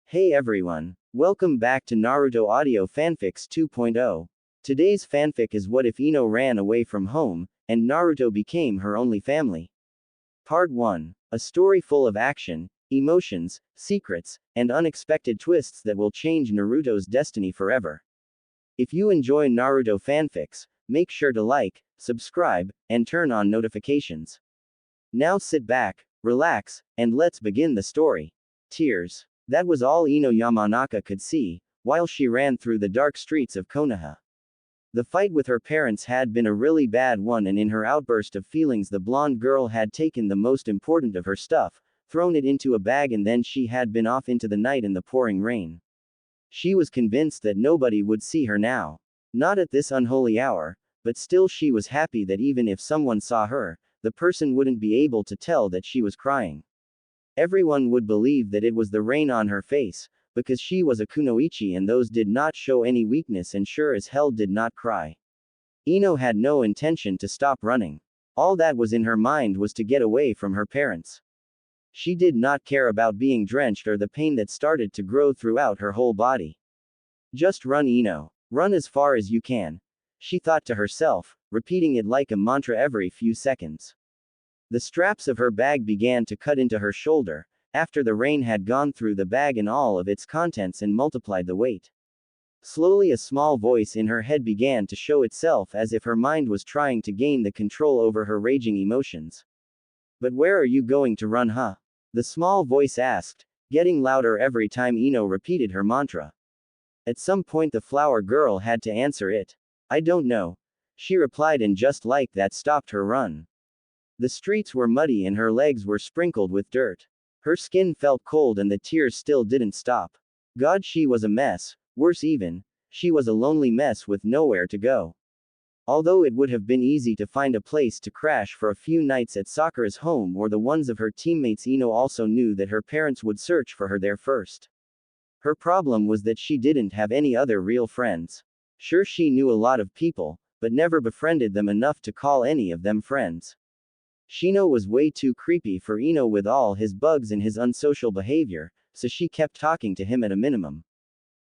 Hey everyone. Welcome back to Naruto Audio Fanfics 2.0. Today's fanfic is What If Ino Ran Away from Home, and Naruto Became Her Only Family. Part 1. A story full of action, emotions, secrets, and unexpected twists that will change Naruto's destiny forever. If you enjoy Naruto fanfics, make sure to like, subscribe, and turn on notifications. Now sit back, relax, and let's begin the story. Tears. That was all Ino Yamanaka could see, while she ran through the dark streets of Konoha. The fight with her parents had been a really bad one, and in her outburst of feelings the blonde girl had taken the most important of her stuff, thrown it into a bag, and then she had been off into the night in the pouring rain. She was convinced that nobody would see her now. Not at this unholy hour, but still she was happy that even if someone saw her, the person wouldn't be able to tell that she was crying. Everyone would believe that it was the rain on her face, because she was a kunoichi and those did not show any weakness and sure as hell did not cry. Ino had no intention to stop running. All that was in her mind was to get away from her parents. She did not care about being drenched or the pain that started to grow throughout her whole body. Just run, Ino. Run as far as you can. She thought to herself, repeating it like a mantra every few seconds. The straps of her bag began to cut into her shoulder, after the rain had gone through the bag and all of its contents and multiplied the weight. Slowly a small voice in her head began to show itself as if her mind was trying to gain the control over her raging emotions. But where are you going to run, huh? The small voice asked, getting louder every time Ino repeated her mantra. At some point the flower girl had to answer it. I don't know. She replied, and just like that stopped her run. The streets were muddy and her legs were sprinkled with dirt. Her skin felt cold and the tears still didn't stop. God, she was a mess. Worse even, she was a lonely mess with nowhere to go. Although it would have been easy to find a place to crash for a few nights at Sakura's home or the ones of her teammates, Ino also knew that her parents would search for her there first. Her problem was that she didn't have any other real friends. Sure, she knew a lot of people, but never befriended them enough to call any of them friends. Shino was way too creepy for Ino with all his bugs and his unsocial behavior, so she kept talking to him at a minimum.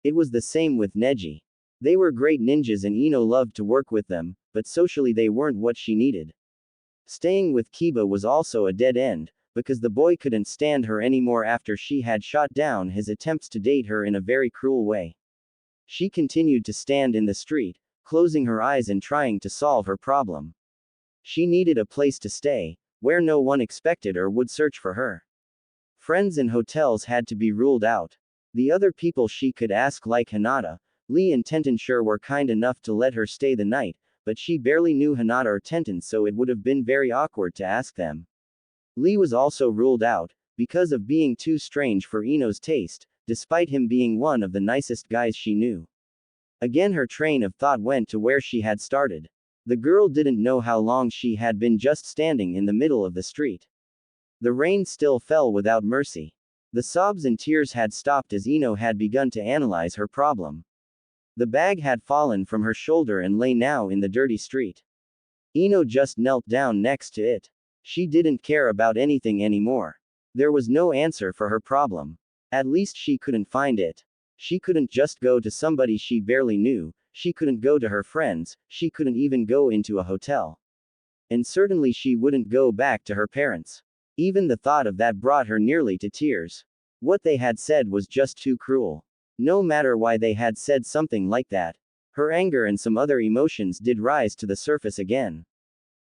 It was the same with Neji. They were great ninjas and Ino loved to work with them, but socially they weren't what she needed. Staying with Kiba was also a dead end, because the boy couldn't stand her anymore after she had shot down his attempts to date her in a very cruel way. She continued to stand in the street, closing her eyes and trying to solve her problem. She needed a place to stay, where no one expected or would search for her. Friends and hotels had to be ruled out. The other people she could ask, like Hinata, Lee and Tenten, sure were kind enough to let her stay the night, but she barely knew Hinata or Tenten, so it would have been very awkward to ask them. Lee was also ruled out, because of being too strange for Ino's taste, despite him being one of the nicest guys she knew. Again her train of thought went to where she had started. The girl didn't know how long she had been just standing in the middle of the street. The rain still fell without mercy. The sobs and tears had stopped as Ino had begun to analyze her problem. The bag had fallen from her shoulder and lay now in the dirty street. Ino just knelt down next to it. She didn't care about anything anymore. There was no answer for her problem. At least she couldn't find it. She couldn't just go to somebody she barely knew. She couldn't go to her friends, she couldn't even go into a hotel. And certainly she wouldn't go back to her parents. Even the thought of that brought her nearly to tears. What they had said was just too cruel. No matter why they had said something like that, her anger and some other emotions did rise to the surface again.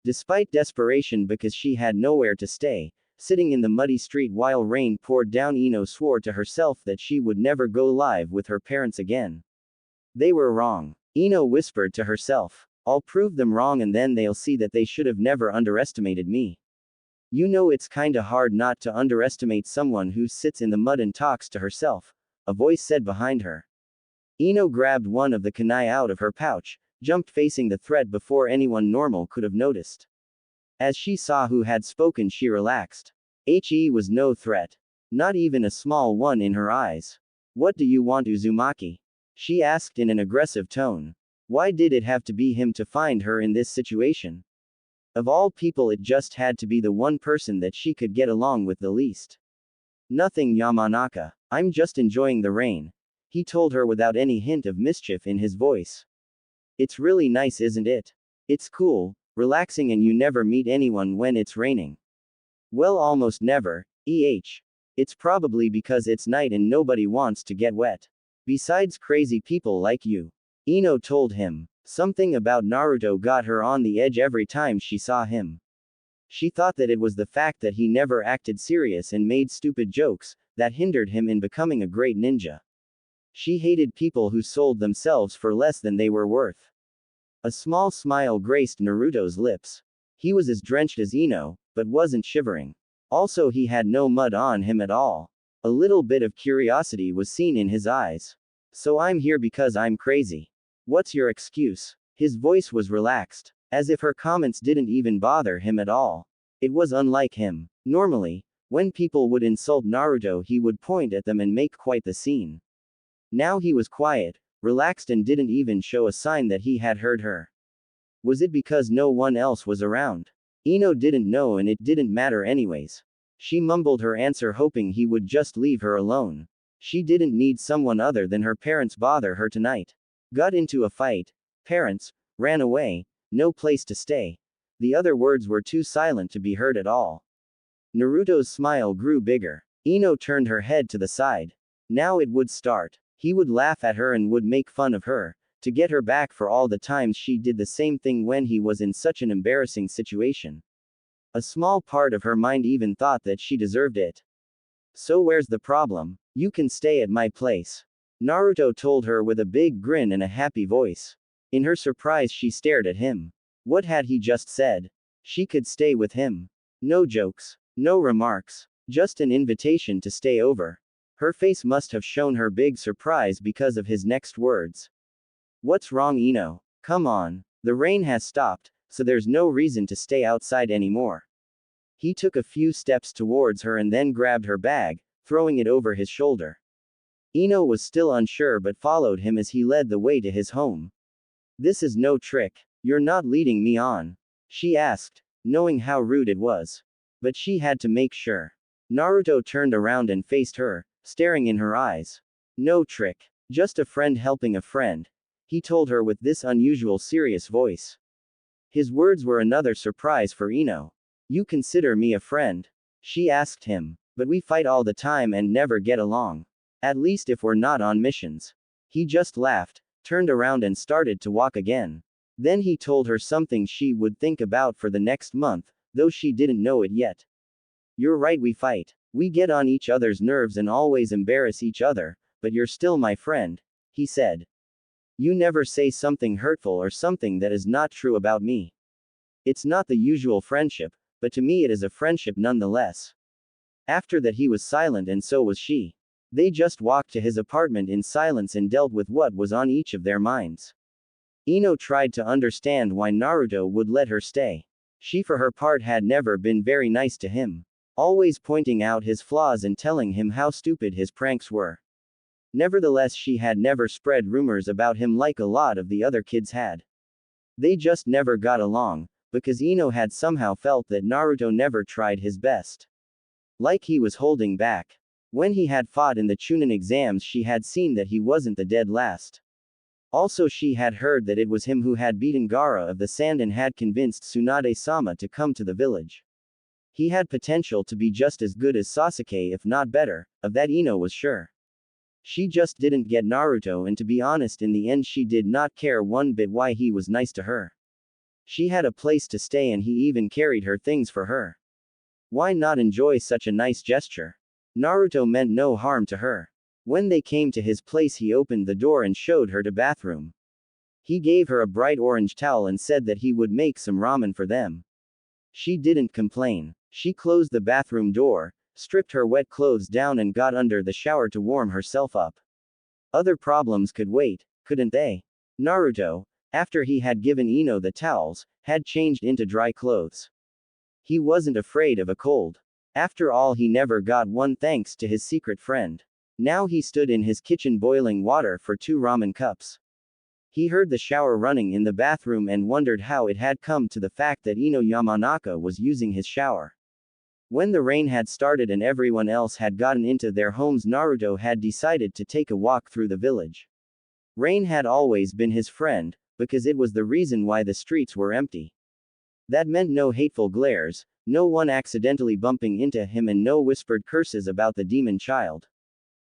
Despite desperation because she had nowhere to stay, sitting in the muddy street while rain poured down, Ino swore to herself that she would never go live with her parents again. They were wrong. Ino whispered to herself. I'll prove them wrong and then they'll see that they should have never underestimated me. You know, it's kinda hard not to underestimate someone who sits in the mud and talks to herself, a voice said behind her. Ino grabbed one of the kunai out of her pouch, jumped facing the threat before anyone normal could have noticed. As she saw who had spoken, she relaxed. He was no threat. Not even a small one in her eyes. What do you want, Uzumaki? She asked in an aggressive tone. Why did it have to be him to find her in this situation? Of all people, it just had to be the one person that she could get along with the least. Nothing, Yamanaka. I'm just enjoying the rain. He told her without any hint of mischief in his voice. It's really nice, isn't it? It's cool, relaxing, and you never meet anyone when it's raining. Well, almost never. It's probably because it's night and nobody wants to get wet. Besides crazy people like you. Ino told him. Something about Naruto got her on the edge every time she saw him. She thought that it was the fact that he never acted serious and made stupid jokes that hindered him in becoming a great ninja. She hated people who sold themselves for less than they were worth. A small smile graced Naruto's lips. He was as drenched as Ino, but wasn't shivering. Also, he had no mud on him at all. A little bit of curiosity was seen in his eyes. So I'm here because I'm crazy. What's your excuse? His voice was relaxed, as if her comments didn't even bother him at all. It was unlike him. Normally, when people would insult Naruto, he would point at them and make quite the scene. Now he was quiet, relaxed, and didn't even show a sign that he had heard her. Was it because no one else was around? Ino didn't know, and it didn't matter anyways. She mumbled her answer, hoping he would just leave her alone. She didn't need someone other than her parents bother her tonight. Got into a fight. Parents. Ran away. No place to stay. The other words were too silent to be heard at all. Naruto's smile grew bigger. Ino turned her head to the side. Now it would start. He would laugh at her and would make fun of her, to get her back for all the times she did the same thing when he was in such an embarrassing situation. A small part of her mind even thought that she deserved it. So where's the problem? You can stay at my place. Naruto told her with a big grin and a happy voice. In her surprise, she stared at him. What had he just said? She could stay with him. No jokes. No remarks. Just an invitation to stay over. Her face must have shown her big surprise because of his next words. What's wrong, Ino? Come on. The rain has stopped, so there's no reason to stay outside anymore. He took a few steps towards her and then grabbed her bag, throwing it over his shoulder. Ino was still unsure but followed him as he led the way to his home. This is no trick. You're not leading me on? She asked, knowing how rude it was. But she had to make sure. Naruto turned around and faced her, staring in her eyes. No trick. Just a friend helping a friend, he told her with this unusual serious voice. His words were another surprise for Ino. You consider me a friend? She asked him. But we fight all the time and never get along. At least if we're not on missions. He just laughed, turned around and started to walk again. Then he told her something she would think about for the next month, though she didn't know it yet. You're right, we fight. We get on each other's nerves and always embarrass each other, but you're still my friend, he said. You never say something hurtful or something that is not true about me. It's not the usual friendship, but to me it is a friendship nonetheless. After that he was silent and so was she. They just walked to his apartment in silence and dealt with what was on each of their minds. Ino tried to understand why Naruto would let her stay. She for her part had never been very nice to him. Always pointing out his flaws and telling him how stupid his pranks were. Nevertheless, she had never spread rumors about him like a lot of the other kids had. They just never got along, because Ino had somehow felt that Naruto never tried his best. Like he was holding back. When he had fought in the Chunin exams, she had seen that he wasn't the dead last. Also, she had heard that it was him who had beaten Gaara of the Sand and had convinced Tsunade-sama to come to the village. He had potential to be just as good as Sasuke, if not better, of that Ino was sure. She just didn't get Naruto, and to be honest, in the end she did not care one bit why he was nice to her. She had a place to stay and he even carried her things for her. Why not enjoy such a nice gesture? Naruto meant no harm to her. When they came to his place, he opened the door and showed her to bathroom. He gave her a bright orange towel and said that he would make some ramen for them. She didn't complain. She closed the bathroom door, stripped her wet clothes down and got under the shower to warm herself up. Other problems could wait, couldn't they? Naruto, after he had given Ino the towels, had changed into dry clothes. He wasn't afraid of a cold. After all, he never got one thanks to his secret friend. Now he stood in his kitchen boiling water for 2 ramen cups. He heard the shower running in the bathroom and wondered how it had come to the fact that Ino Yamanaka was using his shower. When the rain had started and everyone else had gotten into their homes, Naruto had decided to take a walk through the village. Rain had always been his friend, because it was the reason why the streets were empty. That meant no hateful glares, no one accidentally bumping into him, and no whispered curses about the demon child.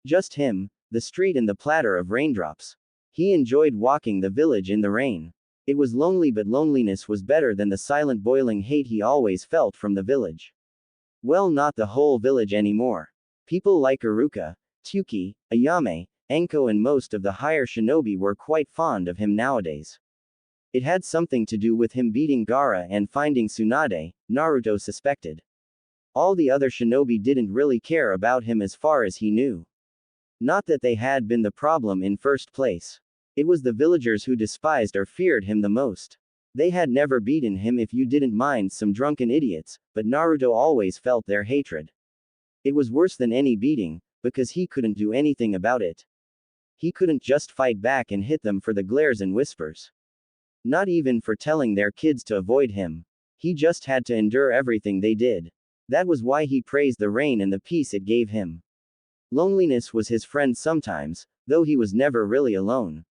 Just him, the street, and the platter of raindrops. He enjoyed walking the village in the rain. It was lonely, but loneliness was better than the silent boiling hate he always felt from the village. Well, not the whole village anymore. People like Iruka, Tsuki, Ayame, Enko, and most of the higher shinobi were quite fond of him nowadays. It had something to do with him beating Gaara and finding Tsunade, Naruto suspected. All the other shinobi didn't really care about him as far as he knew. Not that they had been the problem in first place. It was the villagers who despised or feared him the most. They had never beaten him, if you didn't mind some drunken idiots, but Naruto always felt their hatred. It was worse than any beating, because he couldn't do anything about it. He couldn't just fight back and hit them for the glares and whispers. Not even for telling their kids to avoid him. He just had to endure everything they did. That was why he praised the rain and the peace it gave him. Loneliness was his friend sometimes, though he was never really alone.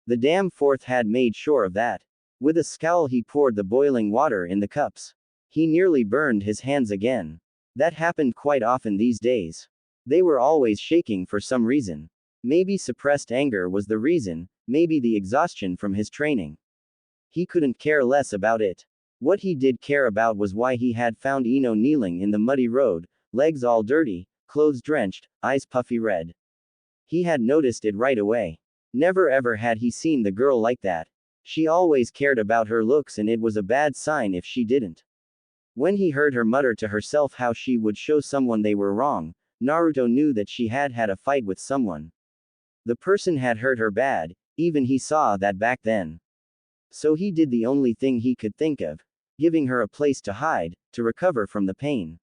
The damn fourth had made sure of that. With a scowl, he poured the boiling water in the cups. He nearly burned his hands again. That happened quite often these days. They were always shaking for some reason. Maybe suppressed anger was the reason, maybe the exhaustion from his training. He couldn't care less about it. What he did care about was why he had found Ino kneeling in the muddy road, legs all dirty, clothes drenched, eyes puffy red. He had noticed it right away. Never ever had he seen the girl like that. She always cared about her looks, and it was a bad sign if she didn't. When he heard her mutter to herself how she would show someone they were wrong, Naruto knew that she had had a fight with someone. The person had hurt her bad, even he saw that back then. So he did the only thing he could think of, giving her a place to hide, to recover from the pain.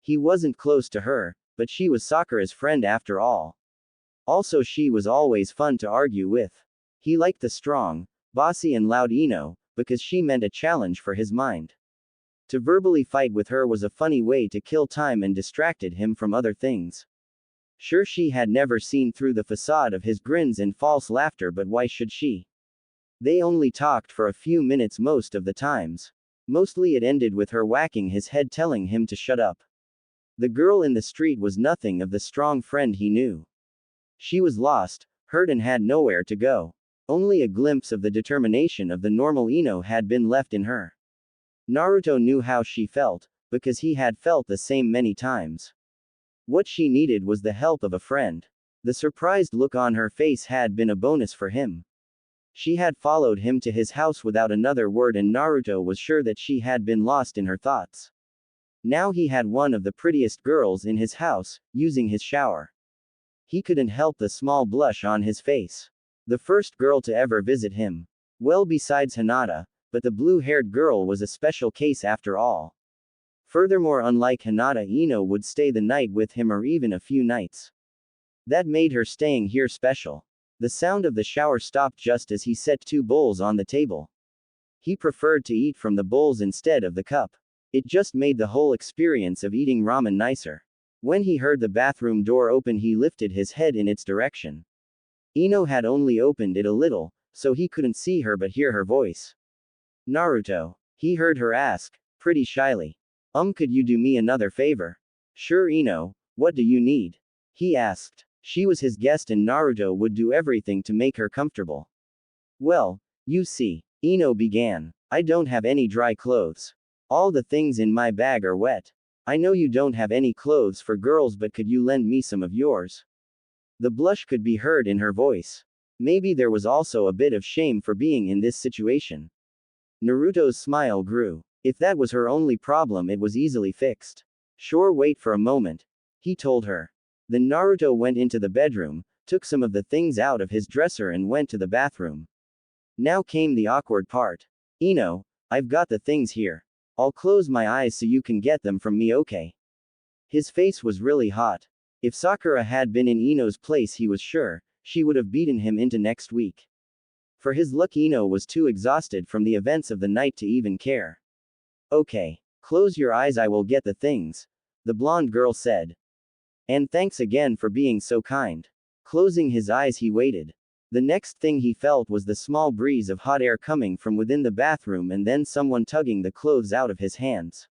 He wasn't close to her, but she was Sakura's friend after all. Also, she was always fun to argue with. He liked the strong, bossy, and loud Ino, because she meant a challenge for his mind. To verbally fight with her was a funny way to kill time and distracted him from other things. Sure, she had never seen through the facade of his grins and false laughter, but why should she? They only talked for a few minutes most of the times. Mostly it ended with her whacking his head, telling him to shut up. The girl in the street was nothing of the strong friend he knew. She was lost, hurt, and had nowhere to go. Only a glimpse of the determination of the normal Ino had been left in her. Naruto knew how she felt, because he had felt the same many times. What she needed was the help of a friend. The surprised look on her face had been a bonus for him. She had followed him to his house without another word, and Naruto was sure that she had been lost in her thoughts. Now he had one of the prettiest girls in his house, using his shower. He couldn't help the small blush on his face. The first girl to ever visit him. Well, besides Hinata, but the blue-haired girl was a special case after all. Furthermore, unlike Hinata, Ino would stay the night with him, or even a few nights. That made her staying here special. The sound of the shower stopped just as he set two bowls on the table. He preferred to eat from the bowls instead of the cup. It just made the whole experience of eating ramen nicer. When he heard the bathroom door open, he lifted his head in its direction. Ino had only opened it a little, so he couldn't see her but hear her voice. Naruto. He heard her ask, pretty shyly. Could you do me another favor? Sure, Ino, what do you need? He asked. She was his guest and Naruto would do everything to make her comfortable. Well, you see, Ino began. I don't have any dry clothes. All the things in my bag are wet. I know you don't have any clothes for girls, but could you lend me some of yours? The blush could be heard in her voice. Maybe there was also a bit of shame for being in this situation. Naruto's smile grew. If that was her only problem, it was easily fixed. Sure, wait for a moment, he told her. Then Naruto went into the bedroom, took some of the things out of his dresser, and went to the bathroom. Now came the awkward part. Ino, I've got the things here. I'll close my eyes so you can get them from me, okay? His face was really hot. If Sakura had been in Ino's place, he was sure she would have beaten him into next week. For his luck, Ino was too exhausted from the events of the night to even care. Okay. Close your eyes, I will get the things, the blonde girl said. And thanks again for being so kind. Closing his eyes, he waited. The next thing he felt was the small breeze of hot air coming from within the bathroom and then someone tugging the clothes out of his hands.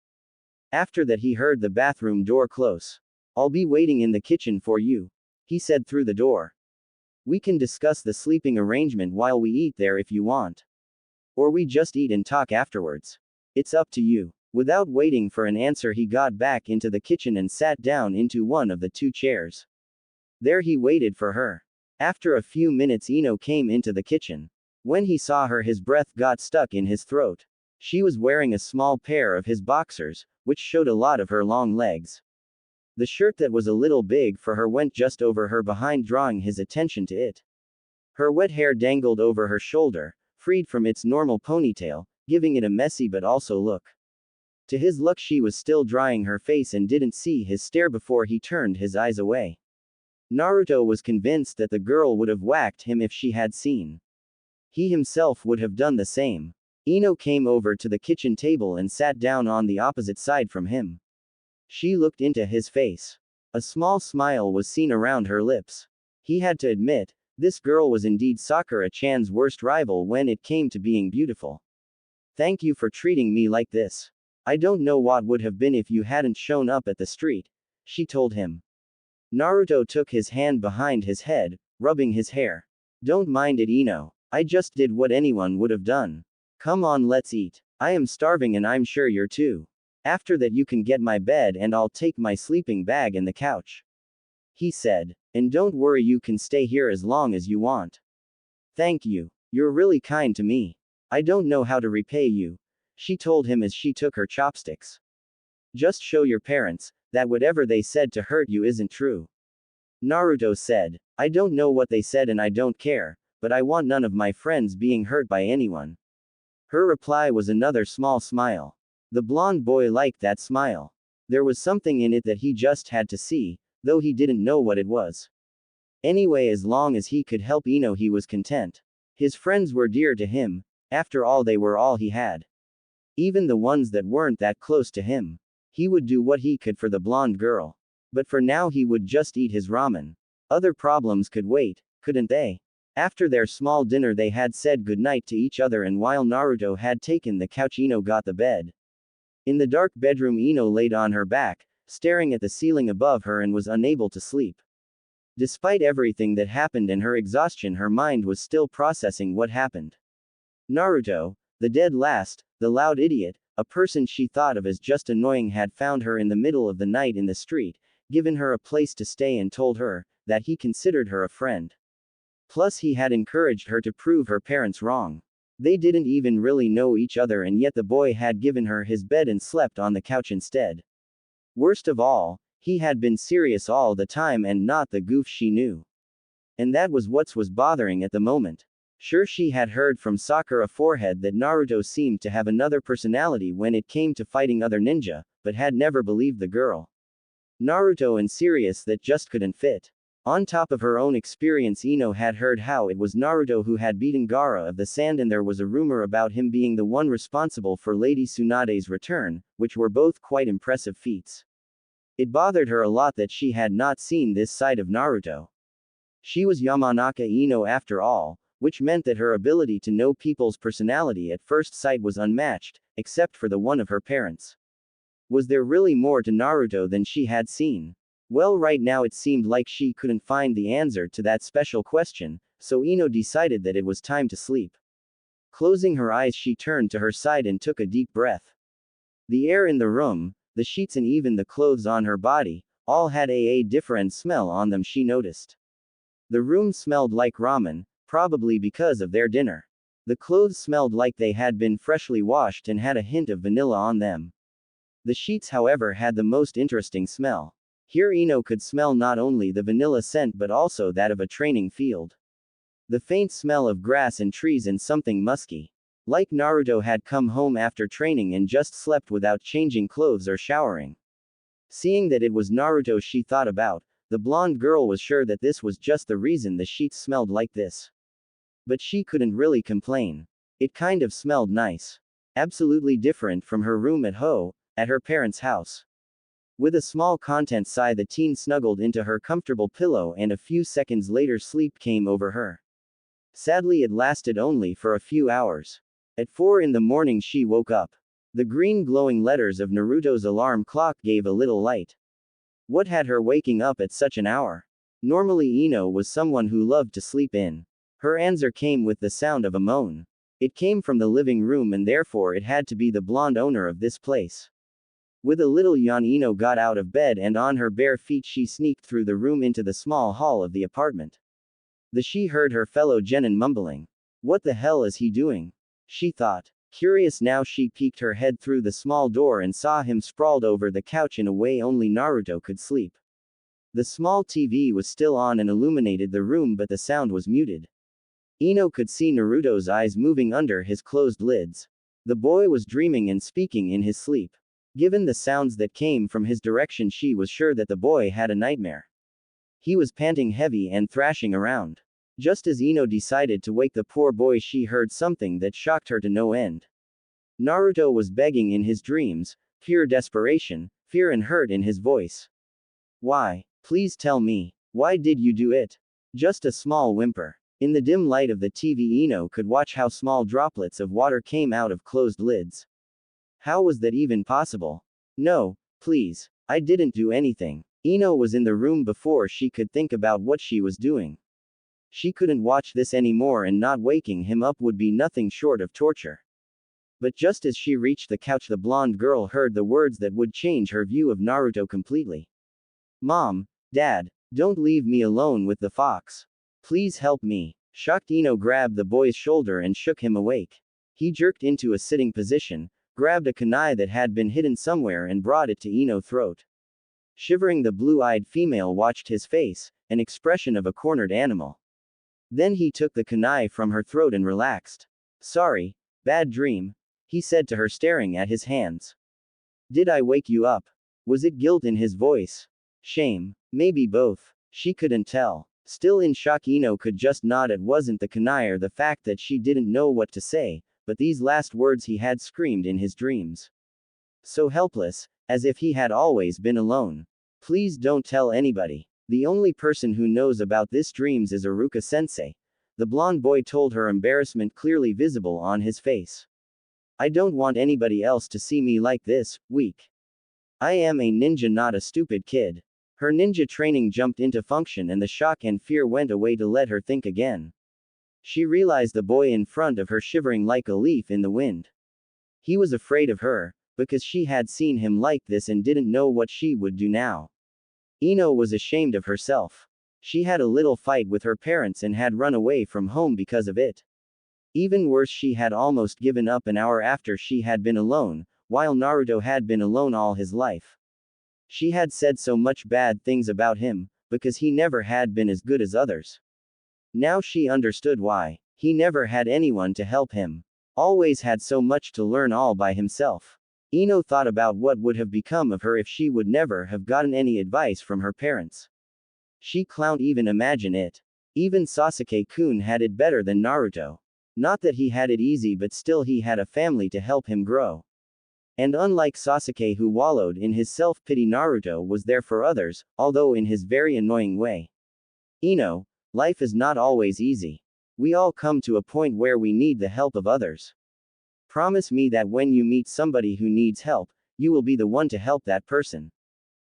After that, he heard the bathroom door close. I'll be waiting in the kitchen for you, he said through the door. We can discuss the sleeping arrangement while we eat there if you want. Or we just eat and talk afterwards. It's up to you. Without waiting for an answer, he got back into the kitchen and sat down into one of the two chairs. There he waited for her. After a few minutes, Ino came into the kitchen. When he saw her, his breath got stuck in his throat. She was wearing a small pair of his boxers, which showed a lot of her long legs. The shirt that was a little big for her went just over her behind, drawing his attention to it. Her wet hair dangled over her shoulder, freed from its normal ponytail, giving it a messy but also look. To his luck, she was still drying her face and didn't see his stare before he turned his eyes away. Naruto was convinced that the girl would have whacked him if she had seen. He himself would have done the same. Ino came over to the kitchen table and sat down on the opposite side from him. She looked into his face. A small smile was seen around her lips. He had to admit, this girl was indeed Sakura-chan's worst rival when it came to being beautiful. Thank you for treating me like this. I don't know what would have been if you hadn't shown up at the street, she told him. Naruto took his hand behind his head, rubbing his hair. Don't mind it, Ino. I just did what anyone would have done. Come on, let's eat. I am starving and I'm sure you're too. After that, you can get my bed and I'll take my sleeping bag and the couch, he said. And don't worry, you can stay here as long as you want. Thank you. You're really kind to me. I don't know how to repay you, she told him as she took her chopsticks. Just show your parents that whatever they said to hurt you isn't true, Naruto said. I don't know what they said and I don't care, but I want none of my friends being hurt by anyone. Her reply was another small smile. The blonde boy liked that smile. There was something in it that he just had to see, though he didn't know what it was. Anyway, as long as he could help Ino, he was content. His friends were dear to him. After all, they were all he had. Even the ones that weren't that close to him. He would do what he could for the blonde girl. But for now, he would just eat his ramen. Other problems could wait, couldn't they? After their small dinner, they had said goodnight to each other, and while Naruto had taken the couch, Ino got the bed. In the dark bedroom, Ino laid on her back, staring at the ceiling above her, and was unable to sleep. Despite everything that happened and her exhaustion, her mind was still processing what happened. Naruto, the dead last, the loud idiot, a person she thought of as just annoying, had found her in the middle of the night in the street, given her a place to stay, and told her that he considered her a friend. Plus, he had encouraged her to prove her parents wrong. They didn't even really know each other, and yet the boy had given her his bed and slept on the couch instead. Worst of all, he had been serious all the time and not the goof she knew. And that was what was bothering at the moment. Sure, she had heard from Sakura Forehead that Naruto seemed to have another personality when it came to fighting other ninja, but had never believed the girl Naruto and Sirius that just couldn't fit. On top of her own experience, Ino had heard how it was Naruto who had beaten Gaara of the Sand, and there was a rumor about him being the one responsible for Lady Tsunade's return, which were both quite impressive feats. It bothered her a lot that she had not seen this side of Naruto. She was Yamanaka Ino after all, which meant that her ability to know people's personality at first sight was unmatched, except for the one of her parents. Was there really more to Naruto than she had seen? Well, right now it seemed like she couldn't find the answer to that special question, so Ino decided that it was time to sleep. Closing her eyes, she turned to her side and took a deep breath. The air in the room, the sheets, and even the clothes on her body, all had a different smell on them, she noticed. The room smelled like ramen, probably because of their dinner. The clothes smelled like they had been freshly washed and had a hint of vanilla on them. The sheets, however, had the most interesting smell. Here Ino could smell not only the vanilla scent but also that of a training field. The faint smell of grass and trees and something musky. Like Naruto had come home after training and just slept without changing clothes or showering. Seeing that it was Naruto she thought about, the blonde girl was sure that this was just the reason the sheets smelled like this. But she couldn't really complain. It kind of smelled nice. Absolutely different from her room at home, at her parents' house. With a small content sigh, the teen snuggled into her comfortable pillow, and a few seconds later sleep came over her. Sadly, it lasted only for a few hours. At 4 in the morning she woke up. The green glowing letters of Naruto's alarm clock gave a little light. What had her waking up at such an hour? Normally Ino was someone who loved to sleep in. Her answer came with the sound of a moan. It came from the living room, and therefore it had to be the blonde owner of this place. With a little yawn, Ino got out of bed, and on her bare feet she sneaked through the room into the small hall of the apartment. She heard her fellow genin mumbling. What the hell is he doing? She thought. Curious now, she peeked her head through the small door and saw him sprawled over the couch in a way only Naruto could sleep. The small TV was still on and illuminated the room, but the sound was muted. Ino could see Naruto's eyes moving under his closed lids. The boy was dreaming and speaking in his sleep. Given the sounds that came from his direction, she was sure that the boy had a nightmare. He was panting heavy and thrashing around. Just as Ino decided to wake the poor boy, she heard something that shocked her to no end. Naruto was begging in his dreams, pure desperation, fear and hurt in his voice. Why? Please tell me. Why did you do it? Just a small whimper. In the dim light of the TV, Ino could watch how small droplets of water came out of closed lids. How was that even possible? No, please. I didn't do anything. Ino was in the room before she could think about what she was doing. She couldn't watch this anymore, and not waking him up would be nothing short of torture. But just as she reached the couch, the blonde girl heard the words that would change her view of Naruto completely. Mom, Dad, don't leave me alone with the fox. Please help me. Shocked, Ino grabbed the boy's shoulder and shook him awake. He jerked into a sitting position, grabbed a kunai that had been hidden somewhere, and brought it to Ino's throat. Shivering, the blue-eyed female watched his face, an expression of a cornered animal. Then he took the kunai from her throat and relaxed. Sorry, bad dream, he said to her, staring at his hands. Did I wake you up? Was it guilt in his voice? Shame? Maybe both. She couldn't tell. Still in shock, Ino could just nod. It wasn't the kunai or the fact that she didn't know what to say, but these last words he had screamed in his dreams. So helpless, as if he had always been alone. Please don't tell anybody. The only person who knows about this dreams is Iruka-sensei. The blonde boy told her, embarrassment clearly visible on his face. I don't want anybody else to see me like this, weak. I am a ninja, not a stupid kid. Her ninja training jumped into function, and the shock and fear went away to let her think again. She realized the boy in front of her shivering like a leaf in the wind. He was afraid of her, because she had seen him like this and didn't know what she would do now. Ino was ashamed of herself. She had a little fight with her parents and had run away from home because of it. Even worse, she had almost given up an hour after she had been alone, while Naruto had been alone all his life. She had said so much bad things about him, because he never had been as good as others. Now she understood why. He never had anyone to help him. Always had so much to learn all by himself. Ino thought about what would have become of her if she would never have gotten any advice from her parents. She clowned, even imagine it. Even Sasuke-kun had it better than Naruto. Not that he had it easy, but still he had a family to help him grow. And unlike Sasuke, who wallowed in his self-pity, Naruto was there for others, although in his very annoying way. Ino, life is not always easy. We all come to a point where we need the help of others. Promise me that when you meet somebody who needs help, you will be the one to help that person.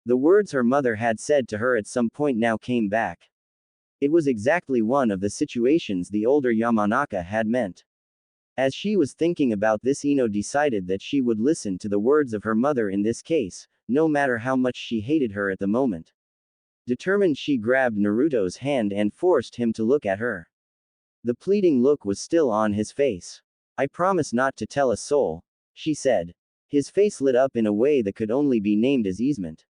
The words her mother had said to her at some point now came back. It was exactly one of the situations the older Yamanaka had meant. As she was thinking about this, Ino decided that she would listen to the words of her mother in this case, no matter how much she hated her at the moment. Determined, she grabbed Naruto's hand and forced him to look at her. The pleading look was still on his face. I promise not to tell a soul, she said. His face lit up in a way that could only be named as easement.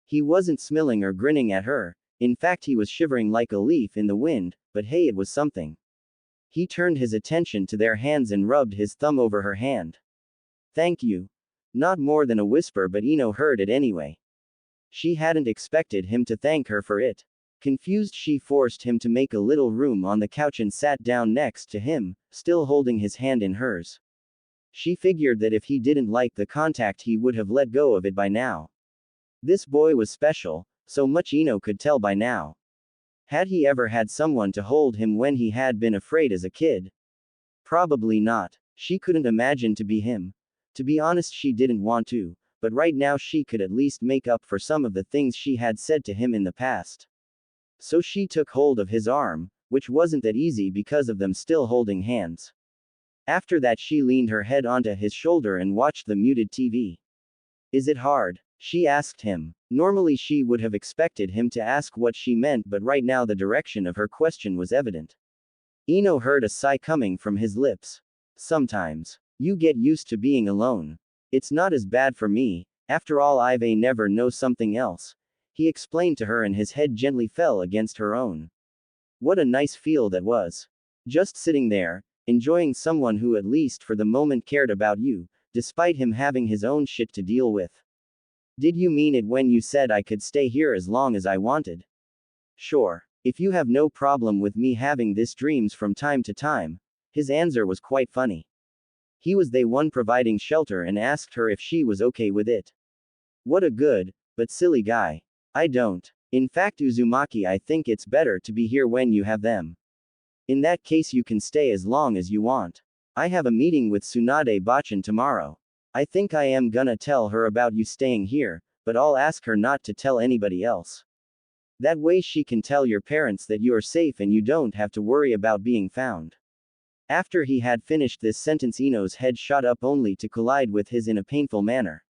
He wasn't smiling or grinning at her, in fact he was shivering like a leaf in the wind, but hey, it was something. He turned his attention to their hands and rubbed his thumb over her hand. Thank you. Not more than a whisper, but Ino heard it anyway. She hadn't expected him to thank her for it. Confused, she forced him to make a little room on the couch and sat down next to him, still holding his hand in hers. She figured that if he didn't like the contact he would have let go of it by now. This boy was special, so much Ino could tell by now. Had he ever had someone to hold him when he had been afraid as a kid? Probably not. She couldn't imagine to be him. To be honest, she didn't want to, but right now she could at least make up for some of the things she had said to him in the past. So she took hold of his arm, which wasn't that easy because of them still holding hands. After that, she leaned her head onto his shoulder and watched the muted TV. Is it hard? She asked him. Normally she would have expected him to ask what she meant, but right now the direction of her question was evident. Ino heard a sigh coming from his lips. Sometimes. You get used to being alone. It's not as bad for me, after all I've never know something else. He explained to her and his head gently fell against her own. What a nice feel that was. Just sitting there, enjoying someone who at least for the moment cared about you, despite him having his own shit to deal with. Did you mean it when you said I could stay here as long as I wanted? Sure. If you have no problem with me having these dreams from time to time. His answer was quite funny. He was the one providing shelter and asked her if she was okay with it. What a good, but silly guy. I don't. In fact, Uzumaki, I think it's better to be here when you have them. In that case, you can stay as long as you want. I have a meeting with Tsunade Bachan tomorrow. I think I am gonna tell her about you staying here, but I'll ask her not to tell anybody else. That way she can tell your parents that you are safe and you don't have to worry about being found. After he had finished this sentence, Ino's head shot up only to collide with his in a painful manner.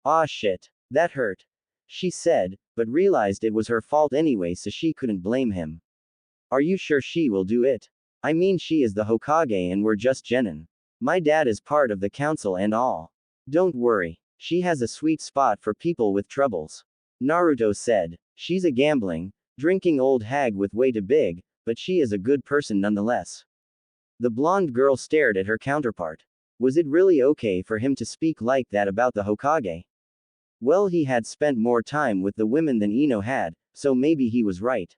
Ah shit. That hurt. She said, but realized it was her fault anyway, so she couldn't blame him. Are you sure she will do it? I mean, she is the Hokage and we're just genin. My dad is part of the council and all. Don't worry. She has a sweet spot for people with troubles. Naruto said. She's a gambling, drinking old hag with way too big, but she is a good person nonetheless. The blonde girl stared at her counterpart. Was it really okay for him to speak like that about the Hokage? Well, he had spent more time with the women than Ino had, so maybe he was right.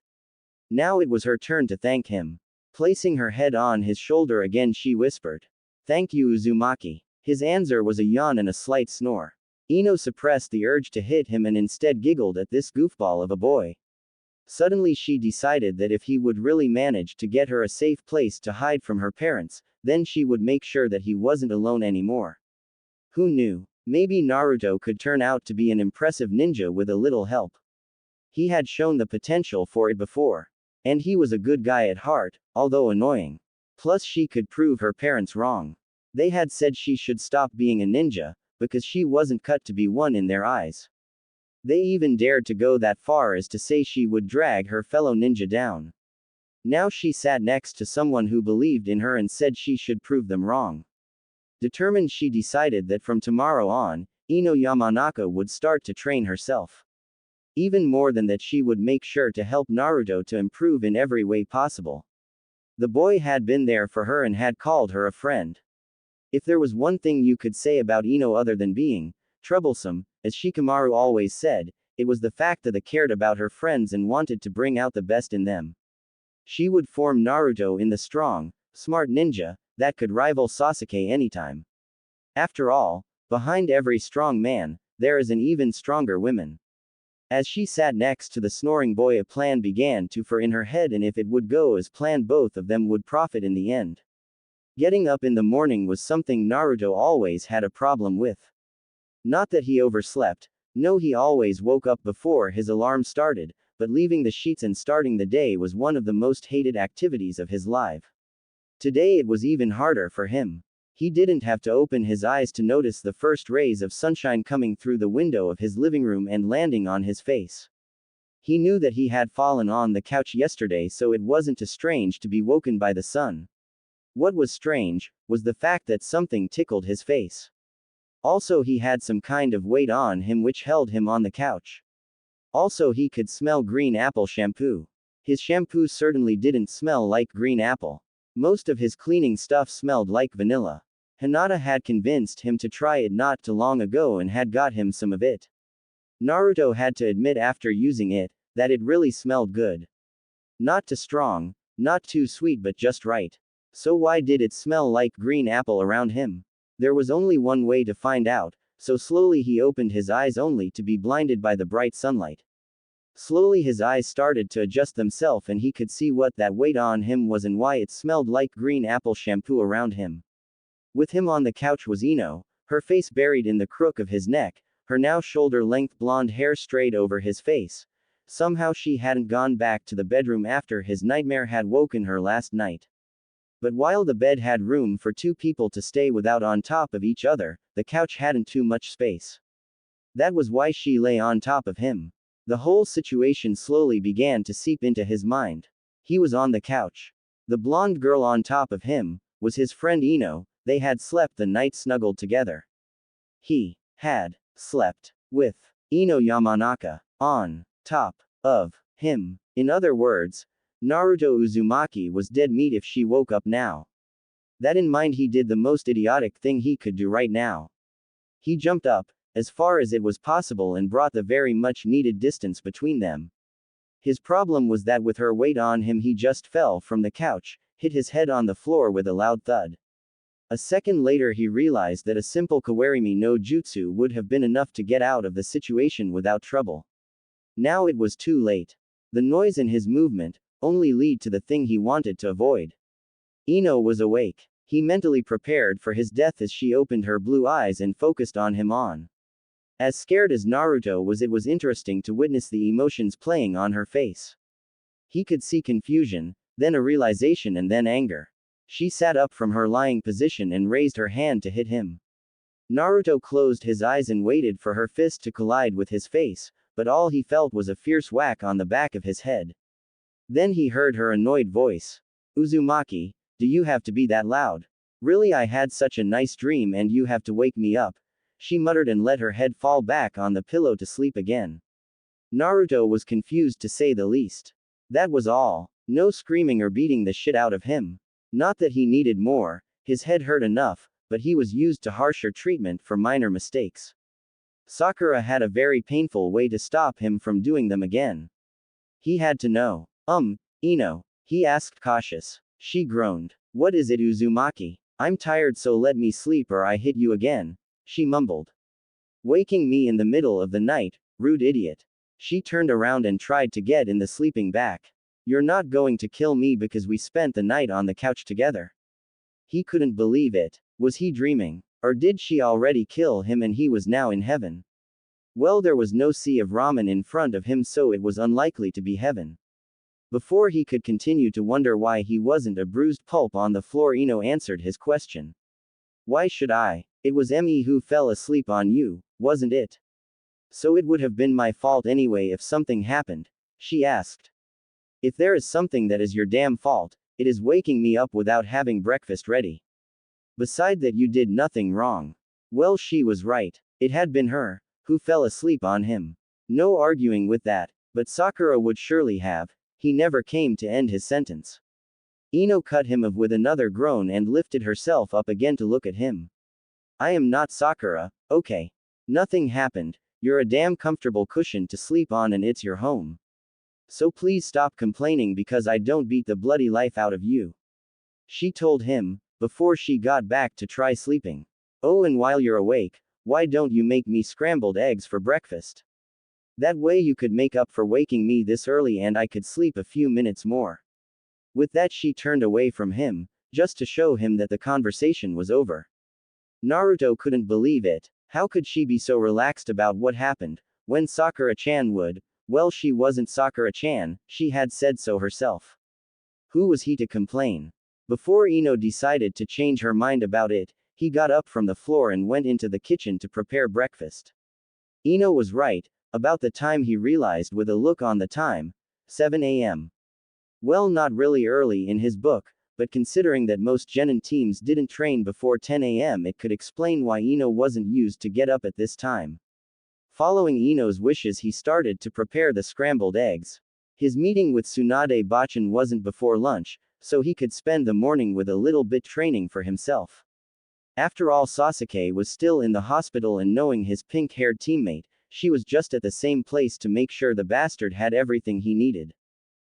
Now it was her turn to thank him. Placing her head on his shoulder again, she whispered. Thank you, Uzumaki. His answer was a yawn and a slight snore. Ino suppressed the urge to hit him and instead giggled at this goofball of a boy. Suddenly she decided that if he would really manage to get her a safe place to hide from her parents, then she would make sure that he wasn't alone anymore. Who knew? Maybe Naruto could turn out to be an impressive ninja with a little help. He had shown the potential for it before. And he was a good guy at heart, although annoying. Plus she could prove her parents wrong. They had said she should stop being a ninja, because she wasn't cut to be one in their eyes. They even dared to go that far as to say she would drag her fellow ninja down. Now she sat next to someone who believed in her and said she should prove them wrong. Determined, she decided that from tomorrow on, Ino Yamanaka would start to train herself. Even more than that, she would make sure to help Naruto to improve in every way possible. The boy had been there for her and had called her a friend. If there was one thing you could say about Ino other than being troublesome, as Shikamaru always said, it was the fact that they cared about her friends and wanted to bring out the best in them. She would form Naruto in the strong, smart ninja that could rival Sasuke anytime. After all, behind every strong man, there is an even stronger woman. As she sat next to the snoring boy, a plan began to form in her head, and if it would go as planned, both of them would profit in the end. Getting up in the morning was something Naruto always had a problem with. Not that he overslept, no, he always woke up before his alarm started, but leaving the sheets and starting the day was one of the most hated activities of his life. Today it was even harder for him. He didn't have to open his eyes to notice the first rays of sunshine coming through the window of his living room and landing on his face. He knew that he had fallen on the couch yesterday, so it wasn't too strange to be woken by the sun. What was strange was the fact that something tickled his face. Also, he had some kind of weight on him which held him on the couch. Also, he could smell green apple shampoo. His shampoo certainly didn't smell like green apple. Most of his cleaning stuff smelled like vanilla. Hinata had convinced him to try it not too long ago and had got him some of it. Naruto had to admit after using it, that it really smelled good. Not too strong, not too sweet, but just right. So why did it smell like green apple around him? There was only one way to find out, so slowly he opened his eyes only to be blinded by the bright sunlight. Slowly his eyes started to adjust themselves and he could see what that weighed on him was and why it smelled like green apple shampoo around him. With him on the couch was Ino, her face buried in the crook of his neck, her now shoulder-length blonde hair straight over his face. Somehow she hadn't gone back to the bedroom after his nightmare had woken her last night. But while the bed had room for two people to stay without on top of each other, the couch hadn't too much space. That was why she lay on top of him. The whole situation slowly began to seep into his mind. He was on the couch. The blonde girl on top of him was his friend Ino. They had slept the night snuggled together. He had slept with Ino Yamanaka on top of him. In other words, Naruto Uzumaki was dead meat if she woke up now. That in mind, he did the most idiotic thing he could do right now. He jumped up, as far as it was possible, and brought the very much needed distance between them. His problem was that with her weight on him he just fell from the couch, hit his head on the floor with a loud thud. A second later he realized that a simple kawarimi no jutsu would have been enough to get out of the situation without trouble. Now it was too late. The noise and his movement only lead to the thing he wanted to avoid. Ino was awake. He mentally prepared for his death as she opened her blue eyes and focused on him on. As scared as Naruto was, it was interesting to witness the emotions playing on her face. He could see confusion, then a realization, and then anger. She sat up from her lying position and raised her hand to hit him. Naruto closed his eyes and waited for her fist to collide with his face, but all he felt was a fierce whack on the back of his head. Then he heard her annoyed voice. Uzumaki, do you have to be that loud? Really, I had such a nice dream and you have to wake me up. She muttered and let her head fall back on the pillow to sleep again. Naruto was confused to say the least. That was all. No screaming or beating the shit out of him. Not that he needed more, his head hurt enough, but he was used to harsher treatment for minor mistakes. Sakura had a very painful way to stop him from doing them again. He had to know. Ino, he asked cautious. She groaned. What is it, Uzumaki? I'm tired, so let me sleep or I hit you again, she mumbled. Waking me in the middle of the night, rude idiot. She turned around and tried to get in the sleeping bag. You're not going to kill me because we spent the night on the couch together. He couldn't believe it. Was he dreaming? Or did she already kill him and he was now in heaven? Well, there was no sea of ramen in front of him, so it was unlikely to be heaven. Before he could continue to wonder why he wasn't a bruised pulp on the floor, Ino answered his question. Why should I? It was me who fell asleep on you, wasn't it? So it would have been my fault anyway if something happened, she asked. If there is something that is your damn fault, it is waking me up without having breakfast ready. Beside that, you did nothing wrong. Well, she was right. It had been her who fell asleep on him. No arguing with that, but Sakura would surely have. He never came to end his sentence. Ino cut him off with another groan and lifted herself up again to look at him. I am not Sakura, okay? Nothing happened. You're a damn comfortable cushion to sleep on and it's your home. So please stop complaining because I don't beat the bloody life out of you. She told him, before she got back to try sleeping. Oh, and while you're awake, why don't you make me scrambled eggs for breakfast? That way you could make up for waking me this early and I could sleep a few minutes more. With that, she turned away from him, just to show him that the conversation was over. Naruto couldn't believe it. How could she be so relaxed about what happened, when Sakura-chan would? Well, she wasn't Sakura-chan, she had said so herself. Who was he to complain? Before Ino decided to change her mind about it, he got up from the floor and went into the kitchen to prepare breakfast. Ino was right. About the time he realized with a look on the time, 7 a.m. Well, not really early in his book, but considering that most genin teams didn't train before 10 a.m., it could explain why Ino wasn't used to get up at this time. Following Ino's wishes, he started to prepare the scrambled eggs. His meeting with Tsunade Bachan wasn't before lunch, so he could spend the morning with a little bit training for himself. After all, Sasuke was still in the hospital, and knowing his pink-haired teammate, she was just at the same place to make sure the bastard had everything he needed.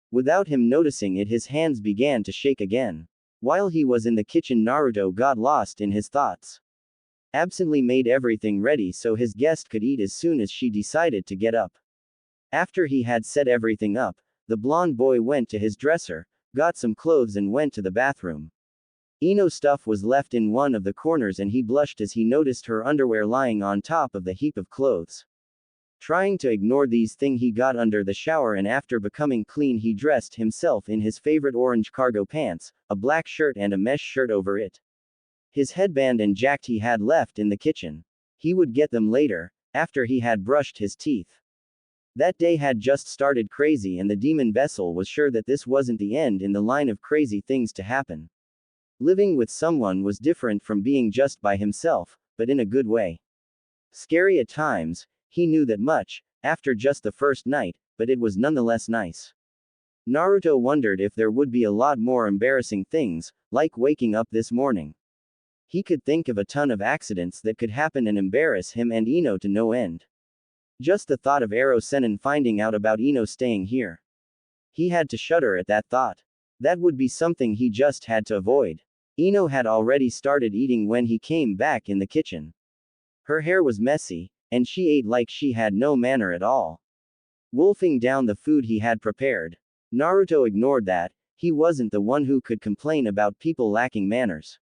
Without him noticing it, his hands began to shake again. While he was in the kitchen, Naruto got lost in his thoughts. absently made everything ready so his guest could eat as soon as she decided to get up. After he had set everything up, the blond boy went to his dresser, got some clothes and went to the bathroom. Ino's stuff was left in one of the corners and he blushed as he noticed her underwear lying on top of the heap of clothes. Trying to ignore these things, he got under the shower and after becoming clean he dressed himself in his favorite orange cargo pants, a black shirt and a mesh shirt over it. His headband and jacket he had left in the kitchen. He would get them later, after he had brushed his teeth. That day had just started crazy and the demon vessel was sure that this wasn't the end in the line of crazy things to happen. Living with someone was different from being just by himself, but in a good way. Scary at times, he knew that much, after just the first night, but it was nonetheless nice. Naruto wondered if there would be a lot more embarrassing things, like waking up this morning. He could think of a ton of accidents that could happen and embarrass him and Ino to no end. Just the thought of Ero Sennin finding out about Ino staying here. He had to shudder at that thought. That would be something he just had to avoid. Ino had already started eating when he came back in the kitchen. Her hair was messy, and she ate like she had no manner at all. Wolfing down the food he had prepared. Naruto ignored that, he wasn't the one who could complain about people lacking manners.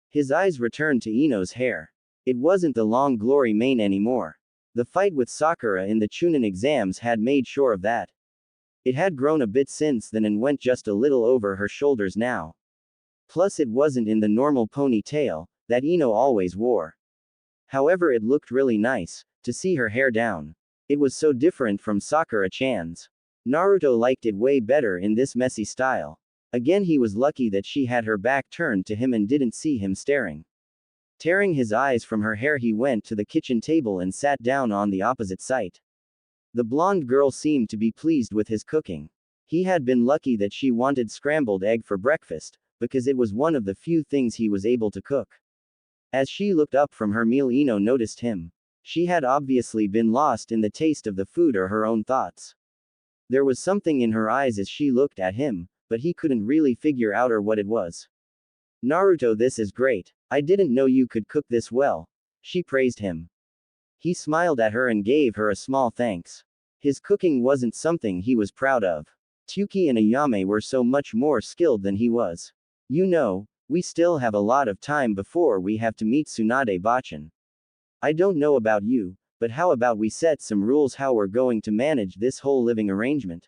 His eyes returned to Ino's hair. It wasn't the long glory mane anymore. The fight with Sakura in the Chunin exams had made sure of that. It had grown a bit since then and went just a little over her shoulders now. Plus it wasn't in the normal ponytail that Ino always wore. However, it looked really nice to see her hair down. It was so different from Sakura-chan's. Naruto liked it way better in this messy style. Again, he was lucky that she had her back turned to him and didn't see him staring. Tearing his eyes from her hair, he went to the kitchen table and sat down on the opposite side. The blonde girl seemed to be pleased with his cooking. He had been lucky that she wanted scrambled egg for breakfast, because it was one of the few things he was able to cook. As she looked up from her meal, Ino noticed him. She had obviously been lost in the taste of the food or her own thoughts. There was something in her eyes as she looked at him, but he couldn't really figure out what it was. Naruto, this is great. I didn't know you could cook this well. She praised him. He smiled at her and gave her a small thanks. His cooking wasn't something he was proud of. Tsuki and Ayame were so much more skilled than he was. You know, we still have a lot of time before we have to meet Tsunade Bachan. I don't know about you, but how about we set some rules how we're going to manage this whole living arrangement?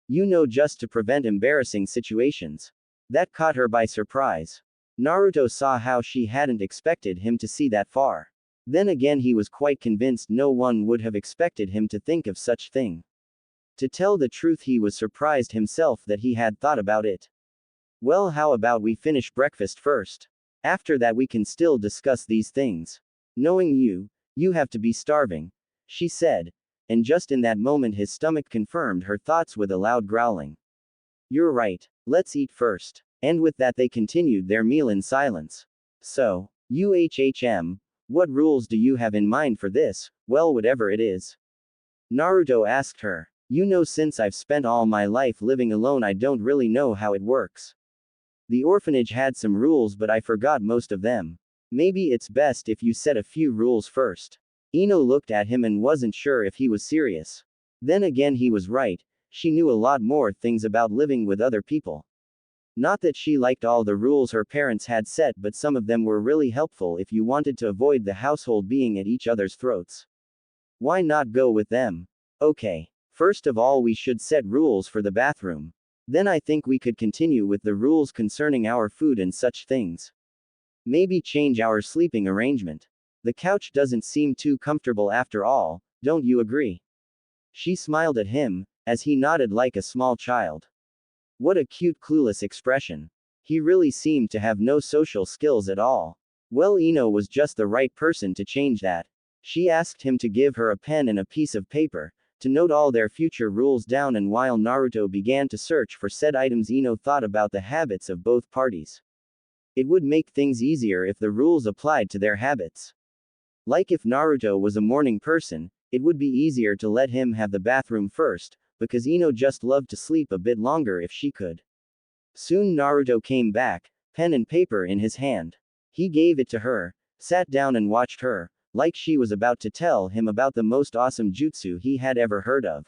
You know, just to prevent embarrassing situations. That caught her by surprise. Naruto saw how she hadn't expected him to see that far. Then again, he was quite convinced no one would have expected him to think of such thing. To tell the truth, he was surprised himself that he had thought about it. Well, how about we finish breakfast first? After that we can still discuss these things. Knowing you, you have to be starving, she said, and just in that moment his stomach confirmed her thoughts with a loud growling. You're right, let's eat first. And with that they continued their meal in silence. So, what rules do you have in mind for this? Well, whatever it is. Naruto asked her. You know, since I've spent all my life living alone, I don't really know how it works. The orphanage had some rules, but I forgot most of them. Maybe it's best if you set a few rules first. Ino looked at him and wasn't sure if he was serious. Then again, he was right. She knew a lot more things about living with other people. Not that she liked all the rules her parents had set, but some of them were really helpful if you wanted to avoid the household being at each other's throats. Why not go with them? Okay. First of all, we should set rules for the bathroom. Then I think we could continue with the rules concerning our food and such things. Maybe change our sleeping arrangement. The couch doesn't seem too comfortable after all, don't you agree? She smiled at him, as he nodded like a small child. What a cute, clueless expression. He really seemed to have no social skills at all. Well, Ino was just the right person to change that. She asked him to give her a pen and a piece of paper, to note all their future rules down, and while Naruto began to search for said items, Ino thought about the habits of both parties. It would make things easier if the rules applied to their habits. Like if Naruto was a morning person, it would be easier to let him have the bathroom first, because Ino just loved to sleep a bit longer if she could. Soon Naruto came back, pen and paper in his hand. He gave it to her, sat down and watched her, like she was about to tell him about the most awesome jutsu he had ever heard of.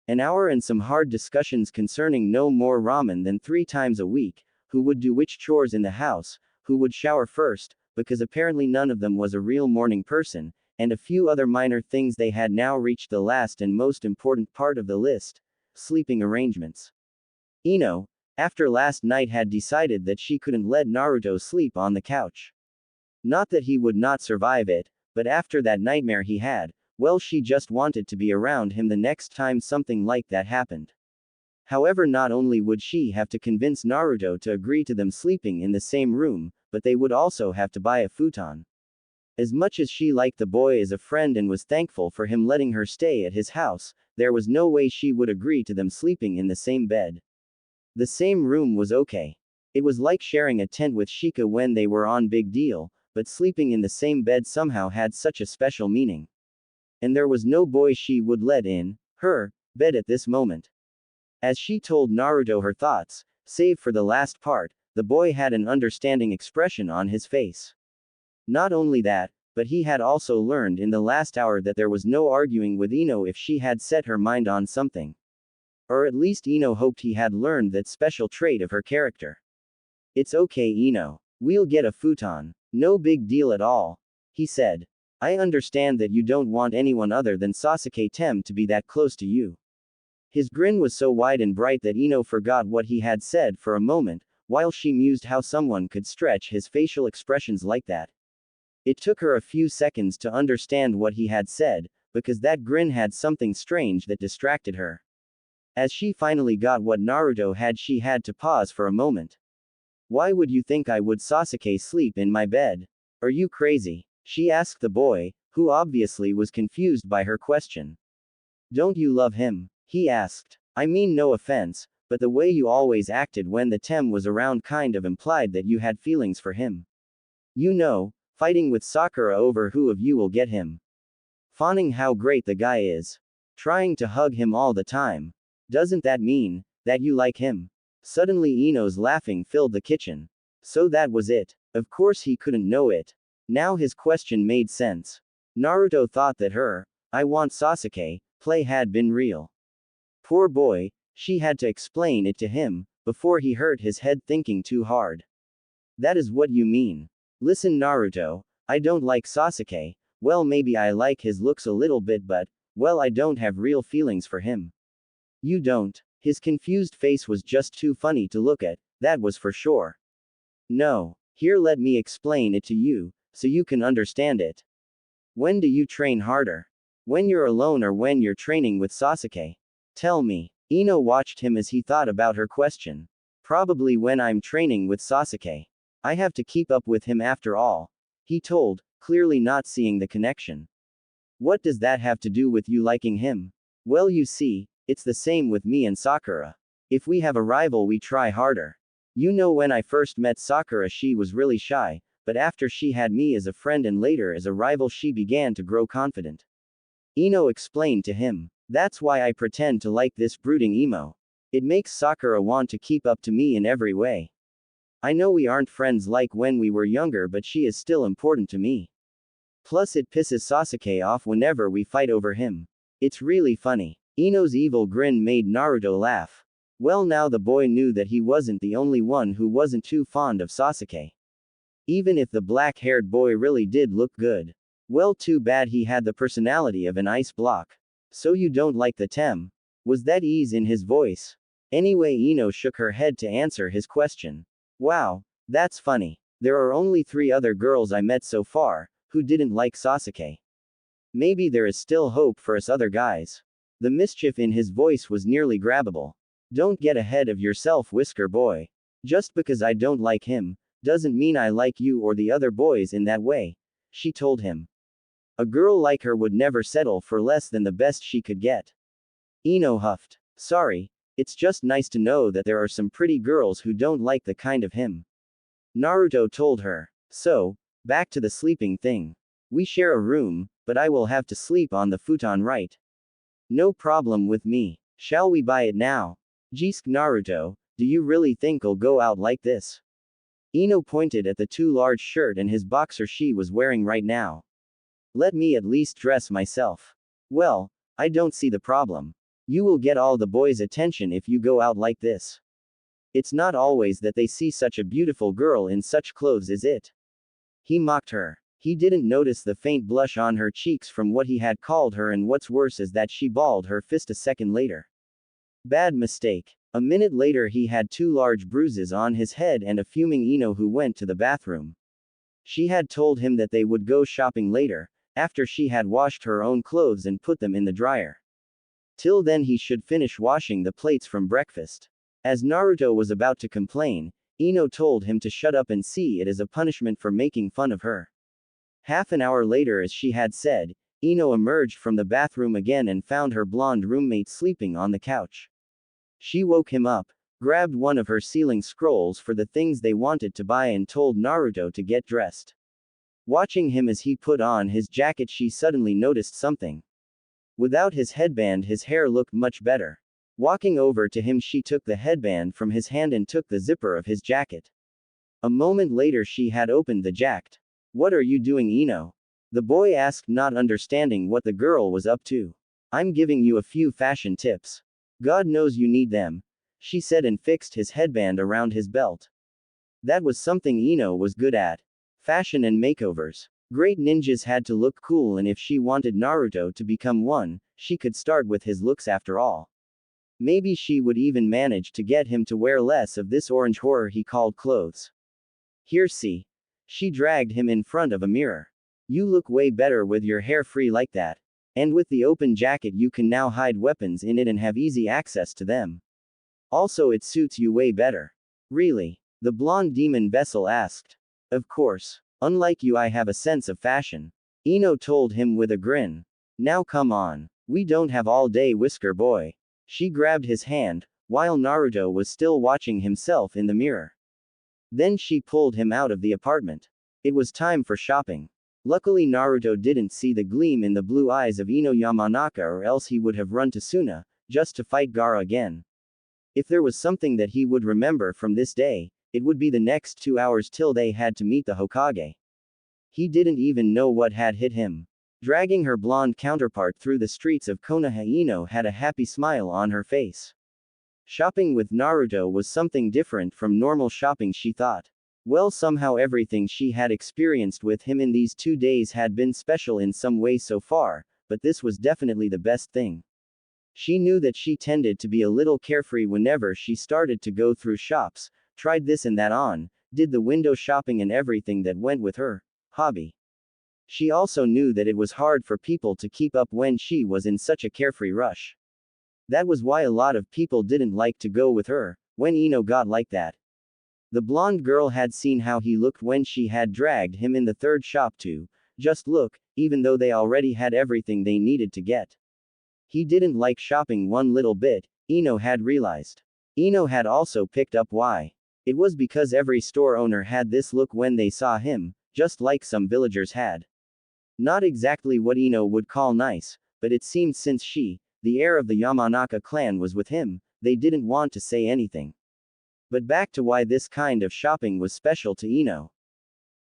An hour and some hard discussions concerning no more ramen than 3 times a week, who would do which chores in the house, who would shower first, because apparently none of them was a real morning person, and a few other minor things. They had now reached the last and most important part of the list: sleeping arrangements. Ino, after last night, had decided that she couldn't let Naruto sleep on the couch. Not that he would not survive it, but after that nightmare he had, well, she just wanted to be around him the next time something like that happened. However, not only would she have to convince Naruto to agree to them sleeping in the same room, but they would also have to buy a futon. As much as she liked the boy as a friend and was thankful for him letting her stay at his house, there was no way she would agree to them sleeping in the same bed. The same room was okay. It was like sharing a tent with Shika when they were on Big Deal, but sleeping in the same bed somehow had such a special meaning. And there was no boy she would let in her bed at this moment. As she told Naruto her thoughts, save for the last part, the boy had an understanding expression on his face. Not only that, but he had also learned in the last hour that there was no arguing with Ino if she had set her mind on something. Or at least Ino hoped he had learned that special trait of her character. "It's okay, Ino. We'll get a futon. No big deal at all," he said. "I understand that you don't want anyone other than Sasuke Tem to be that close to you." His grin was so wide and bright that Ino forgot what he had said for a moment, while she mused how someone could stretch his facial expressions like that. It took her a few seconds to understand what he had said, because that grin had something strange that distracted her. As she finally got what Naruto had, she had to pause for a moment. "Why would you think I would Sasuke sleep in my bed? Are you crazy?" she asked the boy, who obviously was confused by her question. "Don't you love him?" he asked. "I mean, no offense, but the way you always acted when the Tem was around kind of implied that you had feelings for him. You know, fighting with Sakura over who of you will get him. Fawning how great the guy is. Trying to hug him all the time. Doesn't that mean that you like him?" Suddenly Ino's laughing filled the kitchen. So that was it. Of course he couldn't know it. Now his question made sense. Naruto thought that her "I want Sasuke" play had been real. Poor boy, she had to explain it to him, before he hurt his head thinking too hard. "That is what you mean. Listen, Naruto, I don't like Sasuke. Well, maybe I like his looks a little bit, but, well, I don't have real feelings for him." "You don't?" His confused face was just too funny to look at, that was for sure. "No. Here, let me explain it to you, so you can understand it. When do you train harder? When you're alone or when you're training with Sasuke? Tell me." Ino watched him as he thought about her question. "Probably when I'm training with Sasuke. I have to keep up with him after all," he told, clearly not seeing the connection. "What does that have to do with you liking him?" "Well, you see, it's the same with me and Sakura. If we have a rival, we try harder. You know, when I first met Sakura, she was really shy, but after she had me as a friend and later as a rival, she began to grow confident." Ino explained to him. "That's why I pretend to like this brooding emo. It makes Sakura want to keep up to me in every way. I know we aren't friends like when we were younger, but she is still important to me. Plus, it pisses Sasuke off whenever we fight over him. It's really funny." Ino's evil grin made Naruto laugh. Well, now the boy knew that he wasn't the only one who wasn't too fond of Sasuke. Even if the black-haired boy really did look good. Well, too bad he had the personality of an ice block. "So you don't like the Tem?" Was that ease in his voice? Anyway, Ino shook her head to answer his question. "Wow, that's funny. There are only 3 other girls I met so far who didn't like Sasuke. Maybe there is still hope for us other guys." The mischief in his voice was nearly grabbable. "Don't get ahead of yourself, Whisker Boy. Just because I don't like him doesn't mean I like you or the other boys in that way," she told him. "A girl like her would never settle for less than the best she could get." Ino huffed. "Sorry, it's just nice to know that there are some pretty girls who don't like the kind of him." Naruto told her. "So, back to the sleeping thing. We share a room, but I will have to sleep on the futon, right?" "No problem with me. Shall we buy it now?" "Jeesk, Naruto, do you really think I'll go out like this?" Ino pointed at the too large shirt and his boxer she was wearing right now. Let me at least dress myself. Well, I don't see the problem. You will get all the boys' attention if you go out like this. It's not always that they see such a beautiful girl in such clothes, is it? He mocked her. He didn't notice the faint blush on her cheeks from what he had called her, and what's worse is that she balled her fist a second later. Bad mistake. A minute later he had 2 large bruises on his head and a fuming Ino who went to the bathroom. She had told him that they would go shopping later, after she had washed her own clothes and put them in the dryer. Till then he should finish washing the plates from breakfast. As Naruto was about to complain, Ino told him to shut up and see it as a punishment for making fun of her. Half an hour later, as she had said, Ino emerged from the bathroom again and found her blonde roommate sleeping on the couch. She woke him up, grabbed one of her ceiling scrolls for the things they wanted to buy and told Naruto to get dressed. Watching him as he put on his jacket, she suddenly noticed something. Without his headband his hair looked much better. Walking over to him she took the headband from his hand and took the zipper of his jacket. A moment later she had opened the jacket. What are you doing, Ino? The boy asked, not understanding what the girl was up to. I'm giving you a few fashion tips. God knows you need them, she said and fixed his headband around his belt. That was something Ino was good at. Fashion and makeovers. Great ninjas had to look cool, and if she wanted Naruto to become one, she could start with his looks after all. Maybe she would even manage to get him to wear less of this orange horror he called clothes. Here, see. She dragged him in front of a mirror. You look way better with your hair free like that. And with the open jacket you can now hide weapons in it and have easy access to them. Also it suits you way better. Really? The blonde demon vessel asked. Of course. Unlike you I have a sense of fashion. Ino told him with a grin. Now come on. We don't have all day, Whisker Boy. She grabbed his hand, while Naruto was still watching himself in the mirror. Then she pulled him out of the apartment. It was time for shopping. Luckily Naruto didn't see the gleam in the blue eyes of Ino Yamanaka, or else he would have run to Suna, just to fight Gaara again. If there was something that he would remember from this day, it would be the next 2 hours till they had to meet the Hokage. He didn't even know what had hit him. Dragging her blonde counterpart through the streets of Konoha, Ino had a happy smile on her face. Shopping with Naruto was something different from normal shopping, she thought. Well, somehow everything she had experienced with him in these 2 days had been special in some way so far, but this was definitely the best thing. She knew that she tended to be a little carefree whenever she started to go through shops, tried this and that on, did the window shopping and everything that went with her hobby. She also knew that it was hard for people to keep up when she was in such a carefree rush. That was why a lot of people didn't like to go with her, when Ino got like that. The blonde girl had seen how he looked when she had dragged him in the third shop to just look, even though they already had everything they needed to get. He didn't like shopping one little bit, Ino had realized. Ino had also picked up why. It was because every store owner had this look when they saw him, just like some villagers had. Not exactly what Ino would call nice, but it seemed since the heir of the Yamanaka clan, was with him, they didn't want to say anything. But back to why this kind of shopping was special to Ino.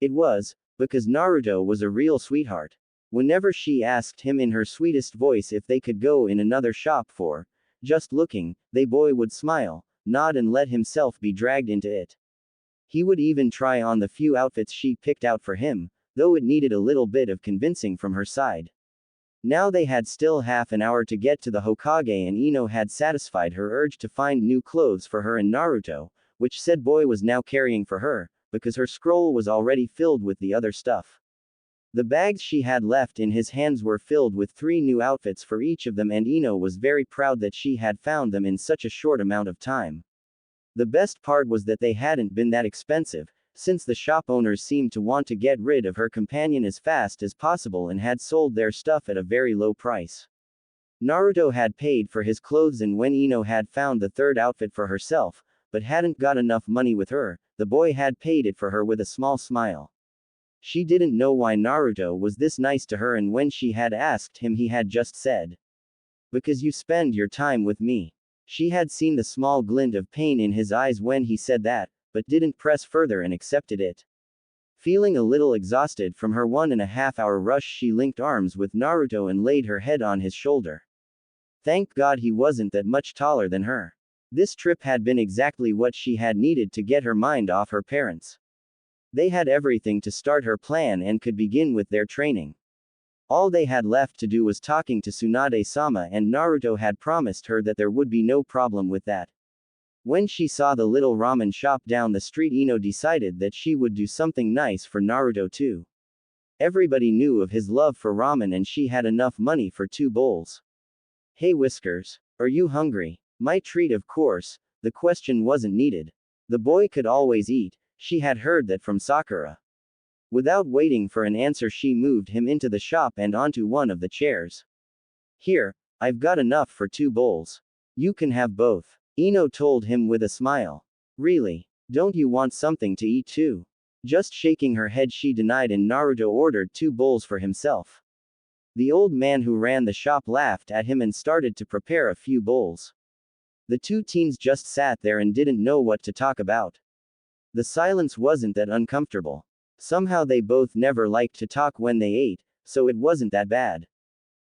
It was because Naruto was a real sweetheart. Whenever she asked him in her sweetest voice if they could go in another shop for just looking, the boy would smile, nod and let himself be dragged into it. He would even try on the few outfits she picked out for him, though it needed a little bit of convincing from her side. Now they had still half an hour to get to the Hokage, and Ino had satisfied her urge to find new clothes for her and Naruto, which said boy was now carrying for her, because her scroll was already filled with the other stuff. The bags she had left in his hands were filled with 3 new outfits for each of them, and Ino was very proud that she had found them in such a short amount of time. The best part was that they hadn't been that expensive, since the shop owners seemed to want to get rid of her companion as fast as possible and had sold their stuff at a very low price. Naruto had paid for his clothes, and when Ino had found the third outfit for herself, but hadn't got enough money with her, the boy had paid it for her with a small smile. She didn't know why Naruto was this nice to her, and when she had asked him he had just said, "Because you spend your time with me." She had seen the small glint of pain in his eyes when he said that, but didn't press further and accepted it. Feeling a little exhausted from her 1.5 hour rush, she linked arms with Naruto and laid her head on his shoulder. Thank God he wasn't that much taller than her. This trip had been exactly what she had needed to get her mind off her parents. They had everything to start her plan and could begin with their training. All they had left to do was talking to Tsunade-sama, and Naruto had promised her that there would be no problem with that. When she saw the little ramen shop down the street, Ino decided that she would do something nice for Naruto too. Everybody knew of his love for ramen and she had enough money for 2 bowls. Hey Whiskers, are you hungry? My treat, of course. The question wasn't needed. The boy could always eat, she had heard that from Sakura. Without waiting for an answer, she moved him into the shop and onto one of the chairs. Here, I've got enough for 2 bowls. You can have both, Ino told him with a smile. Really? Don't you want something to eat too? Just shaking her head, she denied, and Naruto ordered 2 bowls for himself. The old man who ran the shop laughed at him and started to prepare a few bowls. The 2 teens just sat there and didn't know what to talk about. The silence wasn't that uncomfortable. Somehow they both never liked to talk when they ate, so it wasn't that bad.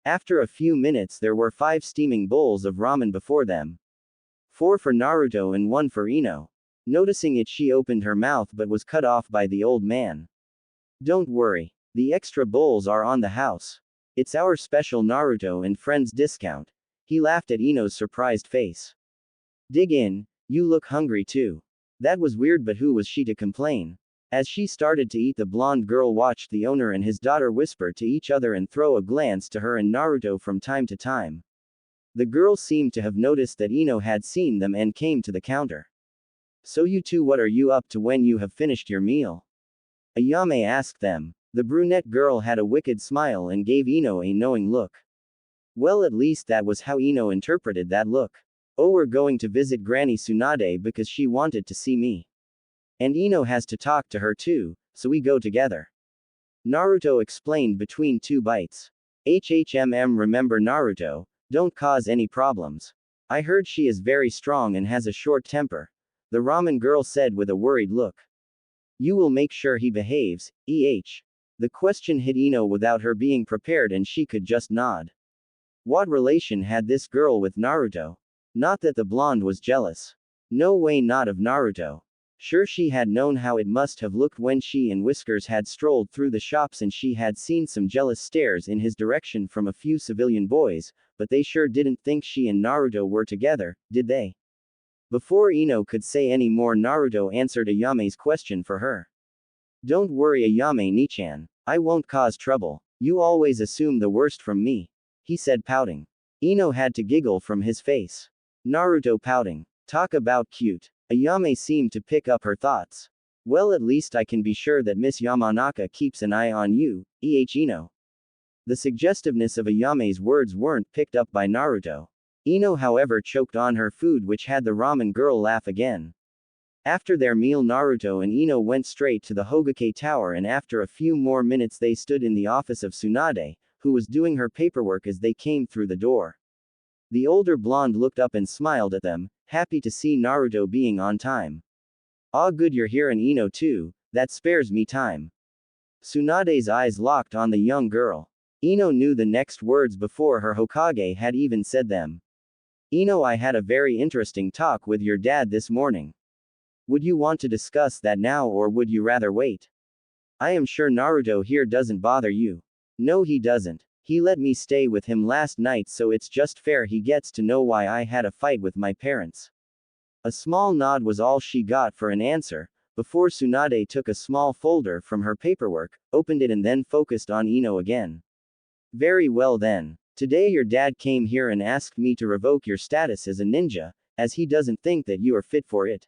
After a few minutes, there were 5 steaming bowls of ramen before them. 4 for Naruto and 1 for Ino. Noticing it, she opened her mouth but was cut off by the old man. Don't worry. The extra bowls are on the house. It's our special Naruto and friends discount. He laughed at Ino's surprised face. Dig in, you look hungry too. That was weird, but who was she to complain? As she started to eat, the blonde girl watched the owner and his daughter whisper to each other and throw a glance to her and Naruto from time to time. The girl seemed to have noticed that Ino had seen them and came to the counter. So you two, what are you up to when you have finished your meal? Ayame asked them. The brunette girl had a wicked smile and gave Ino a knowing look. Well, at least that was how Ino interpreted that look. Oh, we're going to visit Granny Tsunade because she wanted to see me. And Ino has to talk to her too, so we go together. Naruto explained between 2 bites. Remember Naruto, don't cause any problems. I heard she is very strong and has a short temper. The ramen girl said with a worried look. You will make sure he behaves, The question hit Ino without her being prepared and she could just nod. What relation had this girl with Naruto? Not that the blonde was jealous. No way, not of Naruto. Sure, she had known how it must have looked when she and Whiskers had strolled through the shops and she had seen some jealous stares in his direction from a few civilian boys, but they sure didn't think she and Naruto were together, did they? Before Ino could say any more, Naruto answered Ayame's question for her. Don't worry, Ayame-ni-chan. I won't cause trouble. You always assume the worst from me, he said, pouting. Ino had to giggle from his face. Naruto pouting. Talk about cute. Ayame seemed to pick up her thoughts. Well, at least I can be sure that Miss Yamanaka keeps an eye on you, Ino. The suggestiveness of Ayame's words weren't picked up by Naruto. Ino, however, choked on her food, which had the ramen girl laugh again. After their meal, Naruto and Ino went straight to the Hogake Tower, and after a few more minutes they stood in the office of Tsunade, who was doing her paperwork as they came through the door. The older blonde looked up and smiled at them, happy to see Naruto being on time. Ah, good you're here, and Ino too, that spares me time. Tsunade's eyes locked on the young girl. Ino knew the next words before her Hokage had even said them. Ino, I had a very interesting talk with your dad this morning. Would you want to discuss that now, or would you rather wait? I am sure Naruto here doesn't bother you. No, he doesn't. He let me stay with him last night, so it's just fair he gets to know why I had a fight with my parents. A small nod was all she got for an answer, before Tsunade took a small folder from her paperwork, opened it, and then focused on Ino again. Very well then. Today your dad came here and asked me to revoke your status as a ninja, as he doesn't think that you are fit for it.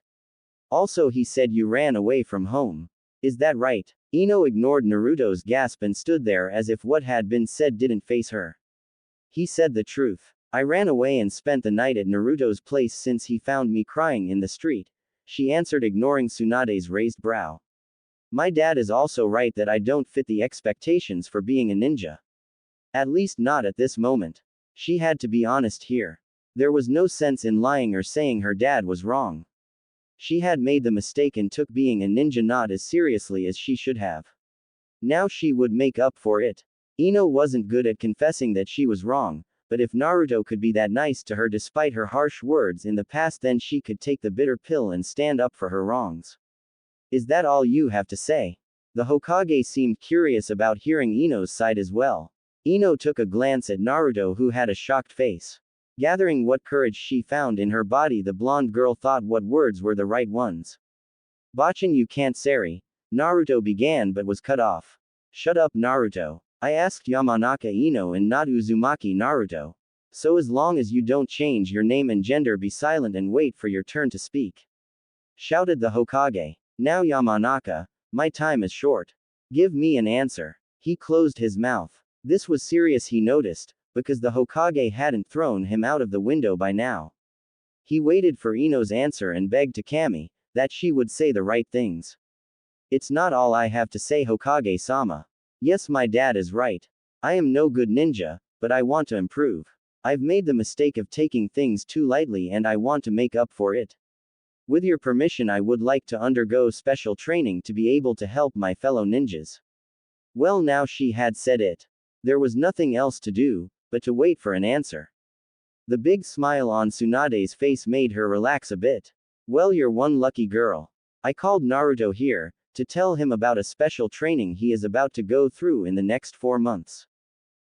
Also, he said you ran away from home. Is that right? Ino ignored Naruto's gasp and stood there as if what had been said didn't faze her. He said the truth. I ran away and spent the night at Naruto's place since he found me crying in the street, she answered, ignoring Tsunade's raised brow. My dad is also right that I don't fit the expectations for being a ninja. At least not at this moment. She had to be honest here. There was no sense in lying or saying her dad was wrong. She had made the mistake and took being a ninja not as seriously as she should have. Now she would make up for it. Ino wasn't good at confessing that she was wrong, but if Naruto could be that nice to her despite her harsh words in the past, then she could take the bitter pill and stand up for her wrongs. Is that all you have to say? The Hokage seemed curious about hearing Ino's side as well. Ino took a glance at Naruto, who had a shocked face. Gathering what courage she found in her body, the blonde girl thought what words were the right ones. Bachin, you can't sari, Naruto began but was cut off. Shut up, Naruto. I asked Yamanaka Ino and not Uzumaki Naruto. So as long as you don't change your name and gender, be silent and wait for your turn to speak. Shouted the Hokage. Now Yamanaka, my time is short. Give me an answer. He closed his mouth. This was serious, he noticed, because the Hokage hadn't thrown him out of the window by now. He waited for Ino's answer and begged to Kami that she would say the right things. It's not all I have to say, Hokage-sama. Yes, my dad is right. I am no good ninja, but I want to improve. I've made the mistake of taking things too lightly and I want to make up for it. With your permission, I would like to undergo special training to be able to help my fellow ninjas. Well, now she had said it. There was nothing else to do but to wait for an answer. The big smile on Tsunade's face made her relax a bit. Well, you're one lucky girl. I called Naruto here to tell him about a special training he is about to go through in the next 4 months.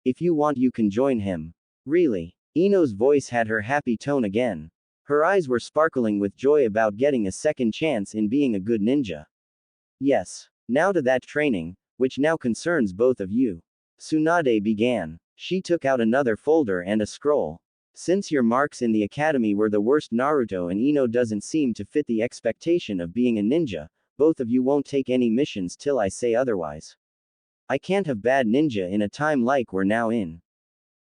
If you want, you can join him. Really? Ino's voice had her happy tone again. Her eyes were sparkling with joy about getting a second chance in being a good ninja. Yes. Now to that training, which now concerns both of you. Tsunade began. She took out another folder and a scroll. Since your marks in the academy were the worst, Naruto and Ino doesn't seem to fit the expectation of being a ninja, both of you won't take any missions till I say otherwise. I can't have bad ninja in a time like we're now in.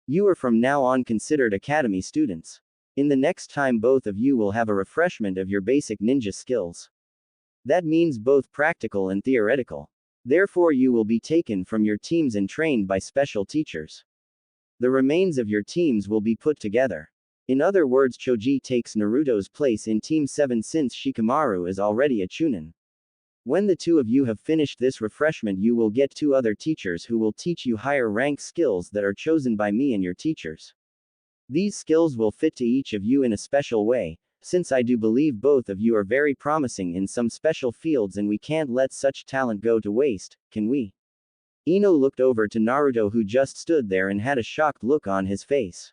You are from now on considered academy students. In the next time, both of you will have a refreshment of your basic ninja skills. That means both practical and theoretical. Therefore, you will be taken from your teams and trained by special teachers. The remains of your teams will be put together. In other words, Choji takes Naruto's place in Team 7 since Shikamaru is already a Chunin. When the two of you have finished this refreshment, you will get 2 other teachers who will teach you higher rank skills that are chosen by me and your teachers. These skills will fit to each of you in a special way, since I do believe both of you are very promising in some special fields and we can't let such talent go to waste, can we? Ino looked over to Naruto, who just stood there and had a shocked look on his face.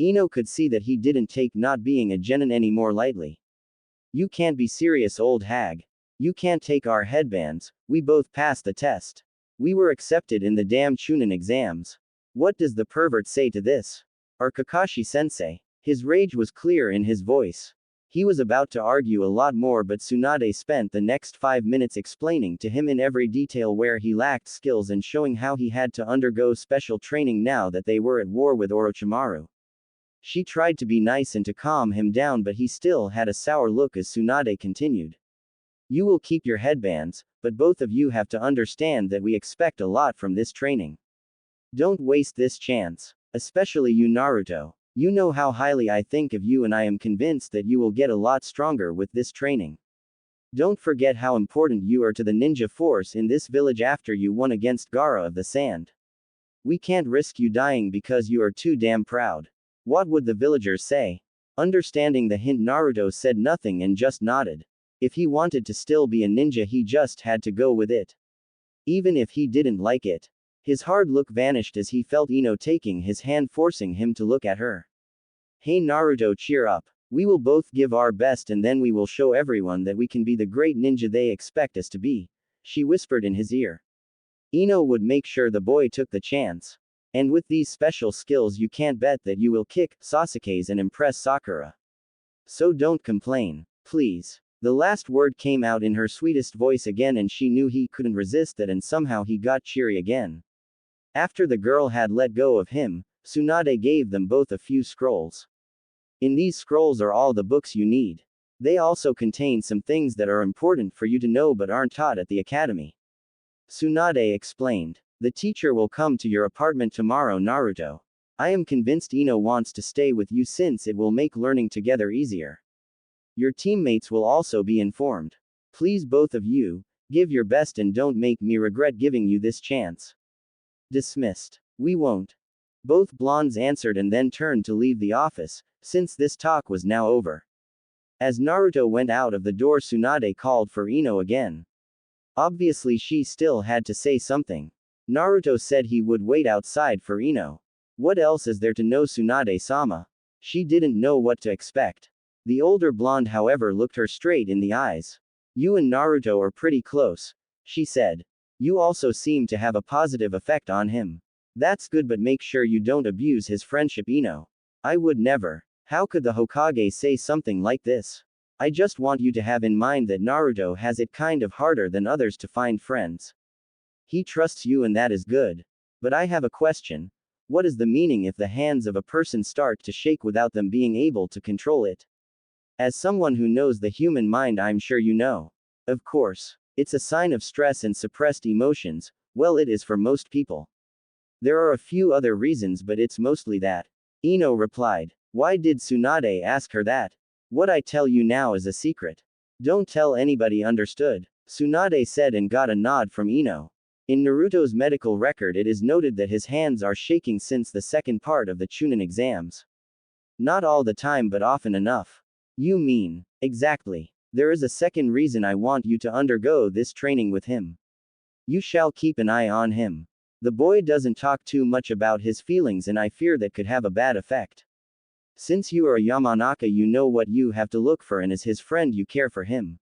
Ino could see that he didn't take not being a genin any more lightly. You can't be serious, old hag. You can't take our headbands, we both passed the test. We were accepted in the damn Chunin exams. What does the pervert say to this? Our Kakashi-sensei. His rage was clear in his voice. He was about to argue a lot more, but Tsunade spent the next 5 minutes explaining to him in every detail where he lacked skills and showing how he had to undergo special training now that they were at war with Orochimaru. She tried to be nice and to calm him down, but he still had a sour look as Tsunade continued. You will keep your headbands, but both of you have to understand that we expect a lot from this training. Don't waste this chance. Especially you, Naruto. You know how highly I think of you and I am convinced that you will get a lot stronger with this training. Don't forget how important you are to the ninja force in this village after you won against Gaara of the Sand. We can't risk you dying because you are too damn proud. What would the villagers say? Understanding the hint, Naruto said nothing and just nodded. If he wanted to still be a ninja, he just had to go with it. Even if he didn't like it. His hard look vanished as he felt Ino taking his hand, forcing him to look at her. Hey Naruto, cheer up. We will both give our best and then we will show everyone that we can be the great ninja they expect us to be, she whispered in his ear. Ino would make sure the boy took the chance. And with these special skills, you can't bet that you will kick Sasuke's and impress Sakura. So don't complain, please. The last word came out in her sweetest voice again, and she knew he couldn't resist that, and somehow he got cheery again. After the girl had let go of him, Tsunade gave them both a few scrolls. In these scrolls are all the books you need. They also contain some things that are important for you to know but aren't taught at the academy. Tsunade explained. The teacher will come to your apartment tomorrow, Naruto. I am convinced Ino wants to stay with you since it will make learning together easier. Your teammates will also be informed. Please both of you, give your best and don't make me regret giving you this chance. Dismissed. We won't. Both blondes answered and then turned to leave the office, since this talk was now over. As Naruto went out of the door, Tsunade called for Ino again. Obviously she still had to say something. Naruto said he would wait outside for Ino. What else is there to know, Tsunade-sama? She didn't know what to expect. The older blonde, however, looked her straight in the eyes. You and Naruto are pretty close, she said. You also seem to have a positive effect on him. That's good, but make sure you don't abuse his friendship, Ino. I would never. How could the Hokage say something like this? I just want you to have in mind that Naruto has it kind of harder than others to find friends. He trusts you and that is good. But I have a question. What is the meaning if the hands of a person start to shake without them being able to control it? As someone who knows the human mind, I'm sure you know. Of course. It's a sign of stress and suppressed emotions. Well, it is for most people. There are a few other reasons, but it's mostly that. Ino replied. Why did Tsunade ask her that? What I tell you now is a secret. Don't tell anybody, understood? Tsunade said and got a nod from Ino. In Naruto's medical record, it is noted that his hands are shaking since the second part of the Chunin exams. Not all the time, but often enough. You mean? Exactly. There is a second reason I want you to undergo this training with him. You shall keep an eye on him. The boy doesn't talk too much about his feelings, and I fear that could have a bad effect. Since you are a Yamanaka, you know what you have to look for, and as his friend you care for him.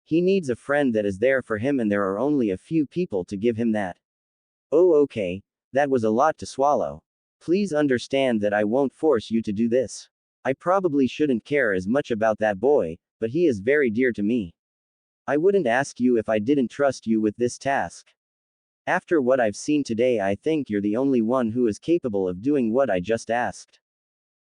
He needs a friend that is there for him, and there are only a few people to give him that. Oh, okay. That was a lot to swallow. Please understand that I won't force you to do this. I probably shouldn't care as much about that boy, but he is very dear to me. I wouldn't ask you if I didn't trust you with this task. After what I've seen today, I think you're the only one who is capable of doing what I just asked.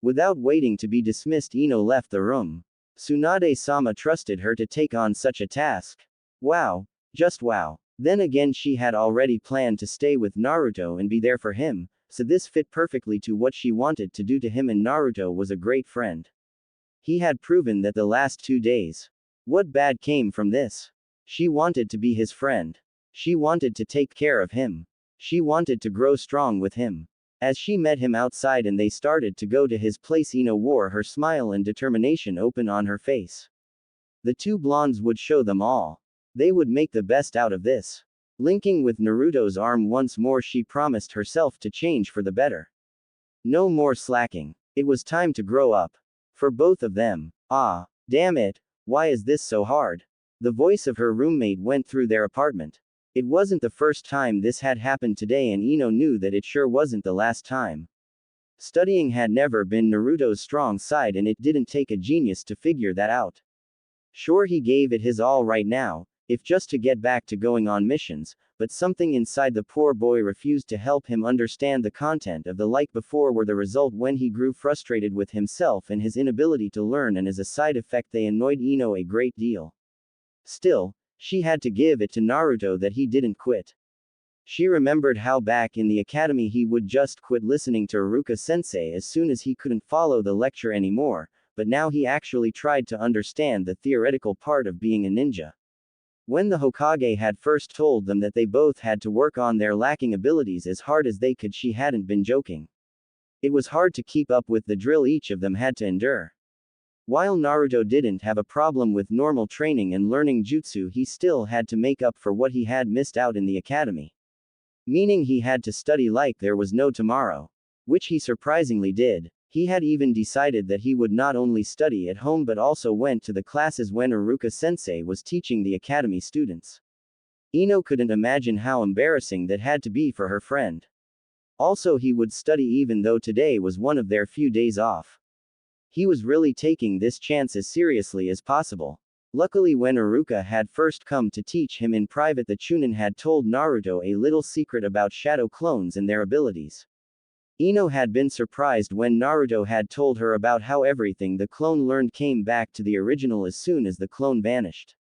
Without waiting to be dismissed, Ino left the room. Tsunade-sama trusted her to take on such a task. Wow. Just wow. Then again, she had already planned to stay with Naruto and be there for him, so this fit perfectly to what she wanted to do to him, and Naruto was a great friend. He had proven that the last 2 days. What bad came from this? She wanted to be his friend. She wanted to take care of him. She wanted to grow strong with him. As she met him outside and they started to go to his place, Ino wore her smile and determination open on her face. The two blondes would show them all. They would make the best out of this. Linking with Naruto's arm once more, she promised herself to change for the better. No more slacking. It was time to grow up. For both of them. Ah, damn it, why is this so hard? The voice of her roommate went through their apartment. It wasn't the first time this had happened today, and Ino knew that it sure wasn't the last time. Studying had never been Naruto's strong side, and it didn't take a genius to figure that out. Sure, he gave it his all right now, if just to get back to going on missions, but something inside the poor boy refused to help him understand the content of the like before were the result when he grew frustrated with himself and his inability to learn, and as a side effect they annoyed Ino a great deal. Still, she had to give it to Naruto that he didn't quit. She remembered how back in the academy he would just quit listening to Iruka-sensei as soon as he couldn't follow the lecture anymore, but now he actually tried to understand the theoretical part of being a ninja. When the Hokage had first told them that they both had to work on their lacking abilities as hard as they could, she hadn't been joking. It was hard to keep up with the drill each of them had to endure. While Naruto didn't have a problem with normal training and learning jutsu, he still had to make up for what he had missed out in the academy. Meaning he had to study like there was no tomorrow. Which he surprisingly did. He had even decided that he would not only study at home but also went to the classes when Iruka-sensei was teaching the academy students. Ino couldn't imagine how embarrassing that had to be for her friend. Also, he would study even though today was one of their few days off. He was really taking this chance as seriously as possible. Luckily, when Iruka had first come to teach him in private, the Chunin had told Naruto a little secret about shadow clones and their abilities. Ino had been surprised when Naruto had told her about how everything the clone learned came back to the original as soon as the clone vanished.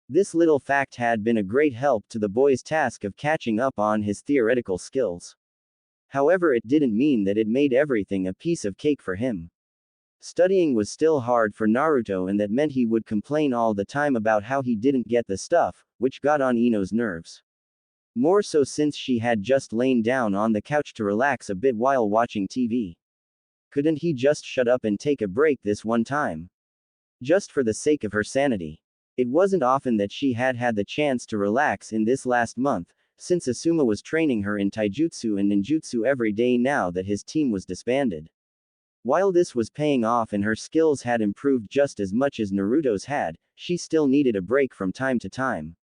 This little fact had been a great help to the boy's task of catching up on his theoretical skills. However, it didn't mean that it made everything a piece of cake for him. Studying was still hard for Naruto, and that meant he would complain all the time about how he didn't get the stuff, which got on Ino's nerves. More so since she had just lain down on the couch to relax a bit while watching TV. Couldn't he just shut up and take a break this one time? Just for the sake of her sanity. It wasn't often that she had had the chance to relax in this last month, since Asuma was training her in taijutsu and ninjutsu every day now that his team was disbanded. While this was paying off and her skills had improved just as much as Naruto's had, she still needed a break from time to time.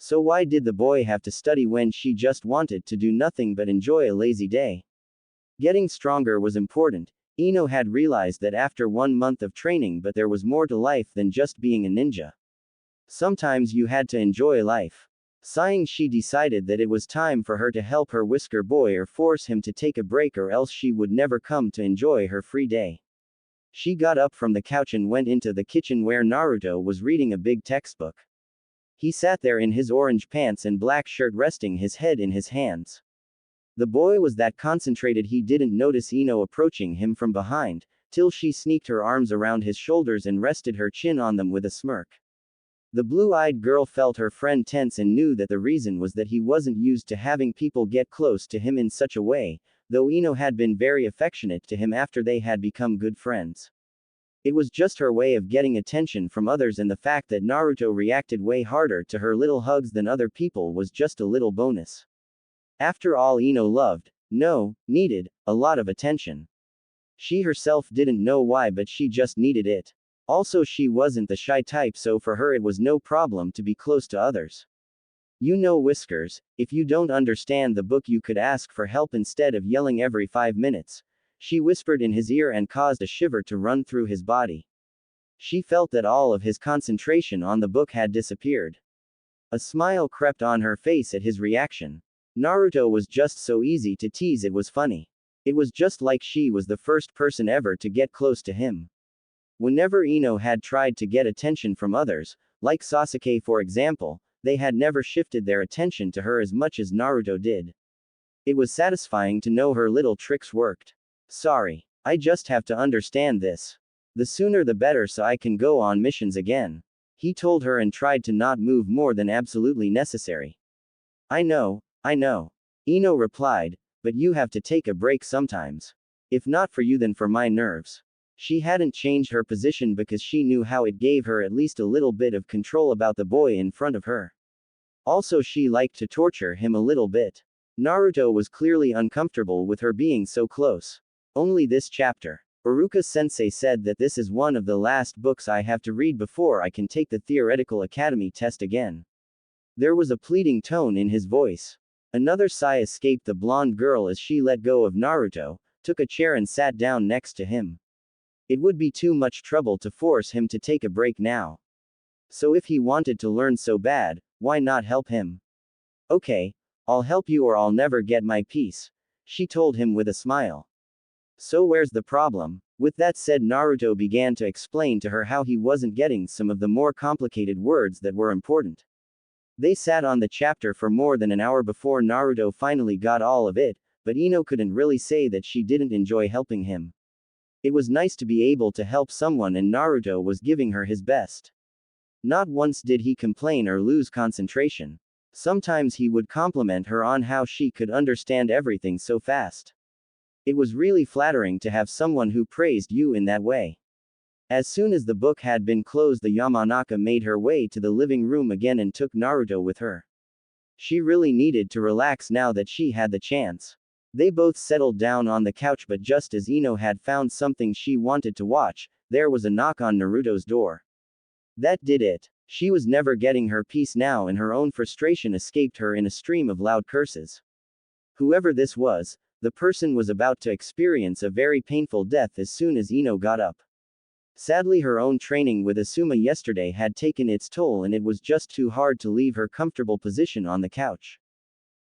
So why did the boy have to study when she just wanted to do nothing but enjoy a lazy day? Getting stronger was important. Ino had realized that after 1 month of training, but there was more to life than just being a ninja. Sometimes you had to enjoy life. Sighing, she decided that it was time for her to help her whisker boy or force him to take a break, or else she would never come to enjoy her free day. She got up from the couch and went into the kitchen where Naruto was reading a big textbook. He sat there in his orange pants and black shirt, resting his head in his hands. The boy was that concentrated he didn't notice Ino approaching him from behind, till she sneaked her arms around his shoulders and rested her chin on them with a smirk. The blue-eyed girl felt her friend tense and knew that the reason was that he wasn't used to having people get close to him in such a way, though Ino had been very affectionate to him after they had become good friends. It was just her way of getting attention from others, and the fact that Naruto reacted way harder to her little hugs than other people was just a little bonus. After all, Ino loved, no, needed, a lot of attention. She herself didn't know why, but she just needed it. Also, she wasn't the shy type, so for her it was no problem to be close to others. You know, Whiskers, if you don't understand the book, you could ask for help instead of yelling every 5 minutes. She whispered in his ear and caused a shiver to run through his body. She felt that all of his concentration on the book had disappeared. A smile crept on her face at his reaction. Naruto was just so easy to tease, it was funny. It was just like she was the first person ever to get close to him. Whenever Ino had tried to get attention from others, like Sasuke for example, they had never shifted their attention to her as much as Naruto did. It was satisfying to know her little tricks worked. Sorry. I just have to understand this. The sooner the better, so I can go on missions again. He told her and tried to not move more than absolutely necessary. I know. Ino replied, but you have to take a break sometimes. If not for you, then for my nerves. She hadn't changed her position because she knew how it gave her at least a little bit of control about the boy in front of her. Also, she liked to torture him a little bit. Naruto was clearly uncomfortable with her being so close. Only this chapter. Iruka-sensei said that this is one of the last books I have to read before I can take the theoretical academy test again. There was a pleading tone in his voice. Another sigh escaped the blonde girl as she let go of Naruto, took a chair and sat down next to him. It would be too much trouble to force him to take a break now. So if he wanted to learn so bad, why not help him? Okay, I'll help you or I'll never get my peace, she told him with a smile. So where's the problem? With that said, Naruto began to explain to her how he wasn't getting some of the more complicated words that were important. They sat on the chapter for more than an hour before Naruto finally got all of it, but Ino couldn't really say that she didn't enjoy helping him. It was nice to be able to help someone, and Naruto was giving her his best. Not once did he complain or lose concentration. Sometimes he would compliment her on how she could understand everything so fast. It was really flattering to have someone who praised you in that way. As soon as the book had been closed, the Yamanaka made her way to the living room again and took Naruto with her. She really needed to relax now that she had the chance. They both settled down on the couch, but just as Ino had found something she wanted to watch, there was a knock on Naruto's door. That did it. She was never getting her peace now, and her own frustration escaped her in a stream of loud curses. Whoever this was, the person was about to experience a very painful death as soon as Ino got up. Sadly, her own training with Asuma yesterday had taken its toll, and it was just too hard to leave her comfortable position on the couch.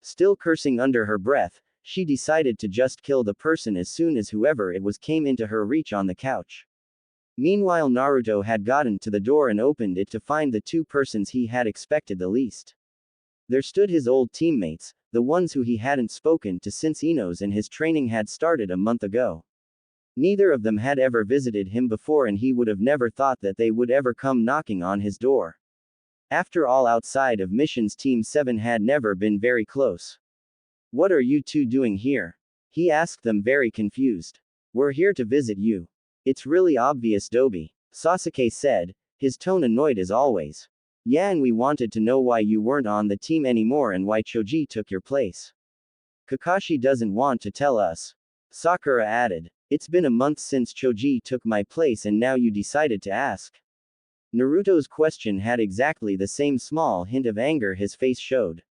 Still cursing under her breath, she decided to just kill the person as soon as whoever it was came into her reach on the couch. Meanwhile, Naruto had gotten to the door and opened it to find the two persons he had expected the least. There stood his old teammates, the ones who he hadn't spoken to since Ino's and his training had started a month ago. Neither of them had ever visited him before, and he would have never thought that they would ever come knocking on his door. After all, outside of missions, Team 7 had never been very close. "What are you two doing here?" he asked them, very confused. "We're here to visit you. It's really obvious, Dobi," Sasuke said, his tone annoyed as always. "Yeah, and we wanted to know why you weren't on the team anymore and why Choji took your place." "Kakashi doesn't want to tell us," Sakura added. "It's been a month since Choji took my place and now you decided to ask." Naruto's question had exactly the same small hint of anger his face showed.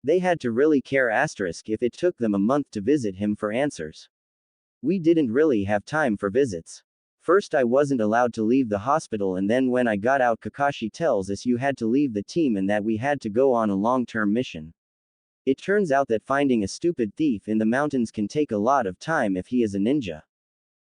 They had to really care if it took them a month to visit him for answers. "We didn't really have time for visits. First I wasn't allowed to leave the hospital, and then when I got out Kakashi tells us you had to leave the team and that we had to go on a long-term mission. It turns out that finding a stupid thief in the mountains can take a lot of time if he is a ninja,"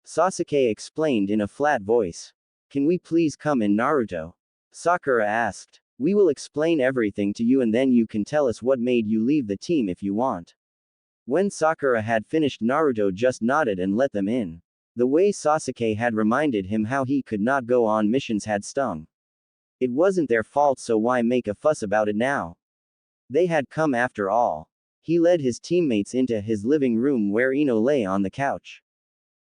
Sasuke explained in a flat voice. "Can we please come in, Naruto?" Sakura asked. "We will explain everything to you and then you can tell us what made you leave the team if you want." When Sakura had finished, Naruto just nodded and let them in. The way Sasuke had reminded him how he could not go on missions had stung. It wasn't their fault, so why make a fuss about it now? They had come after all. He led his teammates into his living room where Ino lay on the couch.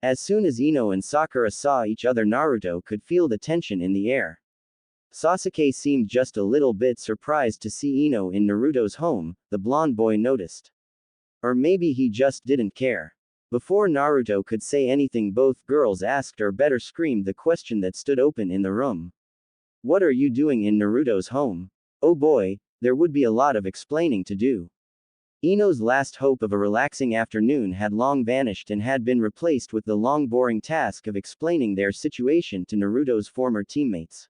As soon as Ino and Sakura saw each other, Naruto could feel the tension in the air. Sasuke seemed just a little bit surprised to see Ino in Naruto's home, the blonde boy noticed. Or maybe he just didn't care. Before Naruto could say anything, both girls asked, or better screamed, the question that stood open in the room. "What are you doing in Naruto's home?" Oh boy, there would be a lot of explaining to do. Ino's last hope of a relaxing afternoon had long vanished and had been replaced with the long boring task of explaining their situation to Naruto's former teammates.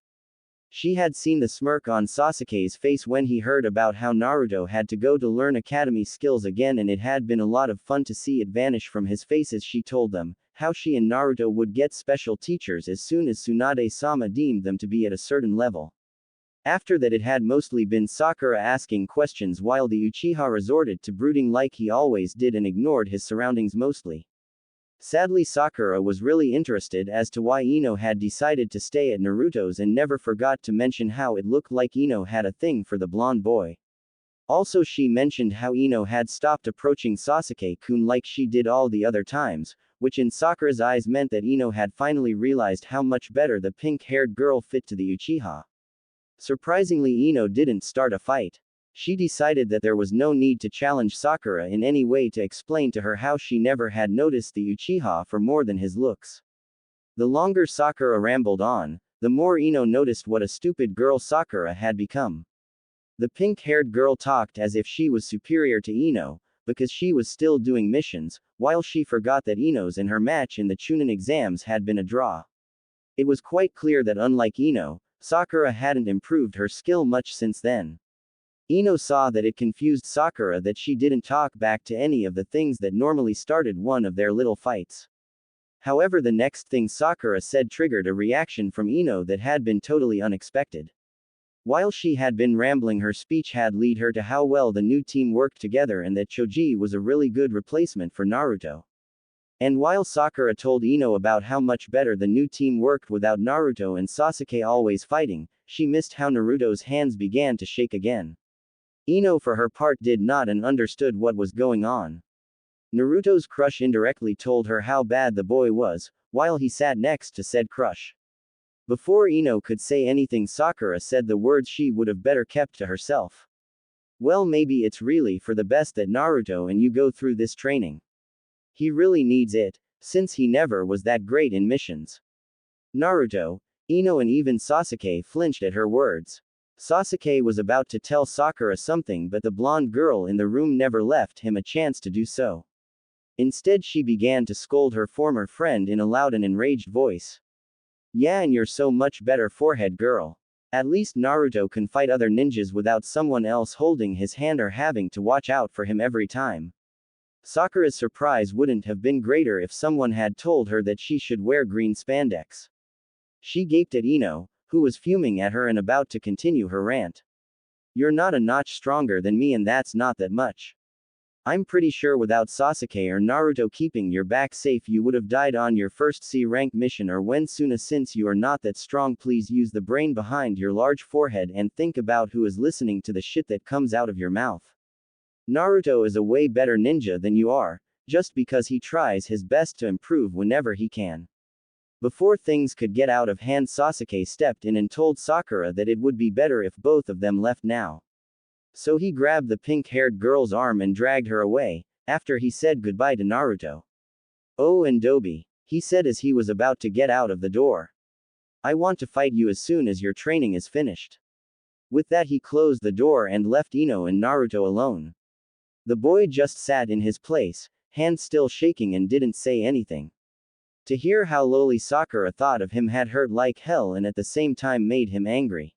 She had seen the smirk on Sasuke's face when he heard about how Naruto had to go to learn academy skills again, and it had been a lot of fun to see it vanish from his face as she told them how she and Naruto would get special teachers as soon as Tsunade-sama deemed them to be at a certain level. After that, it had mostly been Sakura asking questions while the Uchiha resorted to brooding like he always did and ignored his surroundings mostly. Sadly, Sakura was really interested as to why Ino had decided to stay at Naruto's and never forgot to mention how it looked like Ino had a thing for the blonde boy. Also, she mentioned how Ino had stopped approaching Sasuke-kun like she did all the other times, which in Sakura's eyes meant that Ino had finally realized how much better the pink-haired girl fit to the Uchiha. Surprisingly, Ino didn't start a fight. She decided that there was no need to challenge Sakura in any way to explain to her how she never had noticed the Uchiha for more than his looks. The longer Sakura rambled on, the more Ino noticed what a stupid girl Sakura had become. The pink-haired girl talked as if she was superior to Ino, because she was still doing missions, while she forgot that Ino's and her match in the Chunin exams had been a draw. It was quite clear that unlike Ino, Sakura hadn't improved her skill much since then. Ino saw that it confused Sakura that she didn't talk back to any of the things that normally started one of their little fights. However, the next thing Sakura said triggered a reaction from Ino that had been totally unexpected. While she had been rambling, her speech had led her to how well the new team worked together and that Choji was a really good replacement for Naruto. And while Sakura told Ino about how much better the new team worked without Naruto and Sasuke always fighting, she missed how Naruto's hands began to shake again. Ino for her part did not and understood what was going on. Naruto's crush indirectly told her how bad the boy was, while he sat next to said crush. Before Ino could say anything, Sakura said the words she would have better kept to herself. "Well, maybe it's really for the best that Naruto and you go through this training. He really needs it, since he never was that great in missions." Naruto, Ino and even Sasuke flinched at her words. Sasuke was about to tell Sakura something, but the blonde girl in the room never left him a chance to do so. Instead, she began to scold her former friend in a loud and enraged voice. "Yeah, and you're so much better, forehead girl. At least Naruto can fight other ninjas without someone else holding his hand or having to watch out for him every time." Sakura's surprise wouldn't have been greater if someone had told her that she should wear green spandex. She gaped at Ino, who was fuming at her and about to continue her rant. "You're not a notch stronger than me, and that's not that much. I'm pretty sure without Sasuke or Naruto keeping your back safe you would have died on your first C-rank mission or when Suna, since you are not that strong, please use the brain behind your large forehead and think about who is listening to the shit that comes out of your mouth. Naruto is a way better ninja than you are, just because he tries his best to improve whenever he can. Before things could get out of hand, Sasuke stepped in and told Sakura that it would be better if both of them left now. So he grabbed the pink-haired girl's arm and dragged her away, after he said goodbye to Naruto. "Oh, and Dobi," he said as he was about to get out of the door. "I want to fight you as soon as your training is finished." With that he closed the door and left Ino and Naruto alone. The boy just sat in his place, hands still shaking, and didn't say anything. To hear how lowly Sakura thought of him had hurt like hell and at the same time made him angry.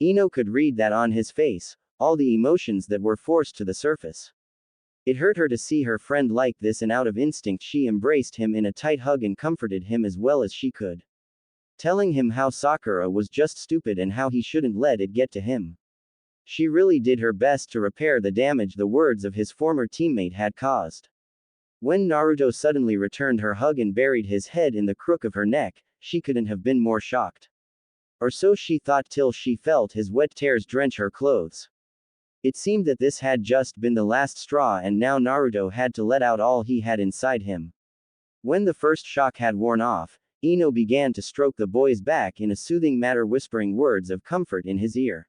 Ino could read that on his face, all the emotions that were forced to the surface. It hurt her to see her friend like this, and out of instinct she embraced him in a tight hug and comforted him as well as she could, telling him how Sakura was just stupid and how he shouldn't let it get to him. She really did her best to repair the damage the words of his former teammate had caused. When Naruto suddenly returned her hug and buried his head in the crook of her neck, she couldn't have been more shocked. Or so she thought till she felt his wet tears drench her clothes. It seemed that this had just been the last straw, and now Naruto had to let out all he had inside him. When the first shock had worn off, Ino began to stroke the boy's back in a soothing manner, whispering words of comfort in his ear.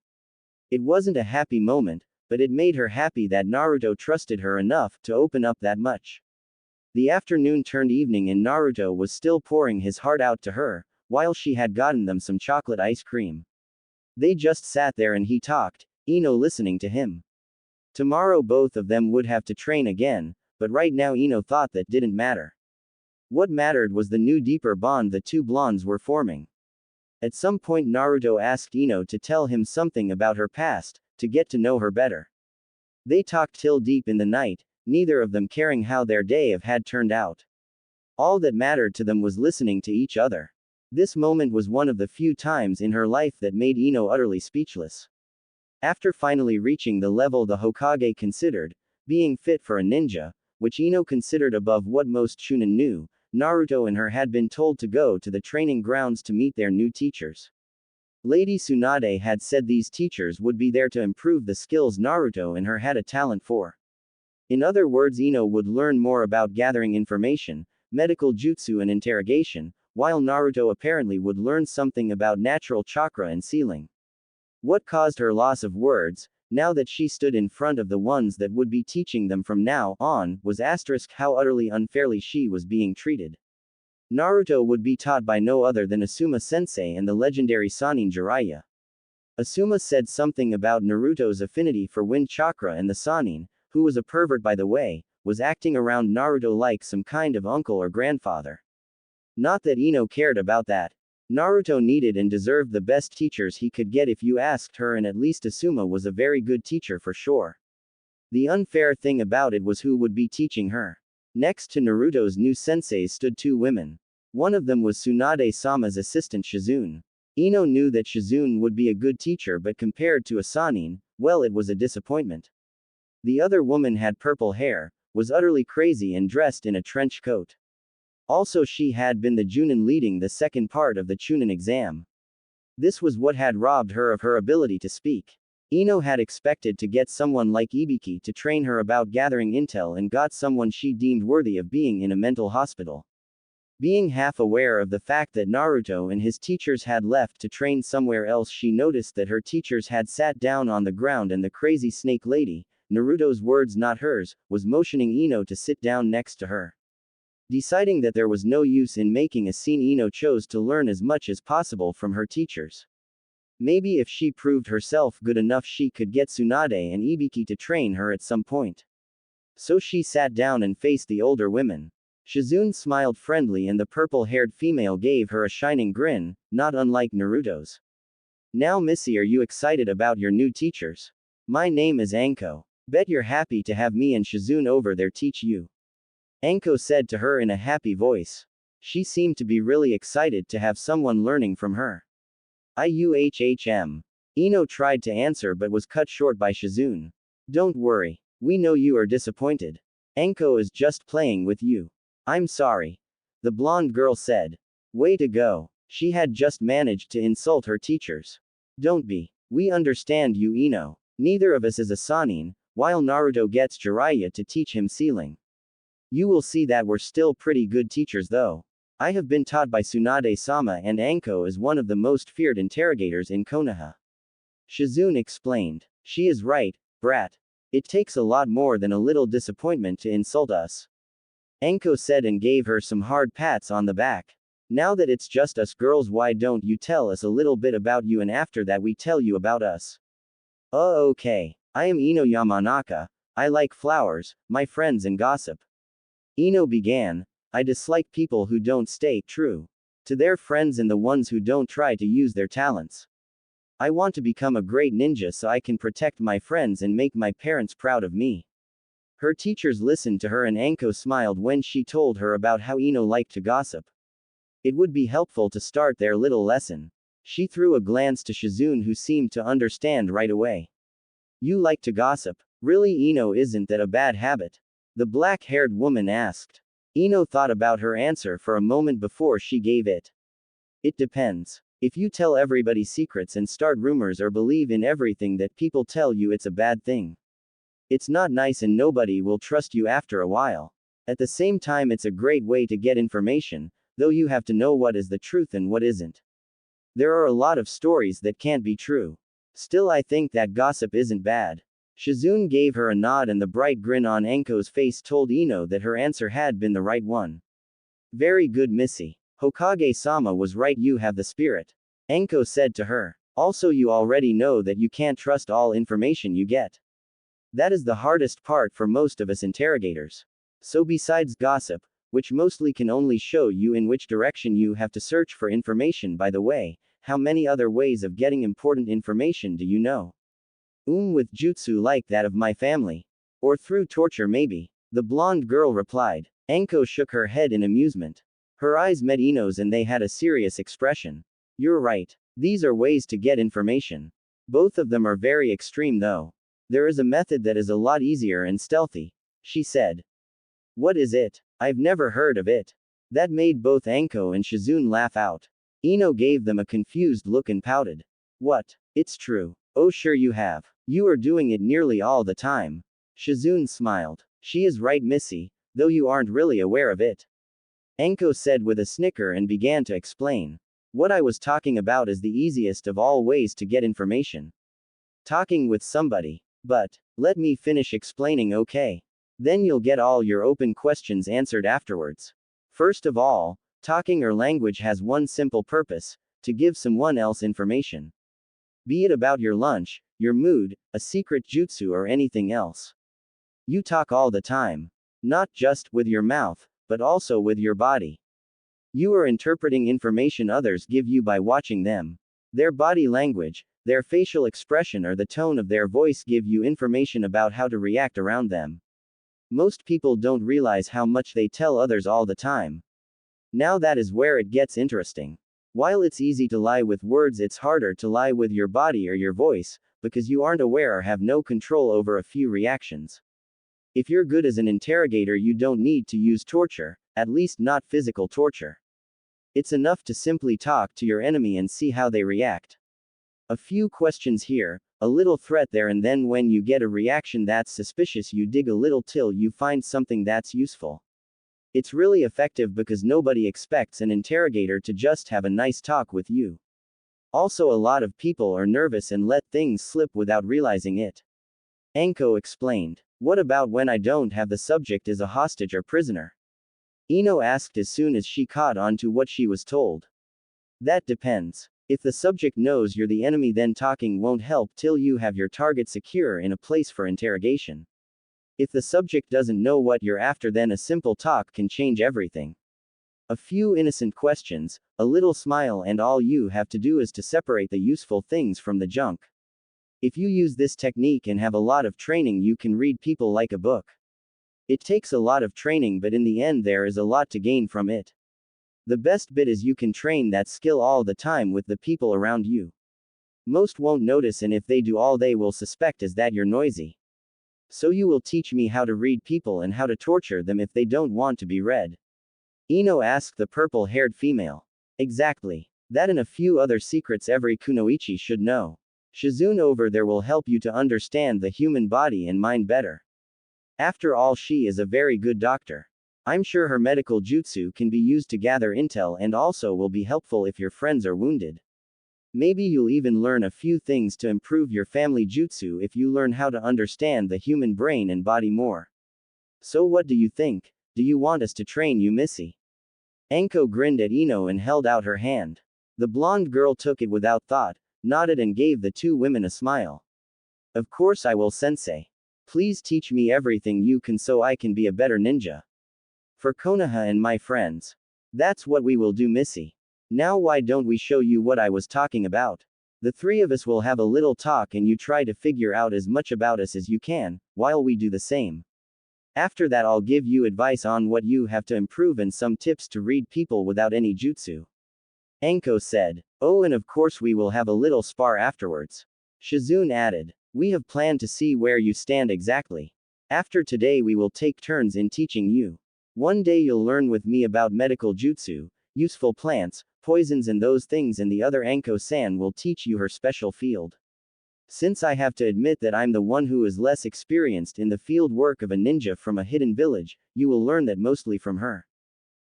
It wasn't a happy moment, but it made her happy that Naruto trusted her enough to open up that much. The afternoon turned evening and Naruto was still pouring his heart out to her, while she had gotten them some chocolate ice cream. They just sat there and he talked, Ino listening to him. Tomorrow both of them would have to train again, but right now Ino thought that didn't matter. What mattered was the new deeper bond the two blondes were forming. At some point Naruto asked Ino to tell him something about her past, to get to know her better. They talked till deep in the night, neither of them caring how their day had turned out. All that mattered to them was listening to each other. This moment was one of the few times in her life that made Ino utterly speechless. After finally reaching the level the Hokage considered being fit for a ninja, which Ino considered above what most Chunin knew, Naruto and her had been told to go to the training grounds to meet their new teachers. Lady Tsunade had said these teachers would be there to improve the skills Naruto and her had a talent for. In other words, Ino would learn more about gathering information, medical jutsu and interrogation, while Naruto apparently would learn something about natural chakra and sealing. What caused her loss of words, now that she stood in front of the ones that would be teaching them from now on, was how utterly unfairly she was being treated. Naruto would be taught by no other than Asuma-sensei and the legendary Sannin Jiraiya. Asuma said something about Naruto's affinity for wind chakra, and the Sannin, who was a pervert by the way, was acting around Naruto like some kind of uncle or grandfather. Not that Ino cared about that. Naruto needed and deserved the best teachers he could get if you asked her, and at least Asuma was a very good teacher for sure. The unfair thing about it was who would be teaching her. Next to Naruto's new senseis stood two women. One of them was Tsunade-sama's assistant Shizune. Ino knew that Shizune would be a good teacher, but compared to a Sannin, well, it was a disappointment. The other woman had purple hair, was utterly crazy and dressed in a trench coat. Also, she had been the Junin leading the second part of the Chunin exam. This was what had robbed her of her ability to speak. Ino had expected to get someone like Ibiki to train her about gathering intel, and got someone she deemed worthy of being in a mental hospital. Being half aware of the fact that Naruto and his teachers had left to train somewhere else, she noticed that her teachers had sat down on the ground and the crazy snake lady, Naruto's words not hers, was motioning Ino to sit down next to her. Deciding that there was no use in making a scene, Ino chose to learn as much as possible from her teachers. Maybe if she proved herself good enough she could get Tsunade and Ibiki to train her at some point. So she sat down and faced the older women. Shizune smiled friendly and the purple-haired female gave her a shining grin, not unlike Naruto's. "Now Missy, are you excited about your new teachers? My name is Anko. Bet you're happy to have me and Shizune over there teach you," Anko said to her in a happy voice. She seemed to be really excited to have someone learning from her. "IUHHM. Ino tried to answer but was cut short by Shizune. "Don't worry. We know you are disappointed. Enko is just playing with you. I'm sorry. The blonde girl said. Way to go. She had just managed to insult her teachers. Don't be. We understand you, Ino. Neither of us is a Sanin, while Naruto gets Jiraiya to teach him sealing. You will see that we're still pretty good teachers though. I have been taught by Tsunade-sama and Anko is one of the most feared interrogators in Konoha. Shizune explained. She is right, brat. It takes a lot more than a little disappointment to insult us. Anko said and gave her some hard pats on the back. Now that it's just us girls, why don't you tell us a little bit about you and after that we tell you about us? Okay. I am Ino Yamanaka. I like flowers, my friends and gossip. Ino began. I dislike people who don't stay true to their friends and the ones who don't try to use their talents. I want to become a great ninja so I can protect my friends and make my parents proud of me. Her teachers listened to her and Anko smiled when she told her about how Ino liked to gossip. It would be helpful to start their little lesson. She threw a glance to Shizune who seemed to understand right away. You like to gossip? Really, Ino, isn't that a bad habit? The black-haired woman asked. Ino thought about her answer for a moment before she gave it. It depends. If you tell everybody secrets and start rumors or believe in everything that people tell you, it's a bad thing. It's not nice and nobody will trust you after a while. At the same time, it's a great way to get information, though you have to know what is the truth and what isn't. There are a lot of stories that can't be true. Still, I think that gossip isn't bad. Shizune gave her a nod and the bright grin on Enko's face told Ino that her answer had been the right one. Very good, Missy. Hokage-sama was right, you have the spirit. Enko said to her. Also, you already know that you can't trust all information you get. That is the hardest part for most of us interrogators. So besides gossip, which mostly can only show you in which direction you have to search for information, by the way, how many other ways of getting important information do you know? With jutsu like that of my family. Or through torture maybe. The blonde girl replied. Enko shook her head in amusement. Her eyes met Ino's and they had a serious expression. You're right. These are ways to get information. Both of them are very extreme though. There is a method that is a lot easier and stealthy, she said. What is it? I've never heard of it. That made both Anko and Shizune laugh out. Ino gave them a confused look and pouted. What? It's true. Oh sure you have. You are doing it nearly all the time. Shizune smiled. She is right, Missy, though you aren't really aware of it. Anko said with a snicker and began to explain. What I was talking about is the easiest of all ways to get information. Talking with somebody. But, let me finish explaining, okay? Then you'll get all your open questions answered afterwards. First of all, talking or language has one simple purpose, to give someone else information. Be it about your lunch, your mood, a secret jutsu or anything else. You talk all the time. Not just with your mouth, but also with your body. You are interpreting information others give you by watching them. Their body language, their facial expression or the tone of their voice give you information about how to react around them. Most people don't realize how much they tell others all the time. Now that is where it gets interesting. While it's easy to lie with words, it's harder to lie with your body or your voice, because you aren't aware or have no control over a few reactions. If you're good as an interrogator, you don't need to use torture, at least not physical torture. It's enough to simply talk to your enemy and see how they react. A few questions here, a little threat there, and then when you get a reaction that's suspicious, you dig a little till you find something that's useful. It's really effective because nobody expects an interrogator to just have a nice talk with you. Also, a lot of people are nervous and let things slip without realizing it. Anko explained. What about when I don't have the subject as a hostage or prisoner? Ino asked as soon as she caught on to what she was told. That depends. If the subject knows you're the enemy, then talking won't help till you have your target secure in a place for interrogation. If the subject doesn't know what you're after, then a simple talk can change everything. A few innocent questions, a little smile, and all you have to do is to separate the useful things from the junk. If you use this technique and have a lot of training, you can read people like a book. It takes a lot of training, but in the end there is a lot to gain from it. The best bit is you can train that skill all the time with the people around you. Most won't notice, and if they do, all they will suspect is that you're noisy. So you will teach me how to read people and how to torture them if they don't want to be read? Ino asked the purple-haired female. Exactly. That and a few other secrets every kunoichi should know. Shizune over there will help you to understand the human body and mind better. After all, she is a very good doctor. I'm sure her medical jutsu can be used to gather intel and also will be helpful if your friends are wounded. Maybe you'll even learn a few things to improve your family jutsu if you learn how to understand the human brain and body more. So what do you think? Do you want us to train you, Missy? Anko grinned at Ino and held out her hand. The blonde girl took it without thought, nodded and gave the two women a smile. Of course I will, sensei. Please teach me everything you can so I can be a better ninja. For Konoha and my friends. That's what we will do, Missy. Now why don't we show you what I was talking about? The three of us will have a little talk and you try to figure out as much about us as you can, while we do the same. After that I'll give you advice on what you have to improve and some tips to read people without any jutsu. Anko said. Oh, and of course we will have a little spar afterwards. Shizune added. We have planned to see where you stand exactly. After today we will take turns in teaching you. One day you'll learn with me about medical jutsu, useful plants, poisons and those things, and the other Anko-san will teach you her special field. Since I have to admit that I'm the one who is less experienced in the field work of a ninja from a hidden village, you will learn that mostly from her.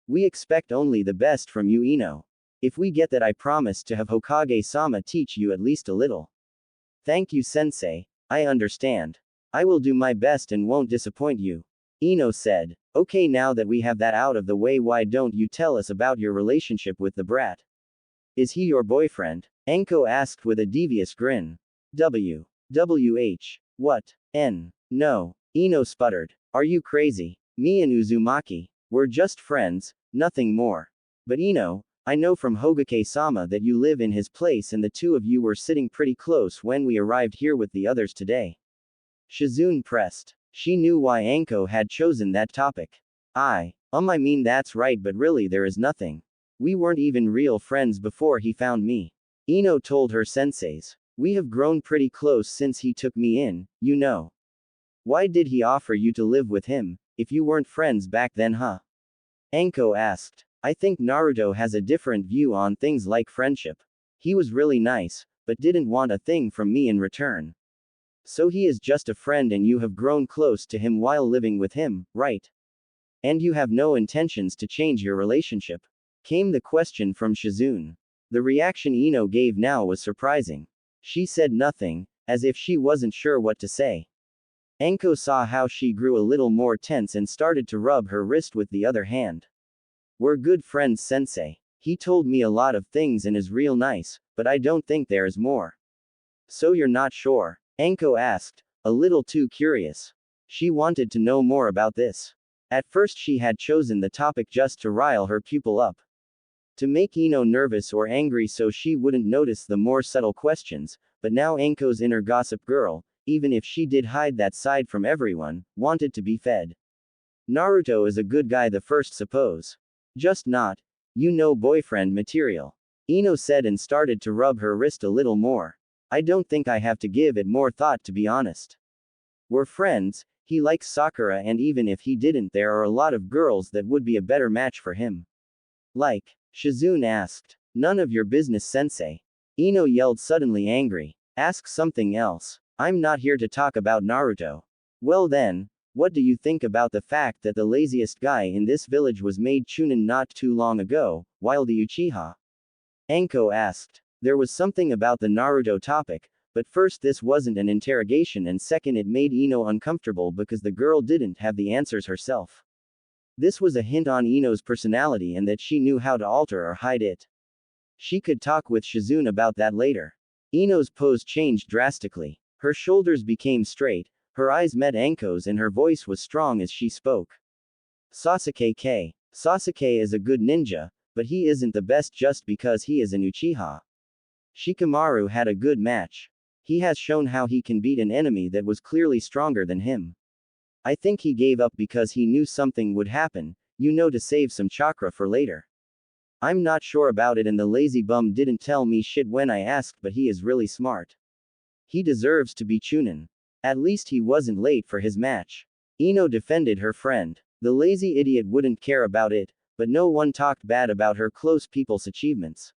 We expect only the best from you, Ino. If we get that, I promise to have Hokage-sama teach you at least a little. Thank you, sensei. I understand. I will do my best and won't disappoint you. Ino said. Okay, now that we have that out of the way, why don't you tell us about your relationship with the brat? Is he your boyfriend? Anko asked with a devious grin. What? No. Ino sputtered. Are you crazy? Me and Uzumaki. We're just friends, nothing more. But Ino, I know from Hokage-sama that you live in his place and the two of you were sitting pretty close when we arrived here with the others today. Shizune pressed. She knew why Anko had chosen that topic. I mean that's right, but really there is nothing. We weren't even real friends before he found me. Ino told her senseis. We have grown pretty close since he took me in, you know. Why did he offer you to live with him, if you weren't friends back then, huh? Anko asked. I think Naruto has a different view on things like friendship. He was really nice, but didn't want a thing from me in return. So he is just a friend and you have grown close to him while living with him, right? And you have no intentions to change your relationship? Came the question from Shizune. The reaction Ino gave now was surprising. She said nothing, as if she wasn't sure what to say. Anko saw how she grew a little more tense and started to rub her wrist with the other hand. We're good friends, sensei. He told me a lot of things and is real nice, but I don't think there is more. So you're not sure? Anko asked, a little too curious. She wanted to know more about this. At first she had chosen the topic just to rile her pupil up. To make Ino nervous or angry so she wouldn't notice the more subtle questions, but now Anko's inner gossip girl, even if she did hide that side from everyone, wanted to be fed. Naruto is a good guy, the first suppose. Just not, boyfriend material. Ino said and started to rub her wrist a little more. I don't think I have to give it more thought, to be honest. We're friends, he likes Sakura, and even if he didn't, there are a lot of girls that would be a better match for him. Like? Shizune asked. None of your business, sensei. Ino yelled, suddenly angry. Ask something else. I'm not here to talk about Naruto. Well then, what do you think about the fact that the laziest guy in this village was made Chunin not too long ago, while the Uchiha? Anko asked. There was something about the Naruto topic, but first this wasn't an interrogation and second it made Ino uncomfortable because the girl didn't have the answers herself. This was a hint on Ino's personality and that she knew how to alter or hide it. She could talk with Shizune about that later. Ino's pose changed drastically. Her shoulders became straight, her eyes met Anko's and her voice was strong as she spoke. Sasuke is a good ninja, but he isn't the best just because he is an Uchiha. Shikamaru had a good match. He has shown how he can beat an enemy that was clearly stronger than him. I think he gave up because he knew something would happen, to save some chakra for later. I'm not sure about it and the lazy bum didn't tell me shit when I asked, but he is really smart. He deserves to be Chunin. At least he wasn't late for his match. Ino defended her friend. The lazy idiot wouldn't care about it, but no one talked bad about her close people's achievements.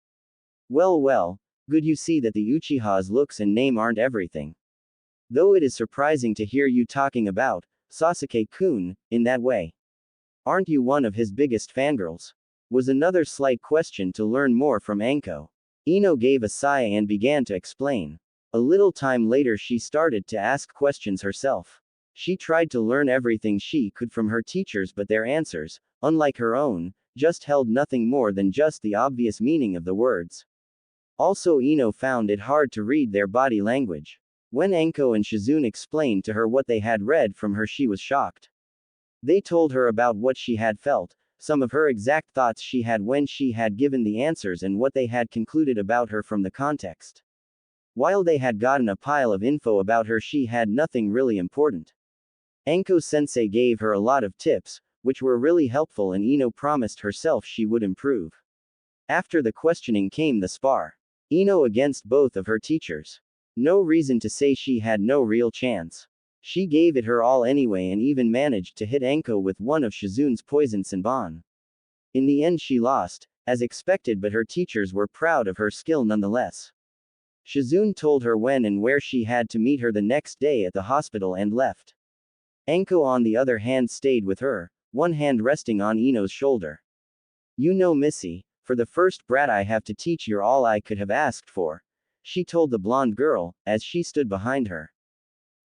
Well, well, good you see that the Uchiha's looks and name aren't everything. Though it is surprising to hear you talking about Sasuke-kun in that way. Aren't you one of his biggest fangirls? Was another slight question to learn more from Anko. Ino gave a sigh and began to explain. A little time later she started to ask questions herself. She tried to learn everything she could from her teachers, but their answers, unlike her own, just held nothing more than just the obvious meaning of the words. Also Ino found it hard to read their body language. When Anko and Shizune explained to her what they had read from her, she was shocked. They told her about what she had felt, some of her exact thoughts she had when she had given the answers, and what they had concluded about her from the context. While they had gotten a pile of info about her, she had nothing really important. Anko-sensei gave her a lot of tips, which were really helpful, and Ino promised herself she would improve. After the questioning came the spar. Ino against both of her teachers. No reason to say she had no real chance. She gave it her all anyway and even managed to hit Anko with one of Shizune's poison Senbon. In the end she lost, as expected, but her teachers were proud of her skill nonetheless. Shizune told her when and where she had to meet her the next day at the hospital and left. Anko on the other hand stayed with her, one hand resting on Ino's shoulder. You know, Missy, for the first brat I have to teach, you're all I could have asked for, she told the blonde girl, as she stood behind her.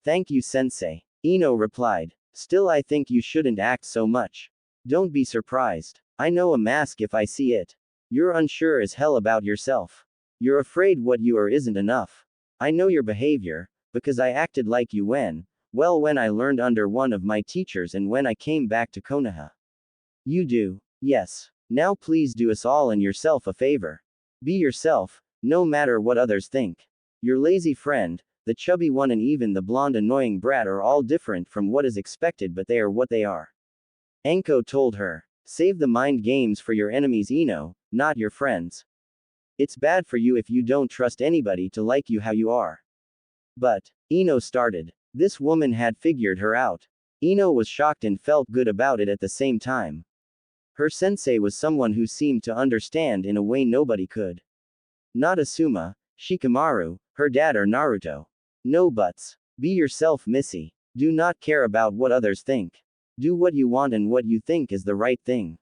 Thank you, sensei, Ino replied. Still, I think you shouldn't act so much. Don't be surprised. I know a mask if I see it. You're unsure as hell about yourself. You're afraid what you are isn't enough. I know your behavior, because I acted like you when I learned under one of my teachers and when I came back to Konoha. You do. Yes. Now please do us all and yourself a favor. Be yourself, no matter what others think. Your lazy friend, the chubby one, and even the blonde annoying brat are all different from what is expected, but they are what they are. Anko told her. Save the mind games for your enemies, Ino, not your friends. It's bad for you if you don't trust anybody to like you how you are. But, Ino started. This woman had figured her out. Ino was shocked and felt good about it at the same time. Her sensei was someone who seemed to understand in a way nobody could. Not Asuma, Shikamaru, her dad, or Naruto. No buts. Be yourself, Missy. Do not care about what others think. Do what you want and what you think is the right thing.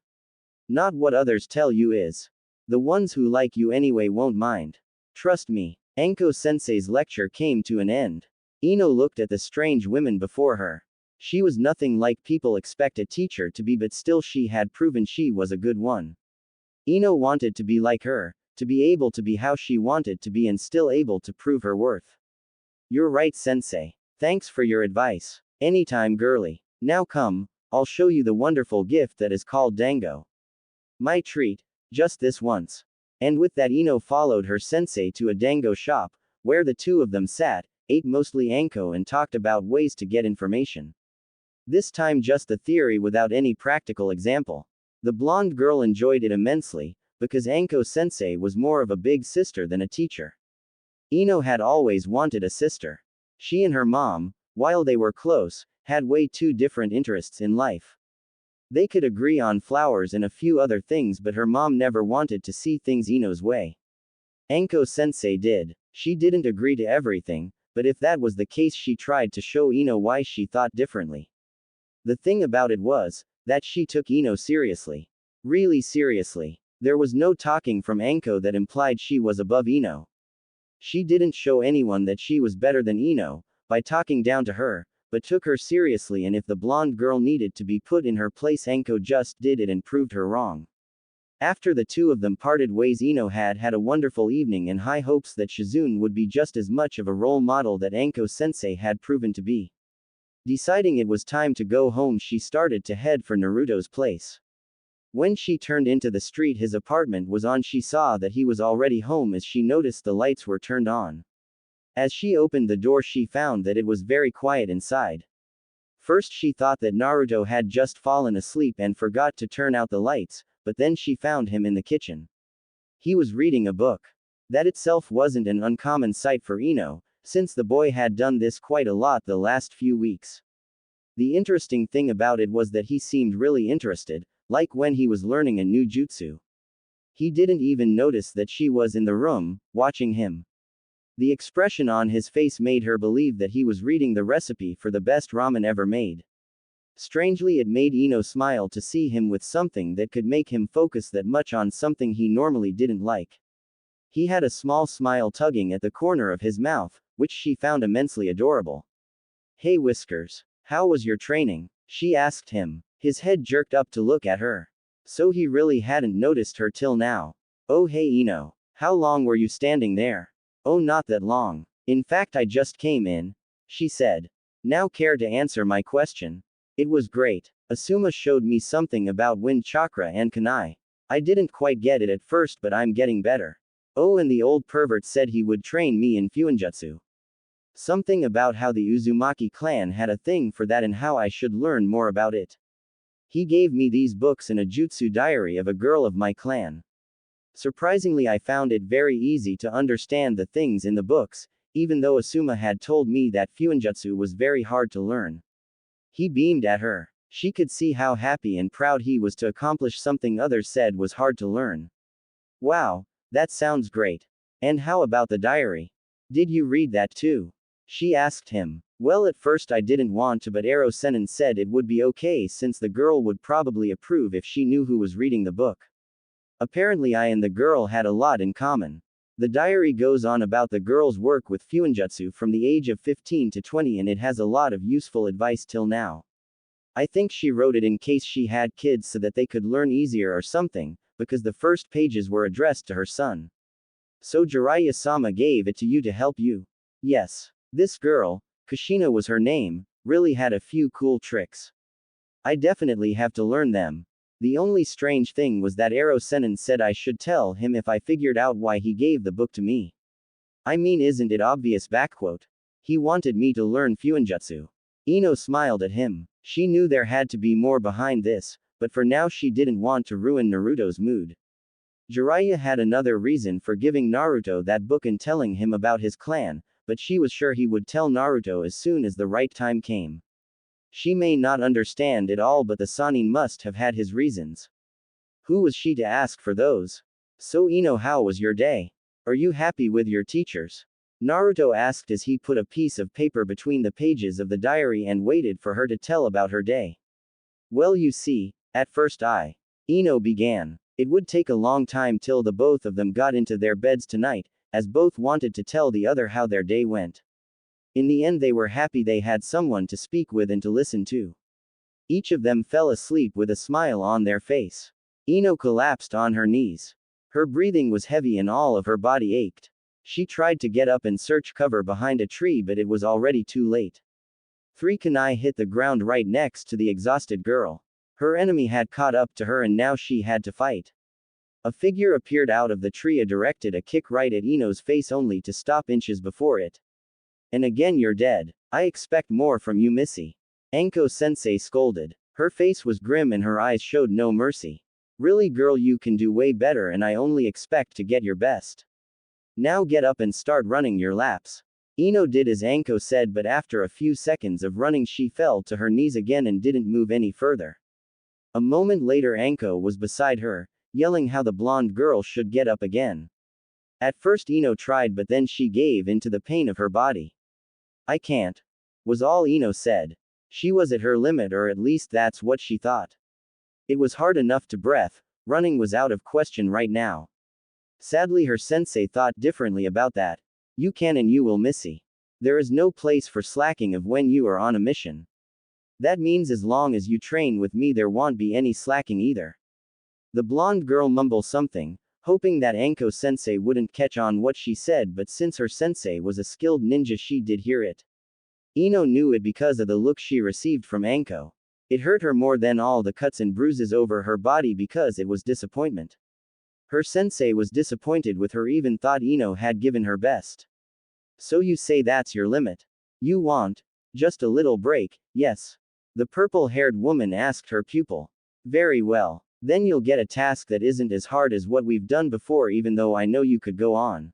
Not what others tell you is. The ones who like you anyway won't mind. Trust me. Anko-sensei's lecture came to an end. Ino looked at the strange women before her. She was nothing like people expect a teacher to be, but still she had proven she was a good one. Ino wanted to be like her, to be able to be how she wanted to be and still able to prove her worth. You're right, sensei. Thanks for your advice. Anytime, girly. Now come, I'll show you the wonderful gift that is called dango. My treat, just this once. And with that Ino followed her sensei to a dango shop, where the two of them sat, ate mostly Anko and talked about ways to get information. This time just the theory without any practical example. The blonde girl enjoyed it immensely, because Anko-sensei was more of a big sister than a teacher. Ino had always wanted a sister. She and her mom, while they were close, had way too different interests in life. They could agree on flowers and a few other things, but her mom never wanted to see things Ino's way. Anko-sensei did. She didn't agree to everything, but if that was the case, she tried to show Ino why she thought differently. The thing about it was that she took Ino seriously. Really seriously. There was no talking from Anko that implied she was above Ino. She didn't show anyone that she was better than Ino by talking down to her, but took her seriously, and if the blonde girl needed to be put in her place, Anko just did it and proved her wrong. After the two of them parted ways, Ino had a wonderful evening and high hopes that Shizune would be just as much of a role model that Anko-sensei had proven to be. Deciding it was time to go home, she started to head for Naruto's place. When she turned into the street his apartment was on, she saw that he was already home as she noticed the lights were turned on. As she opened the door, she found that it was very quiet inside. First she thought that Naruto had just fallen asleep and forgot to turn out the lights, but then she found him in the kitchen. He was reading a book. That itself wasn't an uncommon sight for Ino, since the boy had done this quite a lot the last few weeks. The interesting thing about it was that he seemed really interested, like when he was learning a new jutsu. He didn't even notice that she was in the room, watching him. The expression on his face made her believe that he was reading the recipe for the best ramen ever made. Strangely, it made Ino smile to see him with something that could make him focus that much on something he normally didn't like. He had a small smile tugging at the corner of his mouth, which she found immensely adorable. "Hey Whiskers. How was your training?" she asked him. His head jerked up to look at her. So he really hadn't noticed her till now. "Oh hey Ino. How long were you standing there?" "Oh not that long. In fact I just came in," she said. "Now care to answer my question?" "It was great. Asuma showed me something about wind chakra and kanai. I didn't quite get it at first but I'm getting better. Oh and the old pervert said he would train me in fuinjutsu. Something about how the Uzumaki clan had a thing for that and how I should learn more about it. He gave me these books and a jutsu diary of a girl of my clan. Surprisingly I found it very easy to understand the things in the books, even though Asuma had told me that fuinjutsu was very hard to learn." He beamed at her. She could see how happy and proud he was to accomplish something others said was hard to learn. "Wow. That sounds great. And how about the diary? Did you read that too?" she asked him. "Well at first I didn't want to but Ero Senin said it would be okay since the girl would probably approve if she knew who was reading the book. Apparently I and the girl had a lot in common. The diary goes on about the girl's work with fuinjutsu from the age of 15 to 20 and it has a lot of useful advice till now. I think she wrote it in case she had kids so that they could learn easier or something, because the first pages were addressed to her son. So Jiraiya-sama gave it to you to help you?" "Yes. This girl, Kushina was her name, really had a few cool tricks. I definitely have to learn them. The only strange thing was that Ero Senin said I should tell him if I figured out why he gave the book to me. I mean isn't it obvious backquote? He wanted me to learn fuinjutsu." Ino smiled at him. She knew there had to be more behind this, but for now she didn't want to ruin Naruto's mood. Jiraiya had another reason for giving Naruto that book and telling him about his clan, but she was sure he would tell Naruto as soon as the right time came. She may not understand it all but the Sannin must have had his reasons. Who was she to ask for those? "So Ino, how was your day? Are you happy with your teachers?" Naruto asked as he put a piece of paper between the pages of the diary and waited for her to tell about her day. "Well you see, at first Ino began. It would take a long time till the both of them got into their beds tonight, as both wanted to tell the other how their day went. In the end they were happy they had someone to speak with and to listen to. Each of them fell asleep with a smile on their face. Ino collapsed on her knees. Her breathing was heavy and all of her body ached. She tried to get up and search cover behind a tree but it was already too late. 3 kunai hit the ground right next to the exhausted girl. Her enemy had caught up to her and now she had to fight. A figure appeared out of the tree and directed a kick right at Ino's face only to stop inches before it. "And again you're dead. I expect more from you Missy." Anko-sensei scolded. Her face was grim and her eyes showed no mercy. "Really girl you can do way better and I only expect to get your best. Now get up and start running your laps." Ino did as Anko said but after a few seconds of running she fell to her knees again and didn't move any further. A moment later Anko was beside her, yelling how the blonde girl should get up again. At first Ino tried but then she gave in to the pain of her body. "I can't," was all Ino said. She was at her limit or at least that's what she thought. It was hard enough to breath, running was out of question right now. Sadly her sensei thought differently about that. "You can and you will Missy. There is no place for slacking of when you are on a mission. That means as long as you train with me there won't be any slacking either." The blonde girl mumbled something, hoping that Anko-sensei wouldn't catch on what she said but since her sensei was a skilled ninja she did hear it. Ino knew it because of the look she received from Anko. It hurt her more than all the cuts and bruises over her body because it was disappointment. Her sensei was disappointed with her even thought Ino had given her best. "So you say that's your limit? You want just a little break, yes?" The purple-haired woman asked her pupil. "Very well. Then you'll get a task that isn't as hard as what we've done before even though I know you could go on."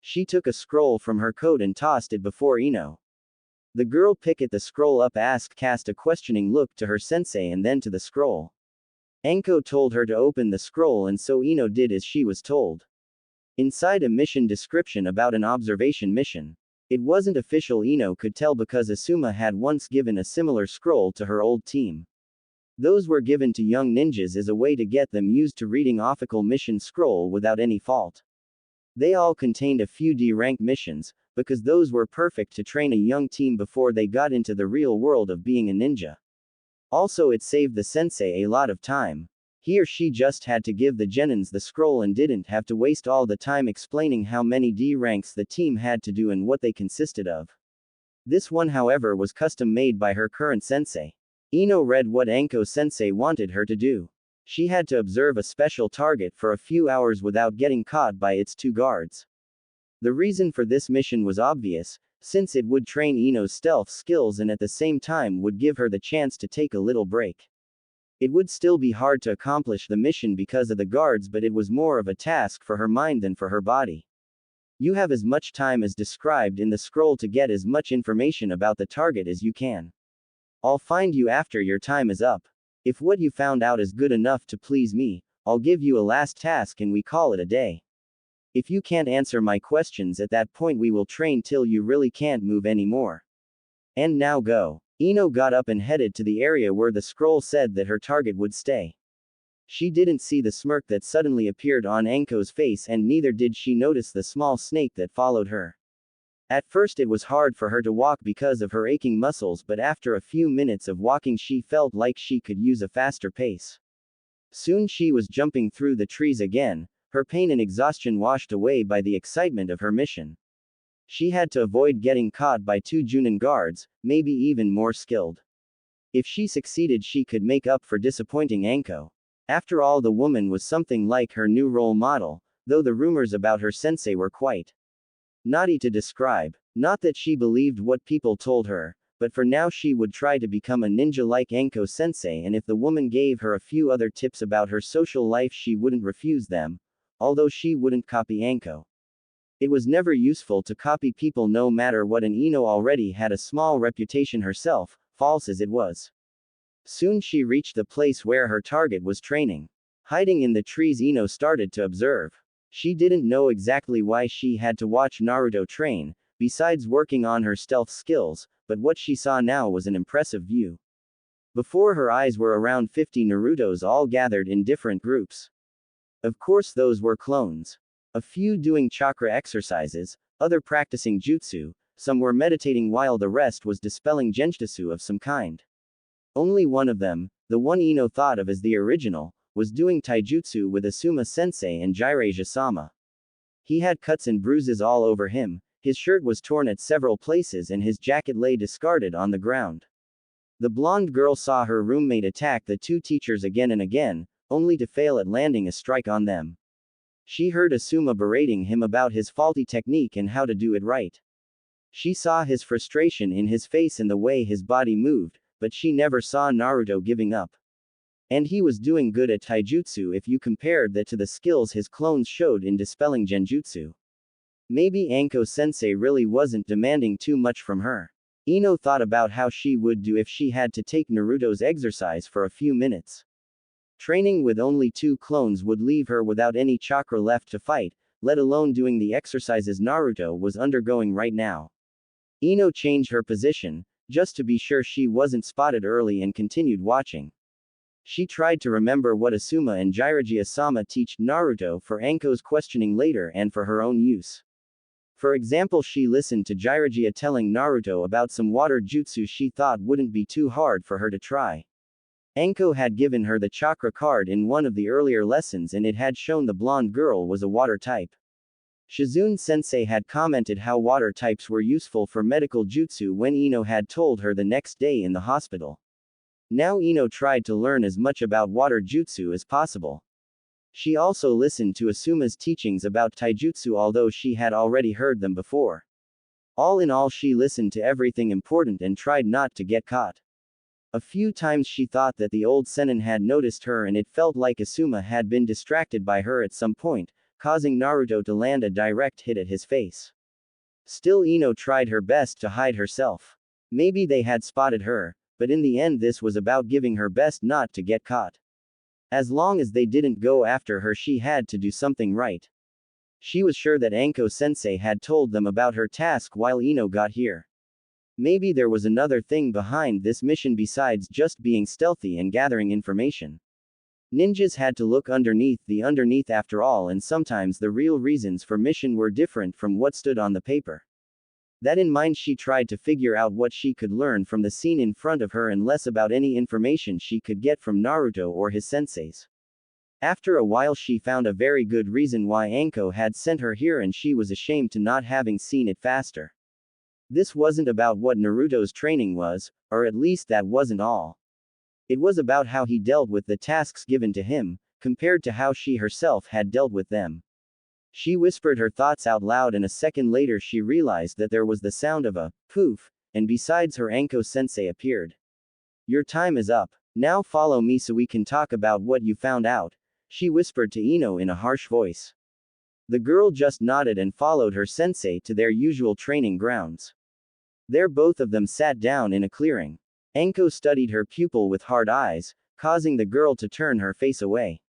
She took a scroll from her coat and tossed it before Ino. The girl picked the scroll up, cast a questioning look to her sensei and then to the scroll. Anko told her to open the scroll and so Ino did as she was told. Inside a mission description about an observation mission. It wasn't official, Ino could tell because Asuma had once given a similar scroll to her old team. Those were given to young ninjas as a way to get them used to reading official mission scroll without any fault. They all contained a few D-rank missions, because those were perfect to train a young team before they got into the real world of being a ninja. Also, it saved the sensei a lot of time. He or she just had to give the genins the scroll and didn't have to waste all the time explaining how many D ranks the team had to do and what they consisted of. This one, however, was custom made by her current sensei. Ino read what Anko sensei wanted her to do. She had to observe a special target for a few hours without getting caught by its two guards. The reason for this mission was obvious, since it would train Ino's stealth skills and at the same time would give her the chance to take a little break. It would still be hard to accomplish the mission because of the guards, but it was more of a task for her mind than for her body. You have as much time as described in the scroll to get as much information about the target as you can. I'll find you after your time is up. If what you found out is good enough to please me, I'll give you a last task and we call it a day. If you can't answer my questions at that point, we will train till you really can't move anymore. And now go. Ino got up and headed to the area where the scroll said that her target would stay. She didn't see the smirk that suddenly appeared on Anko's face, and neither did she notice the small snake that followed her. At first it was hard for her to walk because of her aching muscles, but after a few minutes of walking she felt like she could use a faster pace. Soon she was jumping through the trees again, her pain and exhaustion washed away by the excitement of her mission. She had to avoid getting caught by two Junin guards, maybe even more skilled. If she succeeded, she could make up for disappointing Anko. After all, the woman was something like her new role model, though the rumors about her sensei were quite naughty to describe. Not that she believed what people told her, but for now she would try to become a ninja like Anko sensei, and if the woman gave her a few other tips about her social life she wouldn't refuse them, although she wouldn't copy Anko. It was never useful to copy people no matter what, and Ino already had a small reputation herself, false as it was. Soon she reached the place where her target was training. Hiding in the trees, Ino started to observe. She didn't know exactly why she had to watch Naruto train, besides working on her stealth skills, but what she saw now was an impressive view. Before her eyes were around 50 Narutos, all gathered in different groups. Of course, those were clones. A few doing chakra exercises, other practicing jutsu, some were meditating while the rest was dispelling genjutsu of some kind. Only one of them, the one Ino thought of as the original, was doing taijutsu with Asuma sensei and Jiraiya-sama. He had cuts and bruises all over him, his shirt was torn at several places and his jacket lay discarded on the ground. The blonde girl saw her roommate attack the two teachers again and again, only to fail at landing a strike on them. She heard Asuma berating him about his faulty technique and how to do it right. She saw his frustration in his face and the way his body moved, but she never saw Naruto giving up. And he was doing good at taijutsu if you compared that to the skills his clones showed in dispelling genjutsu. Maybe Anko sensei really wasn't demanding too much from her. Ino thought about how she would do if she had to take Naruto's exercise for a few minutes. Training with only two clones would leave her without any chakra left to fight, let alone doing the exercises Naruto was undergoing right now. Ino changed her position, just to be sure she wasn't spotted early, and continued watching. She tried to remember what Asuma and Jiraiya-sama taught Naruto for Anko's questioning later and for her own use. For example, she listened to Jiraiya telling Naruto about some water jutsu she thought wouldn't be too hard for her to try. Anko had given her the chakra card in one of the earlier lessons and it had shown the blonde girl was a water type. Shizune sensei had commented how water types were useful for medical jutsu when Ino had told her the next day in the hospital. Now Ino tried to learn as much about water jutsu as possible. She also listened to Asuma's teachings about taijutsu, although she had already heard them before. All in all, she listened to everything important and tried not to get caught. A few times she thought that the old Sennin had noticed her and it felt like Asuma had been distracted by her at some point, causing Naruto to land a direct hit at his face. Still, Ino tried her best to hide herself. Maybe they had spotted her, but in the end this was about giving her best not to get caught. As long as they didn't go after her, she had to do something right. She was sure that Anko-sensei had told them about her task while Ino got here. Maybe there was another thing behind this mission besides just being stealthy and gathering information. Ninjas had to look underneath the underneath after all, and sometimes the real reasons for mission were different from what stood on the paper. That in mind, she tried to figure out what she could learn from the scene in front of her and less about any information she could get from Naruto or his senseis. After a while she found a very good reason why Anko had sent her here, and she was ashamed to not having seen it faster. This wasn't about what Naruto's training was, or at least that wasn't all. It was about how he dealt with the tasks given to him, compared to how she herself had dealt with them. She whispered her thoughts out loud, and a second later she realized that there was the sound of a poof, and besides her Anko-sensei appeared. "Your time is up. Now follow me so we can talk about what you found out," she whispered to Ino in a harsh voice. The girl just nodded and followed her sensei to their usual training grounds. There both of them sat down in a clearing. Anko studied her pupil with hard eyes, causing the girl to turn her face away.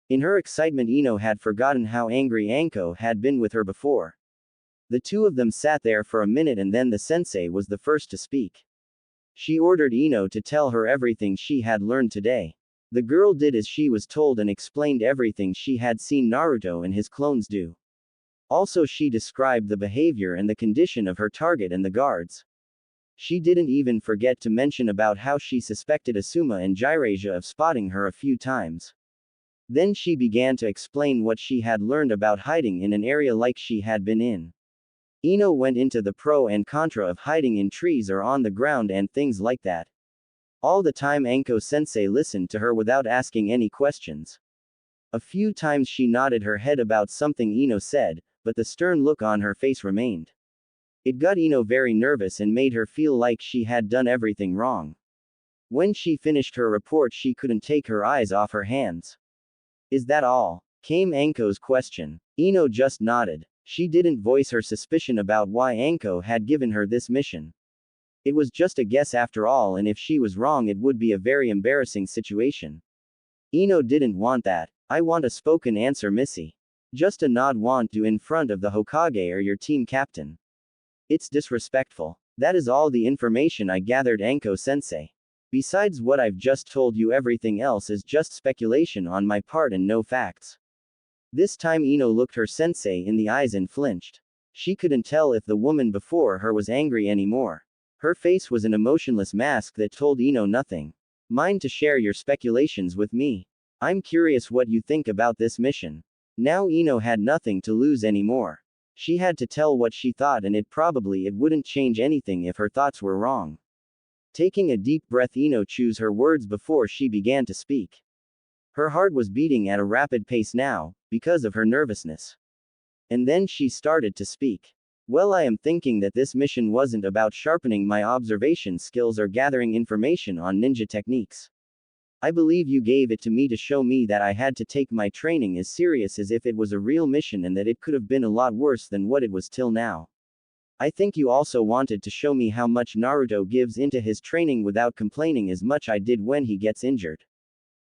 In her excitement, Ino had forgotten how angry Anko had been with her before. The two of them sat there for a minute, and then the sensei was the first to speak. She ordered Ino to tell her everything she had learned today. The girl did as she was told and explained everything she had seen Naruto and his clones do. Also, she described the behavior and the condition of her target and the guards. She didn't even forget to mention about how she suspected Asuma and Jiraiya of spotting her a few times. Then she began to explain what she had learned about hiding in an area like she had been in. Ino went into the pro and contra of hiding in trees or on the ground and things like that. All the time Anko-sensei listened to her without asking any questions. A few times she nodded her head about something Ino said, but the stern look on her face remained. It got Ino very nervous and made her feel like she had done everything wrong. When she finished her report, she couldn't take her eyes off her hands. "Is that all?" came Anko's question. Ino just nodded. She didn't voice her suspicion about why Anko had given her this mission. It was just a guess after all, and if she was wrong it would be a very embarrassing situation. Ino didn't want that. "I want a spoken answer, Missy. Just a nod won't do in front of the Hokage or your team captain. It's disrespectful." "That is all the information I gathered, Anko-sensei. Besides what I've just told you, everything else is just speculation on my part and no facts." This time Ino looked her sensei in the eyes and flinched. She couldn't tell if the woman before her was angry anymore. Her face was an emotionless mask that told Ino nothing. "Mind to share your speculations with me? I'm curious what you think about this mission." Now Ino had nothing to lose anymore. She had to tell what she thought, and it wouldn't change anything if her thoughts were wrong. Taking a deep breath, Ino chose her words before she began to speak. Her heart was beating at a rapid pace now, because of her nervousness. And then she started to speak. "Well, I am thinking that this mission wasn't about sharpening my observation skills or gathering information on ninja techniques. I believe you gave it to me to show me that I had to take my training as serious as if it was a real mission, and that it could have been a lot worse than what it was till now. I think you also wanted to show me how much Naruto gives into his training without complaining as much I did when he gets injured."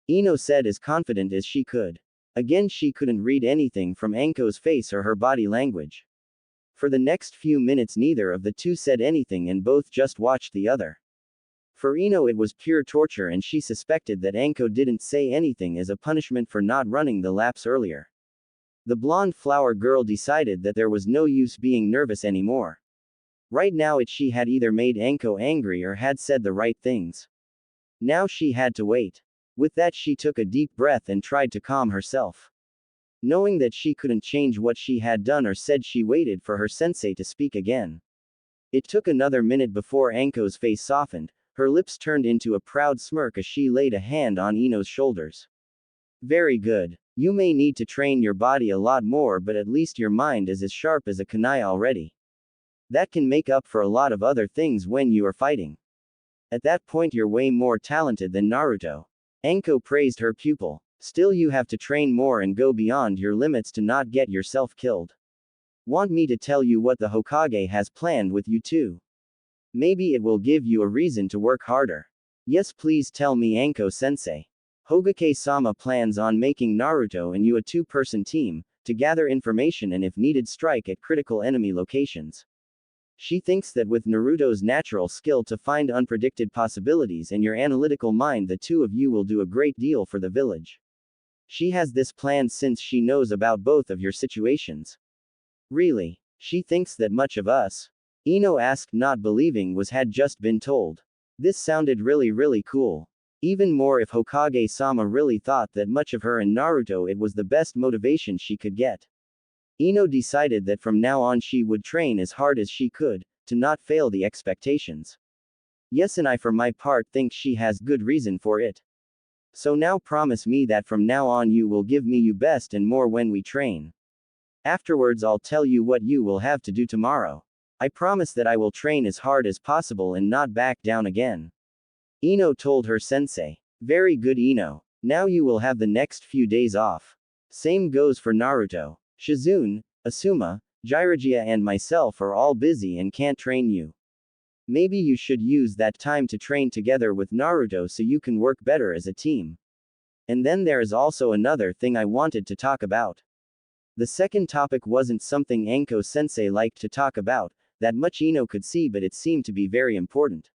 Ino said as confident as she could. Again, she couldn't read anything from Anko's face or her body language. For the next few minutes neither of the two said anything, and both just watched the other. For Ino it was pure torture, and she suspected that Anko didn't say anything as a punishment for not running the laps earlier. The blonde flower girl decided that there was no use being nervous anymore. Right now she had either made Anko angry or had said the right things. Now she had to wait. With that she took a deep breath and tried to calm herself. Knowing that she couldn't change what she had done or said, she waited for her sensei to speak again. It took another minute before Anko's face softened. Her lips turned into a proud smirk as she laid a hand on Ino's shoulders. "Very good. You may need to train your body a lot more, but at least your mind is as sharp as a kunai already. That can make up for a lot of other things when you are fighting. At that point you're way more talented than Naruto." Anko praised her pupil. Still, you have to train more and go beyond your limits to not get yourself killed. Want me to tell you what the Hokage has planned with you too? Maybe it will give you a reason to work harder. Yes, please tell me, Anko-sensei. Hokage-sama plans on making Naruto and you a two-person team, to gather information and if needed strike at critical enemy locations. She thinks that with Naruto's natural skill to find unpredicted possibilities and your analytical mind, the two of you will do a great deal for the village. She has this plan since she knows about both of your situations. Really? She thinks that much of us? Ino asked, not believing what had just been told. This sounded really cool. Even more if Hokage-sama really thought that much of her and Naruto, it was the best motivation she could get. Ino decided that from now on she would train as hard as she could, to not fail the expectations. Yes, and I for my part think she has good reason for it. So now promise me that from now on you will give me your best and more when we train. Afterwards I'll tell you what you will have to do tomorrow. I promise that I will train as hard as possible and not back down again. Ino told her sensei. Very good, Ino. Now you will have the next few days off. Same goes for Naruto. Shizune, Asuma, Jiraiya and myself are all busy and can't train you. Maybe you should use that time to train together with Naruto so you can work better as a team. And then there is also another thing I wanted to talk about. The second topic wasn't something Anko-sensei liked to talk about, that much Ino could see, but it seemed to be very important.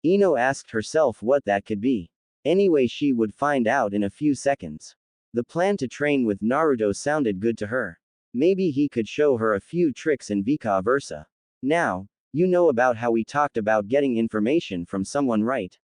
Ino asked herself what that could be. Anyway, she would find out in a few seconds. The plan to train with Naruto sounded good to her. Maybe he could show her a few tricks and vice versa. Now, you know about how we talked about getting information from someone, right?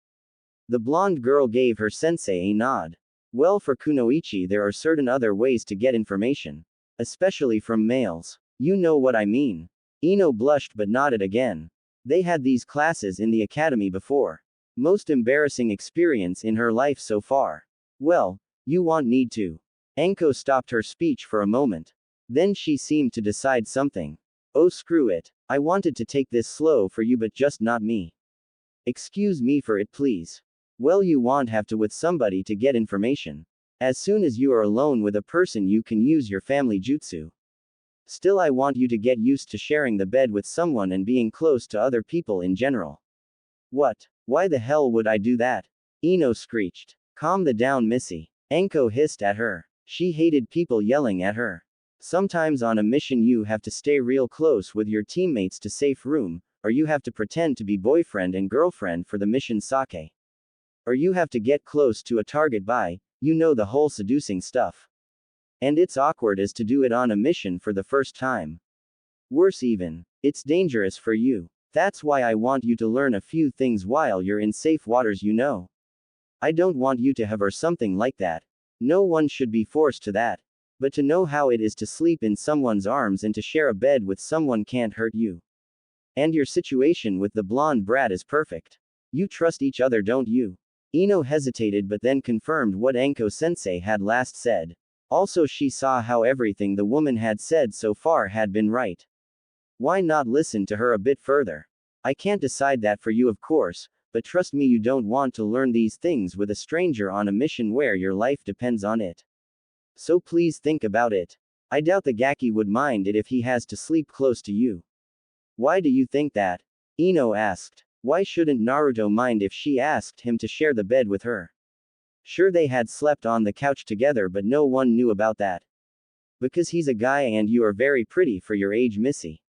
The blonde girl gave her sensei a nod. Well, for Kunoichi there are certain other ways to get information. Especially from males. You know what I mean. Ino blushed but nodded again. They had these classes in the academy before. Most embarrassing experience in her life so far. Well, you won't need to. Anko stopped her speech for a moment. Then she seemed to decide something. Oh, screw it. I wanted to take this slow for you, but just not me. Excuse me for it, please. Well, you won't have to with somebody to get information. As soon as you are alone with a person you can use your family jutsu. Still, I want you to get used to sharing the bed with someone and being close to other people in general. What? Why the hell would I do that? Ino screeched. Calm the down, Missy. Anko hissed at her. She hated people yelling at her. Sometimes on a mission you have to stay real close with your teammates to safe room, or you have to pretend to be boyfriend and girlfriend for the mission sake. Or you have to get close to a target by, you know, the whole seducing stuff. And it's awkward as to do it on a mission for the first time. Worse even, it's dangerous for you. That's why I want you to learn a few things while you're in safe waters, you know. I don't want you to have or something like that. No one should be forced to that. But to know how it is to sleep in someone's arms and to share a bed with someone can't hurt you. And your situation with the blonde brat is perfect. You trust each other, don't you? Ino hesitated but then confirmed what Anko-sensei had last said. Also, she saw how everything the woman had said so far had been right. Why not listen to her a bit further? I can't decide that for you, of course, but trust me, you don't want to learn these things with a stranger on a mission where your life depends on it. So please think about it. I doubt the Gaki would mind it if he has to sleep close to you. Why do you think that? Ino asked. Why shouldn't Naruto mind if she asked him to share the bed with her? Sure, they had slept on the couch together, but no one knew about that. Because he's a guy and you are very pretty for your age, Missy.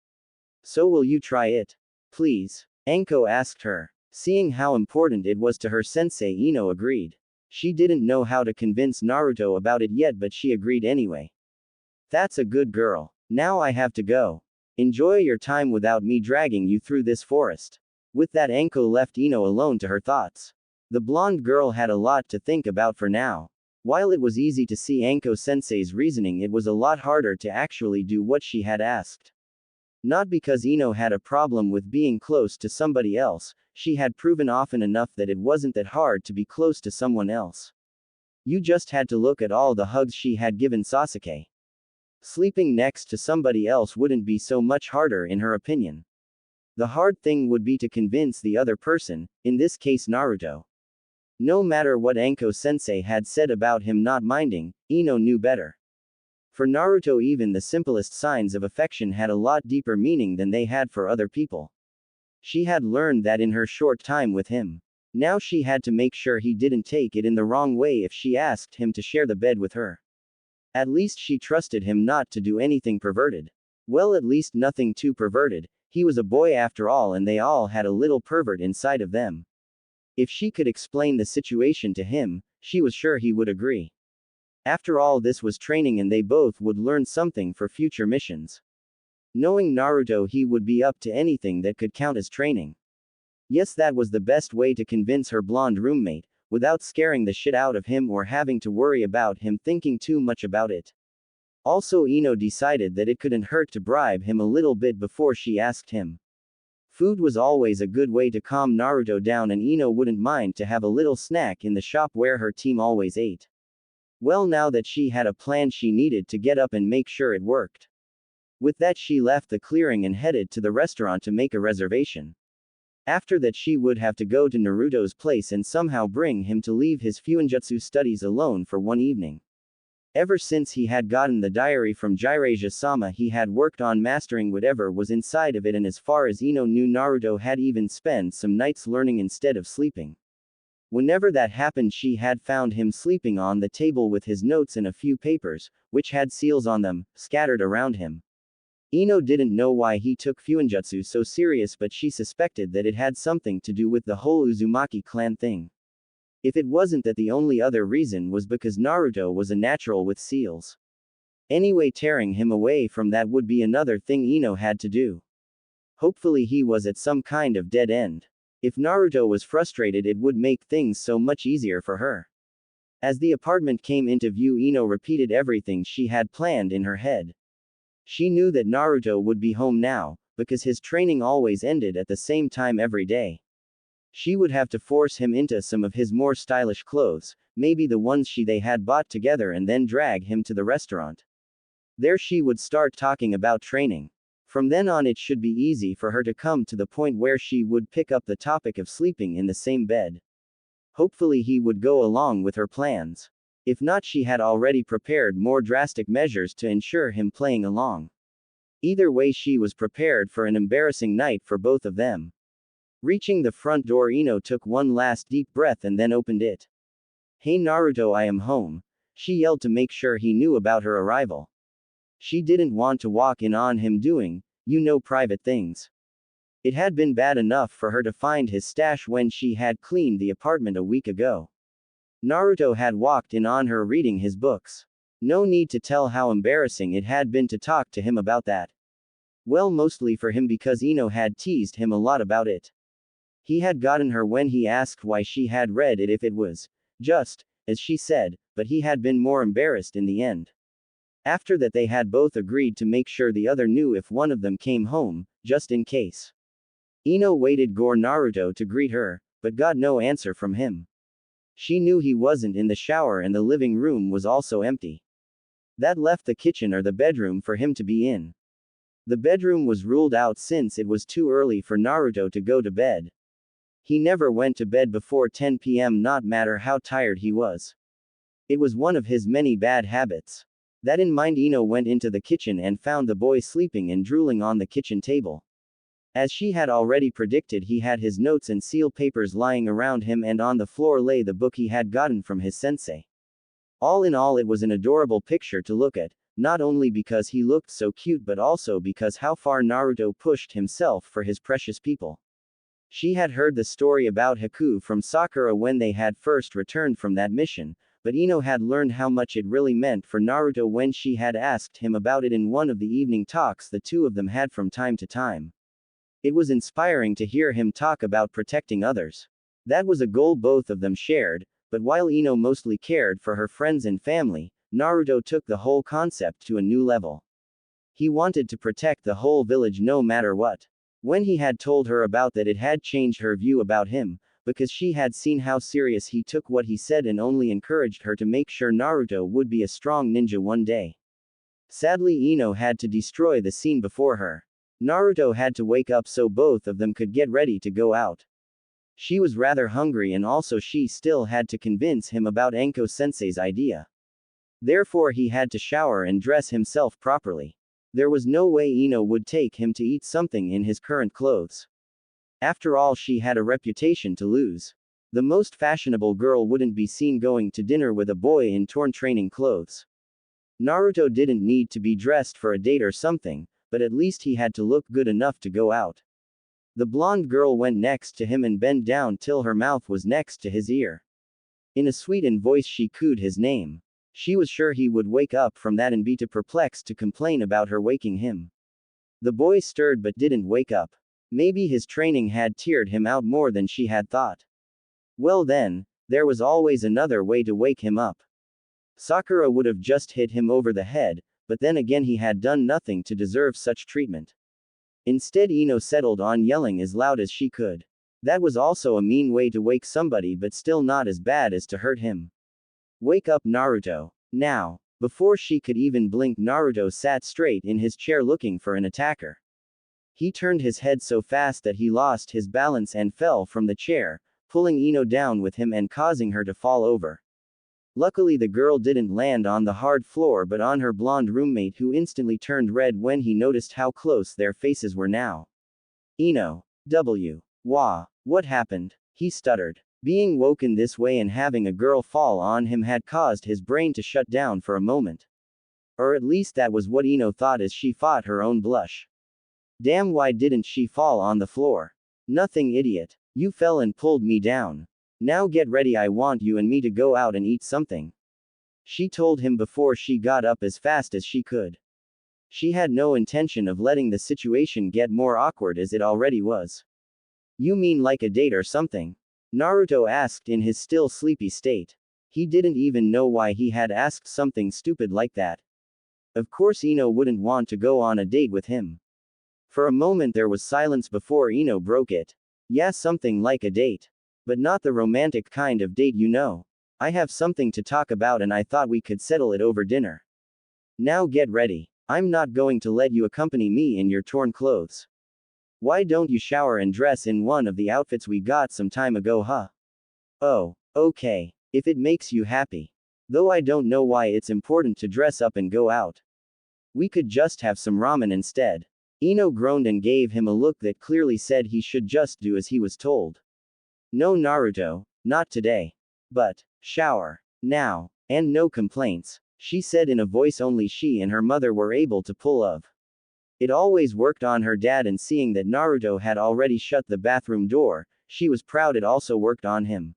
So will you try it? Please? Anko asked her. Seeing how important it was to her sensei, Ino agreed. She didn't know how to convince Naruto about it yet, but she agreed anyway. That's a good girl. Now I have to go. Enjoy your time without me dragging you through this forest. With that, Anko left Ino alone to her thoughts. The blonde girl had a lot to think about for now. While it was easy to see Anko-sensei's reasoning, it was a lot harder to actually do what she had asked. Not because Ino had a problem with being close to somebody else, she had proven often enough that it wasn't that hard to be close to someone else. You just had to look at all the hugs she had given Sasuke. Sleeping next to somebody else wouldn't be so much harder in her opinion. The hard thing would be to convince the other person, in this case Naruto. No matter what Anko-sensei had said about him not minding, Ino knew better. For Naruto, even the simplest signs of affection had a lot deeper meaning than they had for other people. She had learned that in her short time with him. Now she had to make sure he didn't take it in the wrong way if she asked him to share the bed with her. At least she trusted him not to do anything perverted. Well, at least nothing too perverted. He was a boy after all, and they all had a little pervert inside of them. If she could explain the situation to him, she was sure he would agree. After all, this was training and they both would learn something for future missions. Knowing Naruto, he would be up to anything that could count as training. Yes, that was the best way to convince her blonde roommate, without scaring the shit out of him or having to worry about him thinking too much about it. Also, Ino decided that it couldn't hurt to bribe him a little bit before she asked him. Food was always a good way to calm Naruto down, and Ino wouldn't mind to have a little snack in the shop where her team always ate. Well, now that she had a plan, she needed to get up and make sure it worked. With that, she left the clearing and headed to the restaurant to make a reservation. After that, she would have to go to Naruto's place and somehow bring him to leave his Fuinjutsu studies alone for one evening. Ever since he had gotten the diary from Jiraiya-sama, he had worked on mastering whatever was inside of it, and as far as Ino knew, Naruto had even spent some nights learning instead of sleeping. Whenever that happened, she had found him sleeping on the table with his notes and a few papers, which had seals on them, scattered around him. Ino didn't know why he took Fuinjutsu so serious, but she suspected that it had something to do with the whole Uzumaki clan thing. If it wasn't that, the only other reason was because Naruto was a natural with seals. Anyway, tearing him away from that would be another thing Ino had to do. Hopefully he was at some kind of dead end. If Naruto was frustrated, it would make things so much easier for her. As the apartment came into view, Ino repeated everything she had planned in her head. She knew that Naruto would be home now, because his training always ended at the same time every day. She would have to force him into some of his more stylish clothes, maybe the ones they had bought together, and then drag him to the restaurant. There she would start talking about training. From then on, it should be easy for her to come to the point where she would pick up the topic of sleeping in the same bed. Hopefully he would go along with her plans. If not, she had already prepared more drastic measures to ensure him playing along. Either way, she was prepared for an embarrassing night for both of them. Reaching the front door, Ino took one last deep breath and then opened it. "Hey Naruto, I am home," she yelled to make sure he knew about her arrival. She didn't want to walk in on him doing, private things. It had been bad enough for her to find his stash when she had cleaned the apartment a week ago. Naruto had walked in on her reading his books. No need to tell how embarrassing it had been to talk to him about that. Well, mostly for him because Ino had teased him a lot about it. He had gotten her when he asked why she had read it if it was just, as she said, but he had been more embarrassed in the end. After that, they had both agreed to make sure the other knew if one of them came home, just in case. Ino waited for Naruto to greet her, but got no answer from him. She knew he wasn't in the shower, and the living room was also empty. That left the kitchen or the bedroom for him to be in. The bedroom was ruled out since it was too early for Naruto to go to bed. He never went to bed before 10 p.m. not matter how tired he was. It was one of his many bad habits. That in mind, Ino went into the kitchen and found the boy sleeping and drooling on the kitchen table. As she had already predicted, he had his notes and seal papers lying around him, and on the floor lay the book he had gotten from his sensei. All in all, it was an adorable picture to look at, not only because he looked so cute but also because how far Naruto pushed himself for his precious people. She had heard the story about Haku from Sakura when they had first returned from that mission, but Ino had learned how much it really meant for Naruto when she had asked him about it in one of the evening talks the two of them had from time to time. It was inspiring to hear him talk about protecting others. That was a goal both of them shared, but while Ino mostly cared for her friends and family, Naruto took the whole concept to a new level. He wanted to protect the whole village no matter what. When he had told her about that, it had changed her view about him, because she had seen how serious he took what he said and only encouraged her to make sure Naruto would be a strong ninja one day. Sadly, Ino had to destroy the scene before her. Naruto had to wake up so both of them could get ready to go out. She was rather hungry and also she still had to convince him about Enko-sensei's idea. Therefore he had to shower and dress himself properly. There was no way Ino would take him to eat something in his current clothes. After all, she had a reputation to lose. The most fashionable girl wouldn't be seen going to dinner with a boy in torn training clothes. Naruto didn't need to be dressed for a date or something, but at least he had to look good enough to go out. The blonde girl went next to him and bent down till her mouth was next to his ear. In a sweetened voice she cooed his name. She was sure he would wake up from that and be too perplexed to complain about her waking him. The boy stirred but didn't wake up. Maybe his training had tired him out more than she had thought. Well then, there was always another way to wake him up. Sakura would have just hit him over the head, but then again he had done nothing to deserve such treatment. Instead Ino settled on yelling as loud as she could. That was also a mean way to wake somebody, but still not as bad as to hurt him. Wake up, Naruto. Now. Before she could even blink, Naruto sat straight in his chair looking for an attacker. He turned his head so fast that he lost his balance and fell from the chair, pulling Ino down with him and causing her to fall over. Luckily the girl didn't land on the hard floor but on her blonde roommate, who instantly turned red when he noticed how close their faces were now. Ino. Wah. What happened? He stuttered. Being woken this way and having a girl fall on him had caused his brain to shut down for a moment. Or at least that was what Ino thought as she fought her own blush. Damn, why didn't she fall on the floor? Nothing, idiot. You fell and pulled me down. Now get ready, I want you and me to go out and eat something. She told him before she got up as fast as she could. She had no intention of letting the situation get more awkward as it already was. You mean like a date or something? Naruto asked in his still sleepy state. He didn't even know why he had asked something stupid like that. Of course Ino wouldn't want to go on a date with him. For a moment there was silence before Ino broke it. Yeah, something like a date. But not the romantic kind of date, you know. I have something to talk about and I thought we could settle it over dinner. Now get ready. I'm not going to let you accompany me in your torn clothes. Why don't you shower and dress in one of the outfits we got some time ago, huh? Oh, okay. If it makes you happy. Though I don't know why it's important to dress up and go out. We could just have some ramen instead. Ino groaned and gave him a look that clearly said he should just do as he was told. No, Naruto, not today. But, shower. Now. And no complaints, she said in a voice only she and her mother were able to pull of. It always worked on her dad, and seeing that Naruto had already shut the bathroom door, she was proud it also worked on him.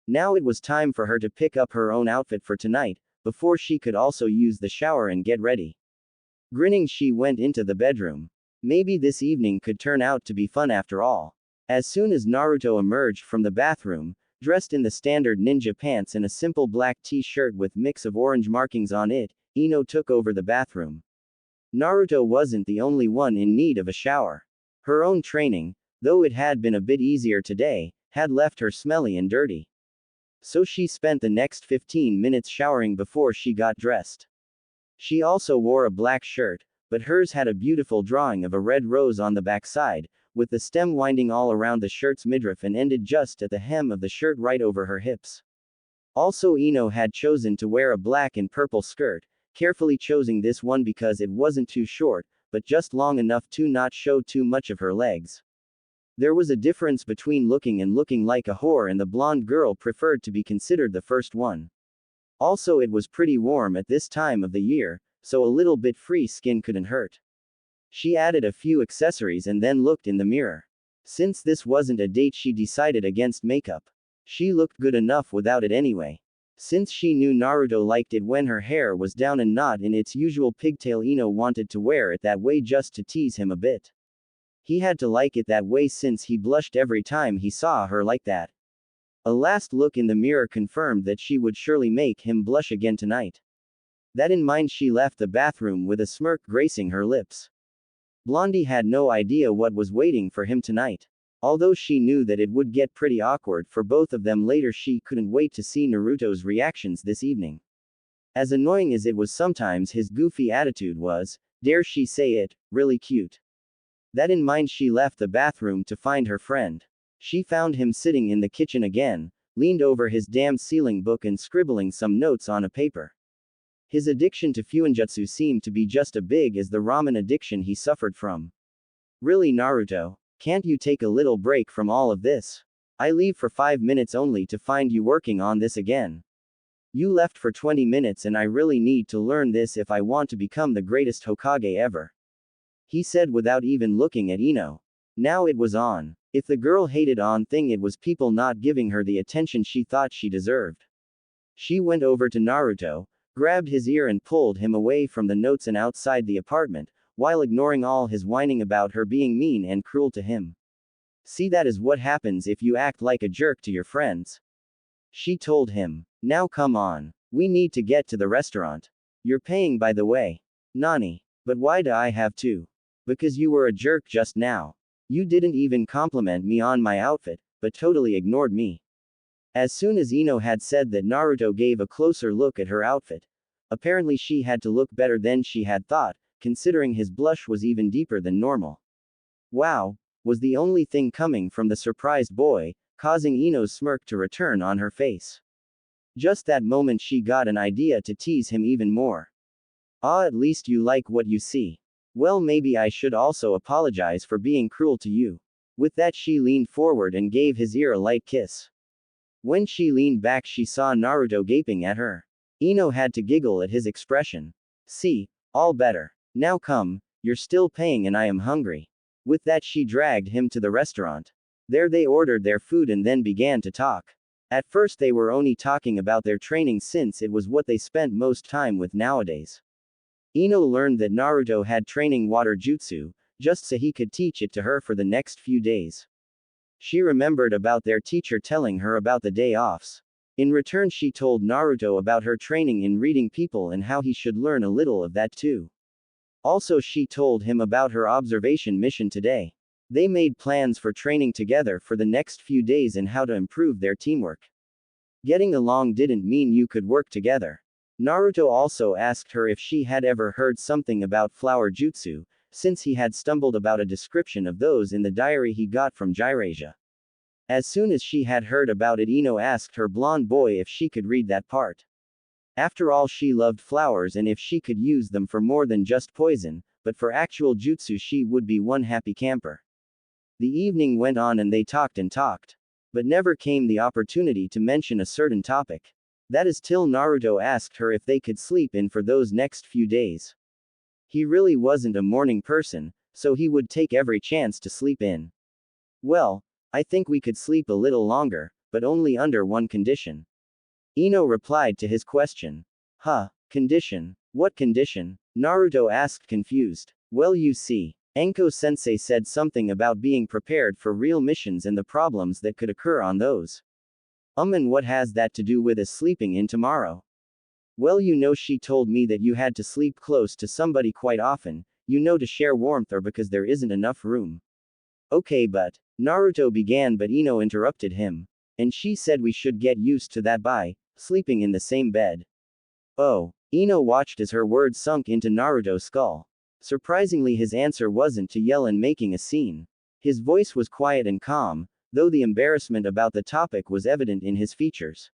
Now it was time for her to pick up her own outfit for tonight, before she could also use the shower and get ready. Grinning, she went into the bedroom. Maybe this evening could turn out to be fun after all. As soon as Naruto emerged from the bathroom, dressed in the standard ninja pants and a simple black t-shirt with mix of orange markings on it, Ino took over the bathroom. Naruto wasn't the only one in need of a shower. Her own training, though it had been a bit easier today, had left her smelly and dirty. So she spent the next 15 minutes showering before she got dressed. She also wore a black shirt, but hers had a beautiful drawing of a red rose on the backside, with the stem winding all around the shirt's midriff and ended just at the hem of the shirt right over her hips. Also, Ino had chosen to wear a black and purple skirt, carefully choosing this one because it wasn't too short, but just long enough to not show too much of her legs. There was a difference between looking and looking like a whore, and the blonde girl preferred to be considered the first one. Also, it was pretty warm at this time of the year, so a little bit free skin couldn't hurt. She added a few accessories and then looked in the mirror. Since this wasn't a date, she decided against makeup. She looked good enough without it anyway. Since she knew Naruto liked it when her hair was down and not in its usual pigtail, Ino wanted to wear it that way just to tease him a bit. He had to like it that way since he blushed every time he saw her like that. A last look in the mirror confirmed that she would surely make him blush again tonight. That in mind, she left the bathroom with a smirk gracing her lips. Blondie had no idea what was waiting for him tonight. Although she knew that it would get pretty awkward for both of them later, she couldn't wait to see Naruto's reactions this evening. As annoying as it was sometimes, his goofy attitude was, dare she say it, really cute. That in mind, she left the bathroom to find her friend. She found him sitting in the kitchen again, leaned over his damned sealing book and scribbling some notes on a paper. His addiction to fuinjutsu seemed to be just as big as the ramen addiction he suffered from. Really, Naruto? Can't you take a little break from all of this? I leave for 5 minutes only to find you working on this again. You left for 20 minutes and I really need to learn this if I want to become the greatest Hokage ever. He said without even looking at Ino. Now it was on. If the girl hated on thing, it was people not giving her the attention she thought she deserved. She went over to Naruto, grabbed his ear and pulled him away from the notes and outside the apartment, while ignoring all his whining about her being mean and cruel to him. See, that is what happens if you act like a jerk to your friends. She told him. Now come on. We need to get to the restaurant. You're paying, by the way. Nani. But why do I have to? Because you were a jerk just now. You didn't even compliment me on my outfit, but totally ignored me. As soon as Ino had said that, Naruto gave a closer look at her outfit. Apparently she had to look better than she had thought, considering his blush was even deeper than normal. Wow, was the only thing coming from the surprised boy, causing Ino's smirk to return on her face. Just that moment she got an idea to tease him even more. Ah, at least you like what you see. Well, maybe I should also apologize for being cruel to you. With that she leaned forward and gave his ear a light kiss. When she leaned back she saw Naruto gaping at her. Ino had to giggle at his expression. See, all better. Now come, you're still paying and I am hungry. With that she dragged him to the restaurant. There they ordered their food and then began to talk. At first they were only talking about their training since it was what they spent most time with nowadays. Ino learned that Naruto had training water jutsu, just so he could teach it to her for the next few days. She remembered about their teacher telling her about the day offs. In return she told Naruto about her training in reading people and how he should learn a little of that too. Also she told him about her observation mission today. They made plans for training together for the next few days and how to improve their teamwork. Getting along didn't mean you could work together. Naruto also asked her if she had ever heard something about flower jutsu, since he had stumbled about a description of those in the diary he got from Jiraiya. As soon as she had heard about it, Ino asked her blonde boy if she could read that part. After all, she loved flowers and if she could use them for more than just poison, but for actual jutsu, she would be one happy camper. The evening went on and they talked and talked. But never came the opportunity to mention a certain topic. That is till Naruto asked her if they could sleep in for those next few days. He really wasn't a morning person, so he would take every chance to sleep in. Well, I think we could sleep a little longer, but only under one condition. Ino replied to his question. Huh, condition? What condition? Naruto asked confused. Well, you see, Enko-sensei said something about being prepared for real missions and the problems that could occur on those. And what has that to do with us sleeping in tomorrow? Well, you know, she told me that you had to sleep close to somebody quite often, you know, to share warmth or because there isn't enough room. Okay, but, Naruto began, but Ino interrupted him. And she said we should get used to that by sleeping in the same bed. Oh, Ino watched as her words sunk into Naruto's skull. Surprisingly, his answer wasn't to yell and making a scene. His voice was quiet and calm, though the embarrassment about the topic was evident in his features.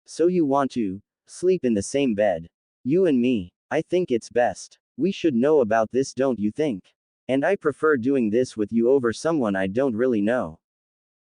So you want to sleep in the same bed? You and me? I think it's best. We should know about this, don't you think? And I prefer doing this with you over someone I don't really know.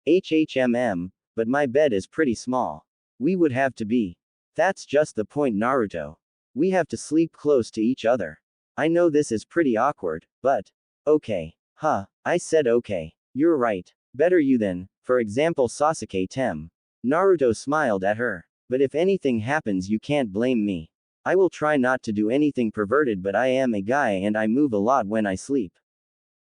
But my bed is pretty small. We would have to be. That's just the point, Naruto. We have to sleep close to each other. I know this is pretty awkward, but. Okay. Huh, I said okay. You're right. Better you then, for example Sasuke Tem. Naruto smiled at her. But if anything happens you can't blame me. I will try not to do anything perverted, but I am a guy and I move a lot when I sleep.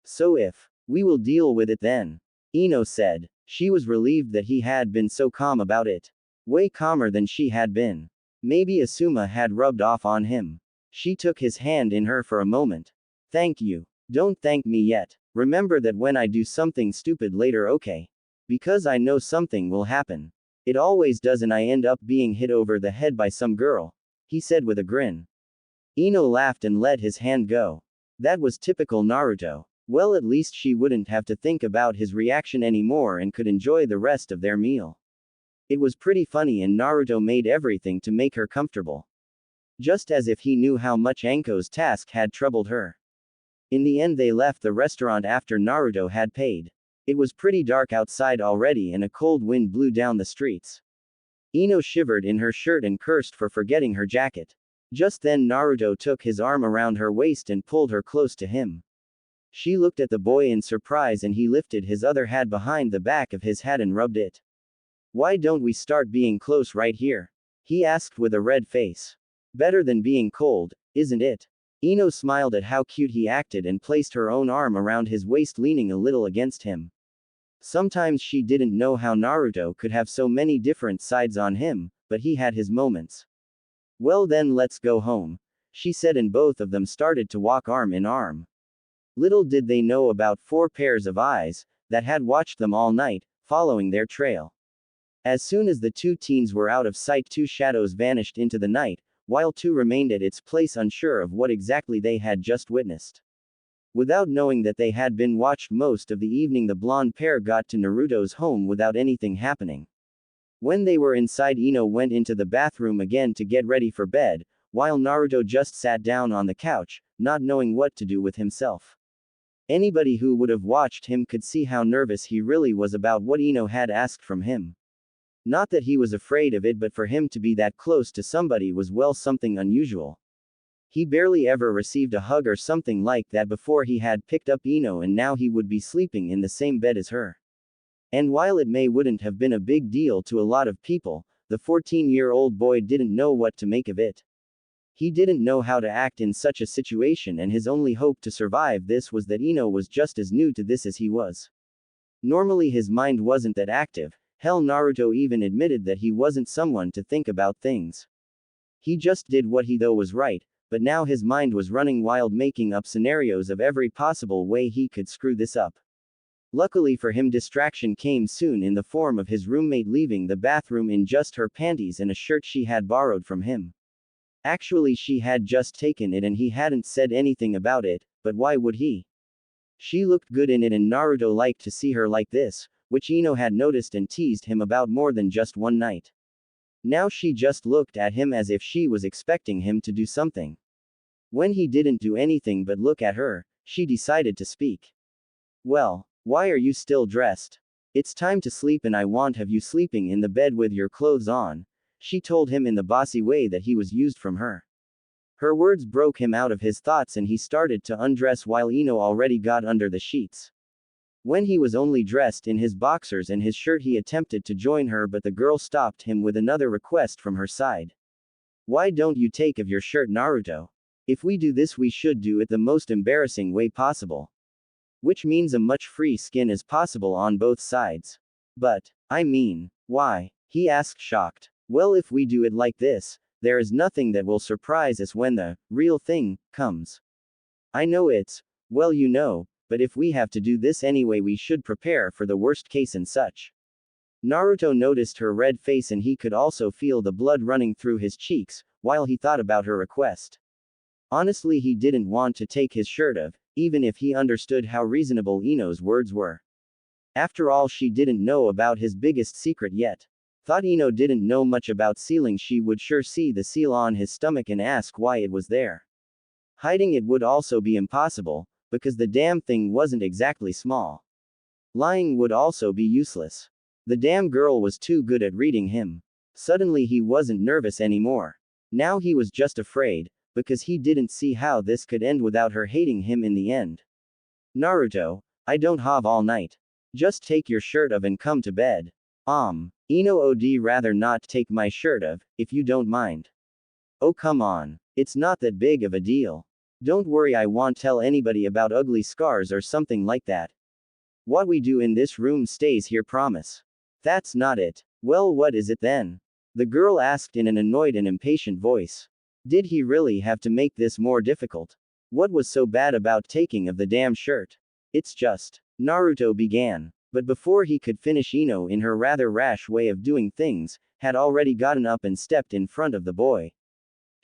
So if we will deal with it then. Ino said. She was relieved that he had been so calm about it. Way calmer than she had been. Maybe Asuma had rubbed off on him. She took his hand in her for a moment. Thank you. Don't thank me yet. Remember that when I do something stupid later, okay? Because I know something will happen. It always does, and I end up being hit over the head by some girl, he said with a grin. Ino laughed and let his hand go. That was typical Naruto. Well, at least she wouldn't have to think about his reaction anymore and could enjoy the rest of their meal. It was pretty funny, and Naruto made everything to make her comfortable. Just as if he knew how much Anko's task had troubled her. In the end, they left the restaurant after Naruto had paid. It was pretty dark outside already, and a cold wind blew down the streets. Ino shivered in her shirt and cursed for forgetting her jacket. Just then Naruto took his arm around her waist and pulled her close to him. She looked at the boy in surprise, and he lifted his other hand behind the back of his head and rubbed it. "Why don't we start being close right here?" he asked with a red face. "Better than being cold, isn't it?" Ino smiled at how cute he acted and placed her own arm around his waist, leaning a little against him. Sometimes she didn't know how Naruto could have so many different sides on him, but he had his moments. "Well then, let's go home," she said, and both of them started to walk arm in arm. Little did they know about 4 pairs of eyes that had watched them all night, following their trail. As soon as the 2 teens were out of sight, 2 shadows vanished into the night, while 2 remained at its place, unsure of what exactly they had just witnessed. Without knowing that they had been watched most of the evening, the blonde pair got to Naruto's home without anything happening. When they were inside, Ino went into the bathroom again to get ready for bed, while Naruto just sat down on the couch, not knowing what to do with himself. Anybody who would have watched him could see how nervous he really was about what Ino had asked from him. Not that he was afraid of it, but for him to be that close to somebody was, well, something unusual. He barely ever received a hug or something like that before he had picked up Ino, and now he would be sleeping in the same bed as her. And while it wouldn't have been a big deal to a lot of people, the 14-year-old boy didn't know what to make of it. He didn't know how to act in such a situation, and his only hope to survive this was that Ino was just as new to this as he was. Normally his mind wasn't that active. Hell, Naruto even admitted that he wasn't someone to think about things. He just did what he thought was right, but now his mind was running wild, making up scenarios of every possible way he could screw this up. Luckily for him, distraction came soon in the form of his roommate leaving the bathroom in just her panties and a shirt she had borrowed from him. Actually, she had just taken it and he hadn't said anything about it, but why would he? She looked good in it, and Naruto liked to see her like this, which Ino had noticed and teased him about more than just one night. Now she just looked at him as if she was expecting him to do something. When he didn't do anything but look at her, she decided to speak. "Well, why are you still dressed? It's time to sleep, and I won't have you sleeping in the bed with your clothes on," she told him in the bossy way that he was used from her. Her words broke him out of his thoughts, and he started to undress while Ino already got under the sheets. When he was only dressed in his boxers and his shirt, he attempted to join her, but the girl stopped him with another request from her side. "Why don't you take off your shirt, Naruto? If we do this, we should do it the most embarrassing way possible. Which means a much free skin as possible on both sides." "But, I mean, why?" he asked, shocked. "Well, if we do it like this, there is nothing that will surprise us when the real thing comes. I know it's, well, you know, but if we have to do this anyway, we should prepare for the worst case and such." Naruto noticed her red face, and he could also feel the blood running through his cheeks, while he thought about her request. Honestly, he didn't want to take his shirt off, even if he understood how reasonable Ino's words were. After all, she didn't know about his biggest secret yet. Thought Ino didn't know much about sealing, she would sure see the seal on his stomach and ask why it was there. Hiding it would also be impossible, because the damn thing wasn't exactly small. Lying would also be useless. The damn girl was too good at reading him. Suddenly he wasn't nervous anymore. Now he was just afraid, because he didn't see how this could end without her hating him in the end. "Naruto, I don't have all night. Just take your shirt off and come to bed." Ino, I'd rather not take my shirt off, if you don't mind." "Oh, come on. It's not that big of a deal. Don't worry, I won't tell anybody about ugly scars or something like that. What we do in this room stays here, promise." "That's not it." "Well, what is it then?" the girl asked in an annoyed and impatient voice. Did he really have to make this more difficult? What was so bad about taking of the damn shirt? "It's just," Naruto began. But before he could finish, Ino, in her rather rash way of doing things, had already gotten up and stepped in front of the boy.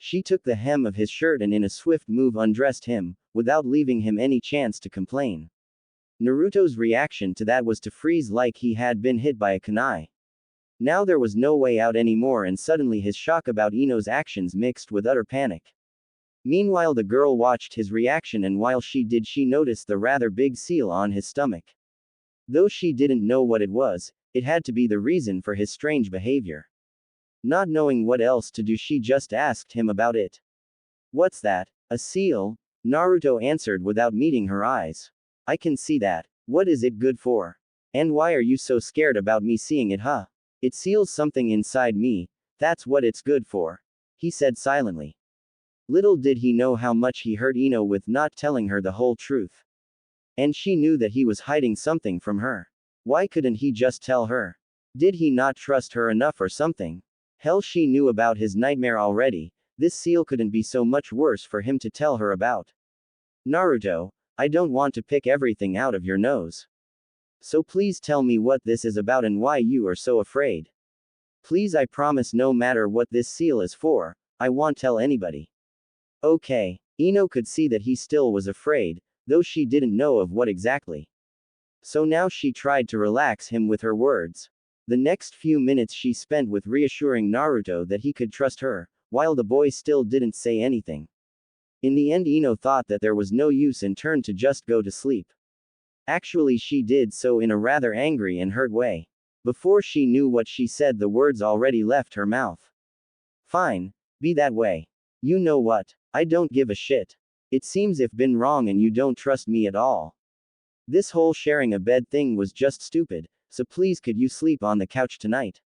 She took the hem of his shirt and in a swift move undressed him, without leaving him any chance to complain. Naruto's reaction to that was to freeze like he had been hit by a kunai. Now there was no way out anymore, and suddenly his shock about Ino's actions mixed with utter panic. Meanwhile the girl watched his reaction, and while she did, she noticed the rather big seal on his stomach. Though she didn't know what it was, it had to be the reason for his strange behavior. Not knowing what else to do, she just asked him about it. "What's that? A seal?" Naruto answered without meeting her eyes. "I can see that. What is it good for? And why are you so scared about me seeing it, huh?" "It seals something inside me, that's what it's good for," he said silently. Little did he know how much he hurt Ino with not telling her the whole truth. And she knew that he was hiding something from her. Why couldn't he just tell her? Did he not trust her enough or something? Hell, she knew about his nightmare already. This seal couldn't be so much worse for him to tell her about. "Naruto, I don't want to pick everything out of your nose. So please tell me what this is about and why you are so afraid. Please, I promise no matter what this seal is for, I won't tell anybody." Okay. Ino could see that he still was afraid, though she didn't know of what exactly. So now she tried to relax him with her words. The next few minutes she spent with reassuring Naruto that he could trust her, while the boy still didn't say anything. In the end, Ino thought that there was no use and turned to just go to sleep. Actually, she did so in a rather angry and hurt way. Before she knew what she said, the words already left her mouth. "Fine, be that way. You know what? I don't give a shit. It seems I've been wrong and you don't trust me at all. This whole sharing a bed thing was just stupid, so please could you sleep on the couch tonight?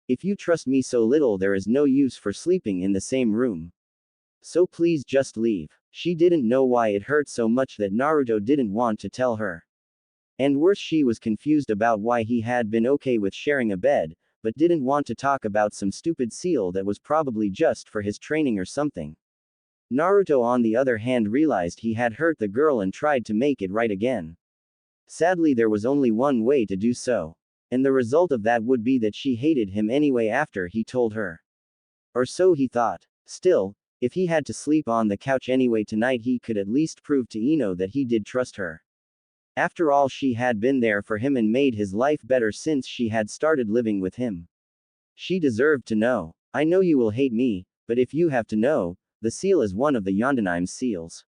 If you trust me so little, there is no use for sleeping in the same room. So please just leave." She didn't know why it hurt so much that Naruto didn't want to tell her. And worse, she was confused about why he had been okay with sharing a bed, but didn't want to talk about some stupid seal that was probably just for his training or something. Naruto, on the other hand, realized he had hurt the girl and tried to make it right again. Sadly, there was only one way to do so. And the result of that would be that she hated him anyway after he told her. Or so he thought. Still, if he had to sleep on the couch anyway tonight, he could at least prove to Ino that he did trust her. After all, she had been there for him and made his life better since she had started living with him. She deserved to know. "I know you will hate me, but if you have to know, the seal is one of the Yondaime seals.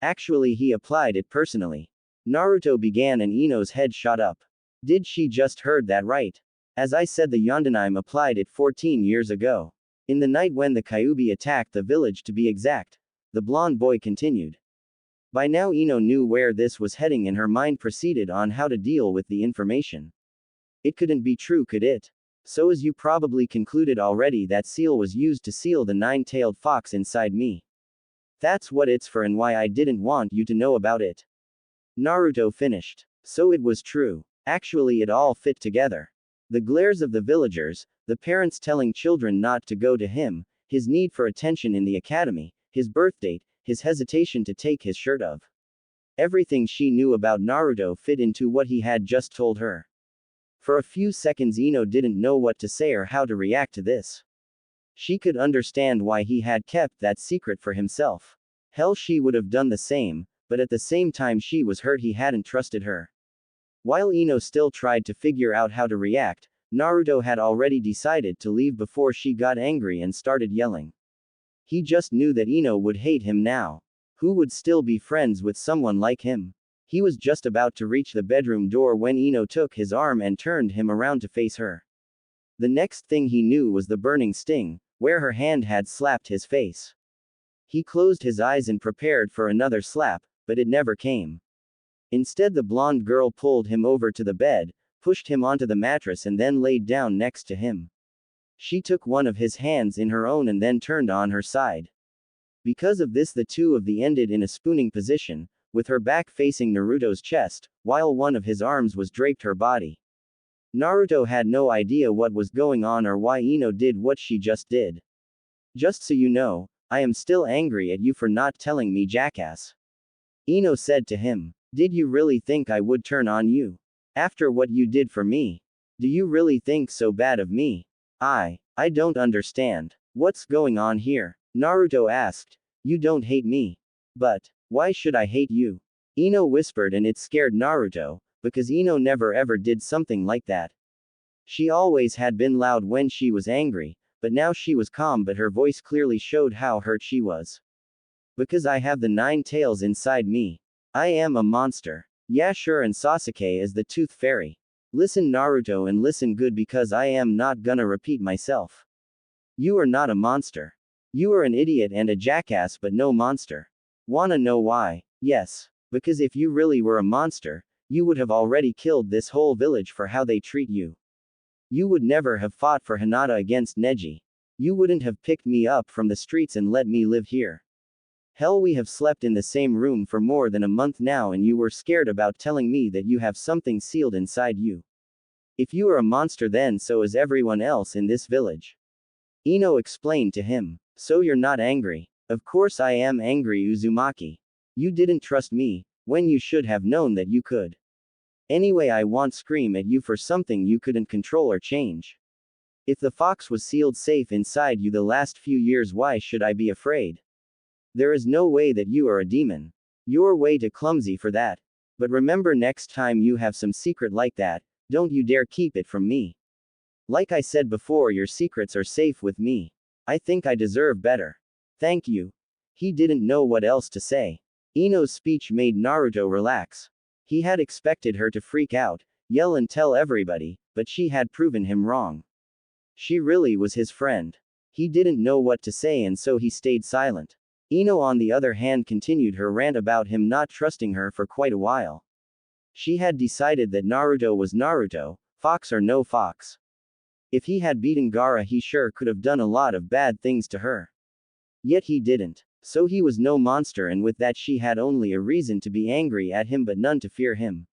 Actually, he applied it personally." Naruto began, and Ino's head shot up. "Did she just heard that right? As I said, the Yondaime applied it 14 years ago. In the night when the Kyuubi attacked the village, to be exact," the blonde boy continued. By now Ino knew where this was heading, and her mind proceeded on how to deal with the information. It couldn't be true, could it? So, as you probably concluded already, that seal was used to seal the nine-tailed fox inside me. That's what it's for and why I didn't want you to know about it." Naruto finished. So it was true. Actually, it all fit together. The glares of the villagers, the parents telling children not to go to him, his need for attention in the academy, his birthdate, his hesitation to take his shirt off. Everything she knew about Naruto fit into what he had just told her. For a few seconds Ino didn't know what to say or how to react to this. She could understand why he had kept that secret for himself. Hell, she would have done the same, but at the same time she was hurt he hadn't trusted her. While Ino still tried to figure out how to react, Naruto had already decided to leave before she got angry and started yelling. He just knew that Ino would hate him now. Who would still be friends with someone like him? He was just about to reach the bedroom door when Ino took his arm and turned him around to face her. The next thing he knew was the burning sting, where her hand had slapped his face. He closed his eyes and prepared for another slap, but it never came. Instead, the blonde girl pulled him over to the bed, pushed him onto the mattress and then laid down next to him. She took one of his hands in her own and then turned on her side. Because of this, the two of them ended in a spooning position, with her back facing Naruto's chest, while one of his arms was draped her body. Naruto had no idea what was going on or why Ino did what she just did. "Just so you know, I am still angry at you for not telling me, jackass," Ino said to him. "Did you really think I would turn on you? After what you did for me? Do you really think so bad of me? I don't understand. What's going on here? Naruto asked. You don't hate me. But, why should I hate you? Ino whispered, and it scared Naruto, because Ino never ever did something like that. She always had been loud when she was angry, but now she was calm, but her voice clearly showed how hurt she was. Because I have the 9 tails inside me. I am a monster. Yeah, sure, and Sasuke is the tooth fairy. Listen, Naruto, and listen good, because I am not gonna repeat myself. You are not a monster. You are an idiot and a jackass, but no monster. Wanna know why? Yes. Because if you really were a monster, you would have already killed this whole village for how they treat you. You would never have fought for Hinata against Neji. You wouldn't have picked me up from the streets and let me live here. Hell, we have slept in the same room for more than a month now, and you were scared about telling me that you have something sealed inside you. If you are a monster, then so is everyone else in this village. Ino explained to him. So you're not angry? Of course I am angry, Uzumaki. You didn't trust me, when you should have known that you could. Anyway, I won't scream at you for something you couldn't control or change. If the fox was sealed safe inside you the last few years, why should I be afraid? There is no way that you are a demon. You're way too clumsy for that. But remember, next time you have some secret like that, don't you dare keep it from me. Like I said before, your secrets are safe with me. I think I deserve better. Thank you. He didn't know what else to say. Ino's speech made Naruto relax. He had expected her to freak out, yell and tell everybody, but she had proven him wrong. She really was his friend. He didn't know what to say, and so he stayed silent. Ino, on the other hand, continued her rant about him not trusting her for quite a while. She had decided that Naruto was Naruto, fox or no fox. If he had beaten Gaara, he sure could have done a lot of bad things to her. Yet he didn't. So he was no monster, and with that she had only a reason to be angry at him but none to fear him.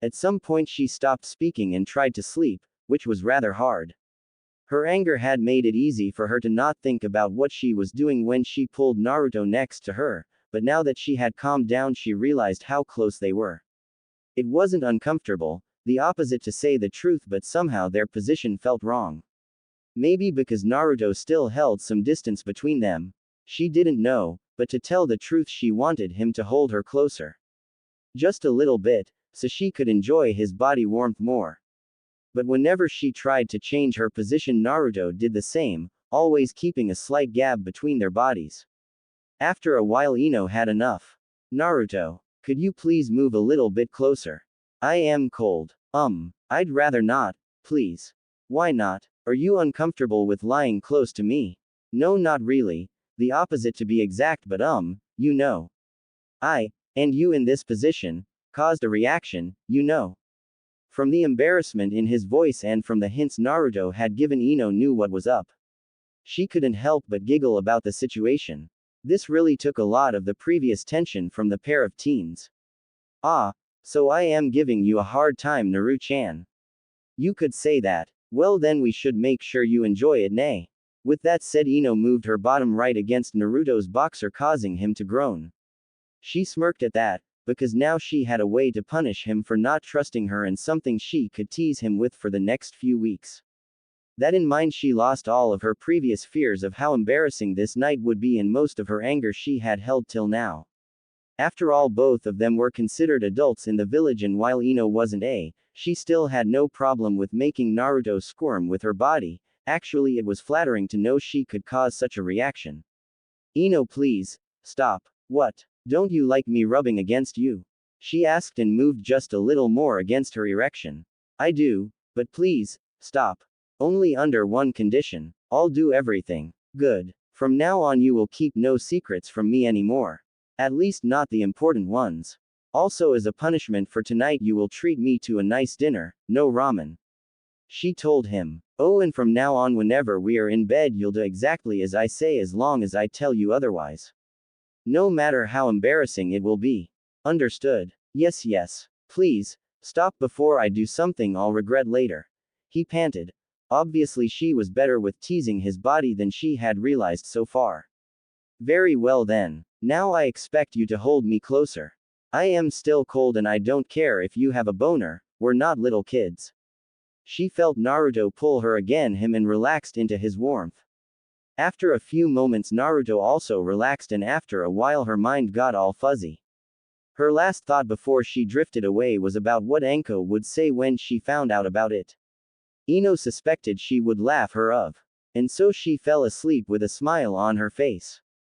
At some point she stopped speaking and tried to sleep, which was rather hard. Her anger had made it easy for her to not think about what she was doing when she pulled Naruto next to her, but now that she had calmed down she realized how close they were. It wasn't uncomfortable, the opposite to say the truth, but somehow their position felt wrong. Maybe because Naruto still held some distance between them. She didn't know, but to tell the truth she wanted him to hold her closer. Just a little bit, so she could enjoy his body warmth more. But whenever she tried to change her position, Naruto did the same, always keeping a slight gap between their bodies. After a while Ino had enough. Naruto, could you please move a little bit closer? I am cold. I'd rather not, please. Why not? Are you uncomfortable with lying close to me? No, not really. The opposite to be exact, but you know. And you in this position, caused a reaction, you know. From the embarrassment in his voice and from the hints Naruto had given, Ino knew what was up. She couldn't help but giggle about the situation. This really took a lot of the previous tension from the pair of teens. Ah, so I am giving you a hard time, Naru-chan. You could say that. Well, then we should make sure you enjoy it, nay. With that said, Ino moved her bottom right against Naruto's boxer, causing him to groan. She smirked at that, because now she had a way to punish him for not trusting her and something she could tease him with for the next few weeks. That in mind, she lost all of her previous fears of how embarrassing this night would be and most of her anger she had held till now. After all, both of them were considered adults in the village, and while Ino wasn't, she still had no problem with making Naruto squirm with her body. Actually, it was flattering to know she could cause such a reaction. Ino, please, stop. What? Don't you like me rubbing against you? She asked and moved just a little more against her erection. I do, but please, stop. Only under one condition. I'll do everything. Good. From now on you will keep no secrets from me anymore. At least not the important ones. Also, as a punishment for tonight, you will treat me to a nice dinner, no ramen. She told him. Oh, and from now on whenever we are in bed you'll do exactly as I say, as long as I tell you otherwise. No matter how embarrassing it will be. Understood? Yes, yes. Please, stop before I do something I'll regret later. He panted. Obviously she was better with teasing his body than she had realized so far. Very well then. Now I expect you to hold me closer. I am still cold and I don't care if you have a boner, we're not little kids. She felt Naruto pull her against him and relaxed into his warmth. After a few moments Naruto also relaxed and after a while her mind got all fuzzy. Her last thought before she drifted away was about what Anko would say when she found out about it. Ino suspected she would laugh her of. And so she fell asleep with a smile on her face.